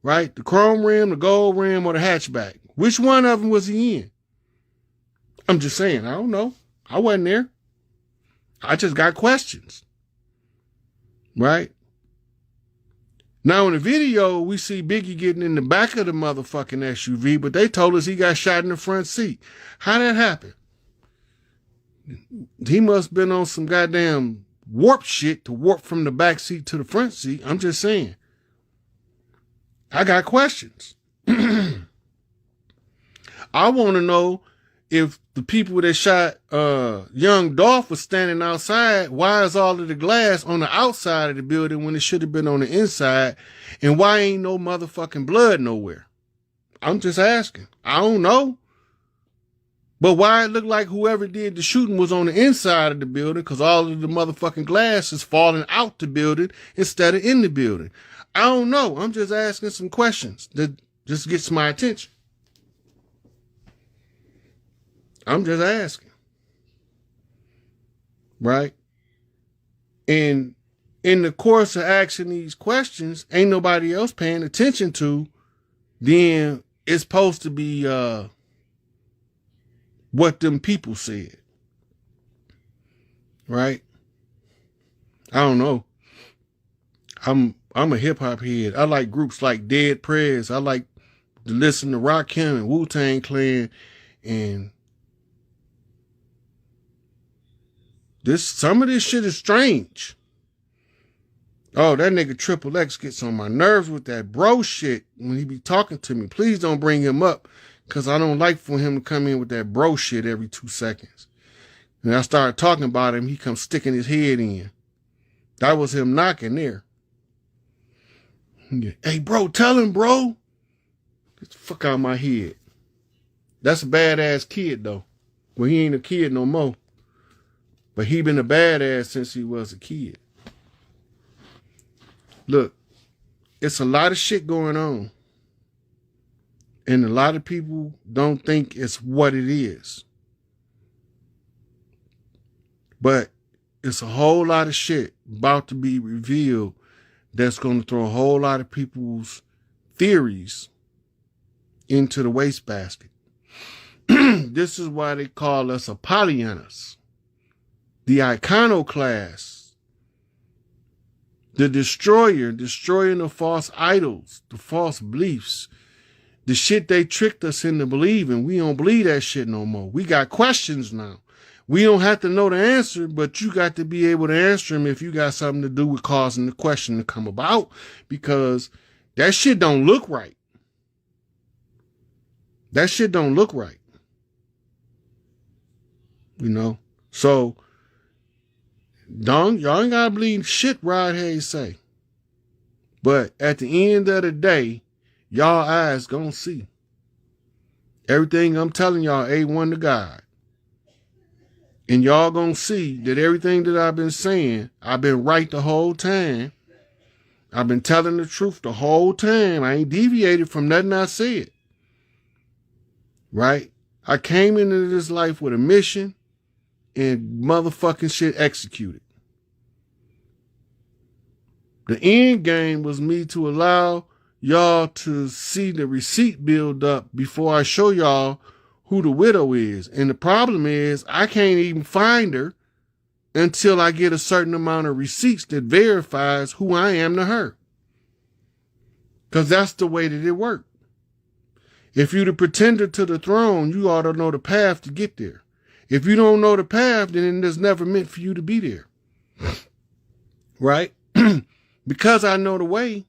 right, the chrome rim, the gold rim, or the hatchback, which one of them was he in? I'm just saying, I don't know. I wasn't there. I just got questions, right? Now, in the video, we see Biggie getting in the back of the motherfucking SUV, but they told us he got shot in the front seat. How that happen? He must have been on some goddamn warp shit to warp from the back seat to the front seat. I'm just saying. I got questions. I want to know if the people that shot young Dolph was standing outside, why is all of the glass on the outside of the building when it should have been on the inside? And why ain't no motherfucking blood nowhere? I'm just asking. I don't know. But why it looked like whoever did the shooting was on the inside of the building, because all of the motherfucking glass is falling out the building instead of in the building. I don't know. I'm just asking some questions that just gets my attention. I'm just asking. Right? And in the course of asking these questions, ain't nobody else paying attention to, then it's supposed to be what them people said. Right? I don't know. I'm a hip hop head. I like groups like Dead Prez. I like to listen to Rakim and Wu-Tang Clan, and some of this shit is strange. Oh, that nigga Triple X gets on my nerves with that bro shit when he be talking to me. Please don't bring him up, because I don't like for him to come in with that bro shit every 2 seconds. And I started talking about him, he comes sticking his head in. That was him knocking there. Hey, bro, tell him, bro. Get the fuck out of my head. That's a badass kid, though. Well, he ain't a kid no more. But he been a badass since he was a kid. Look, it's a lot of shit going on. And a lot of people don't think it's what it is. But it's a whole lot of shit about to be revealed that's going to throw a whole lot of people's theories into the wastebasket. This is why they call us Apollonians, the iconoclast, the destroyer, destroying the false idols, the false beliefs, the shit they tricked us into believing. We don't believe that shit no more. We got questions now. We don't have to know the answer, but you got to be able to answer them if you got something to do with causing the question to come about, because that shit don't look right. That shit don't look right. You know? So, y'all ain't gotta believe shit Rod Hayes say. But at the end of the day, y'all eyes gonna see. Everything I'm telling y'all, A1 to God. And y'all gonna see that everything that I've been saying, I've been right the whole time. I've been telling the truth the whole time. I ain't deviated from nothing I said. Right? I came into this life with a mission and motherfucking shit executed. The end game was me to allow y'all to see the receipt build up before I show y'all who the widow is. And the problem is I can't even find her until I get a certain amount of receipts that verifies who I am to her. Because that's the way that it worked. If you're the pretender to the throne, you ought to know the path to get there. If you don't know the path, then it's never meant for you to be there. Right? Because I know the way,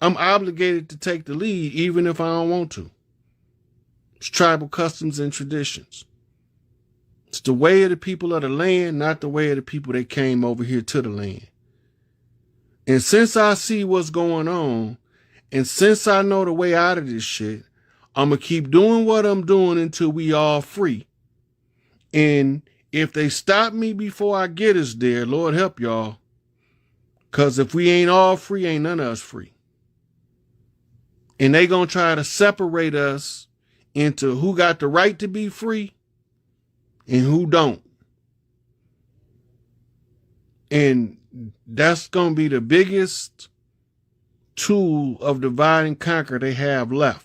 I'm obligated to take the lead even if I don't want to. It's tribal customs and traditions. It's the way of the people of the land, not the way of the people that came over here to the land. And since I see what's going on, and since I know the way out of this shit, I'm going to keep doing what I'm doing until we all free. And if they stop me before I get us there, Lord help y'all. Because if we ain't all free, ain't none of us free. And they going to try to separate us into who got the right to be free and who don't. And that's going to be the biggest tool of divide and conquer they have left.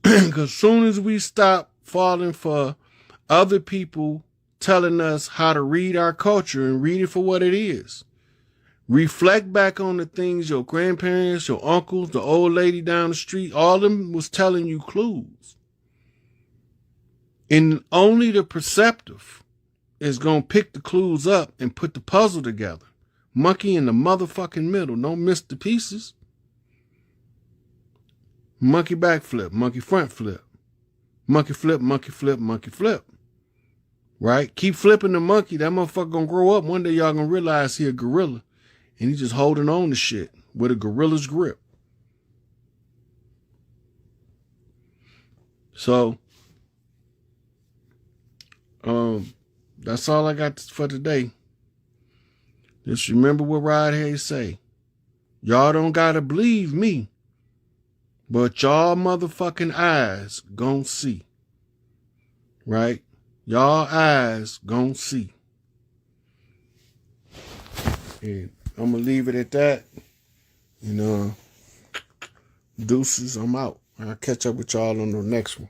Because soon as we stop falling for other people telling us how to read our culture and read it for what it is, reflect back on the things your grandparents, your uncles, the old lady down the street, all of them was telling you clues. And only the perceptive is going to pick the clues up and put the puzzle together. Monkey in the motherfucking middle. Don't miss the pieces. Monkey back flip, monkey front flip. Monkey flip, monkey flip, monkey flip. Right? Keep flipping the monkey. That motherfucker gonna grow up. One day y'all gonna realize he a gorilla. And he's just holding on to shit with a gorilla's grip. So, that's all I got for today. Just remember what Rod Hayes say. Y'all don't gotta believe me, but y'all motherfucking eyes gon' see. Right? Y'all eyes gon' see. And I'm gonna leave it at that. Deuces, I'm out. I'll catch up with y'all on the next one.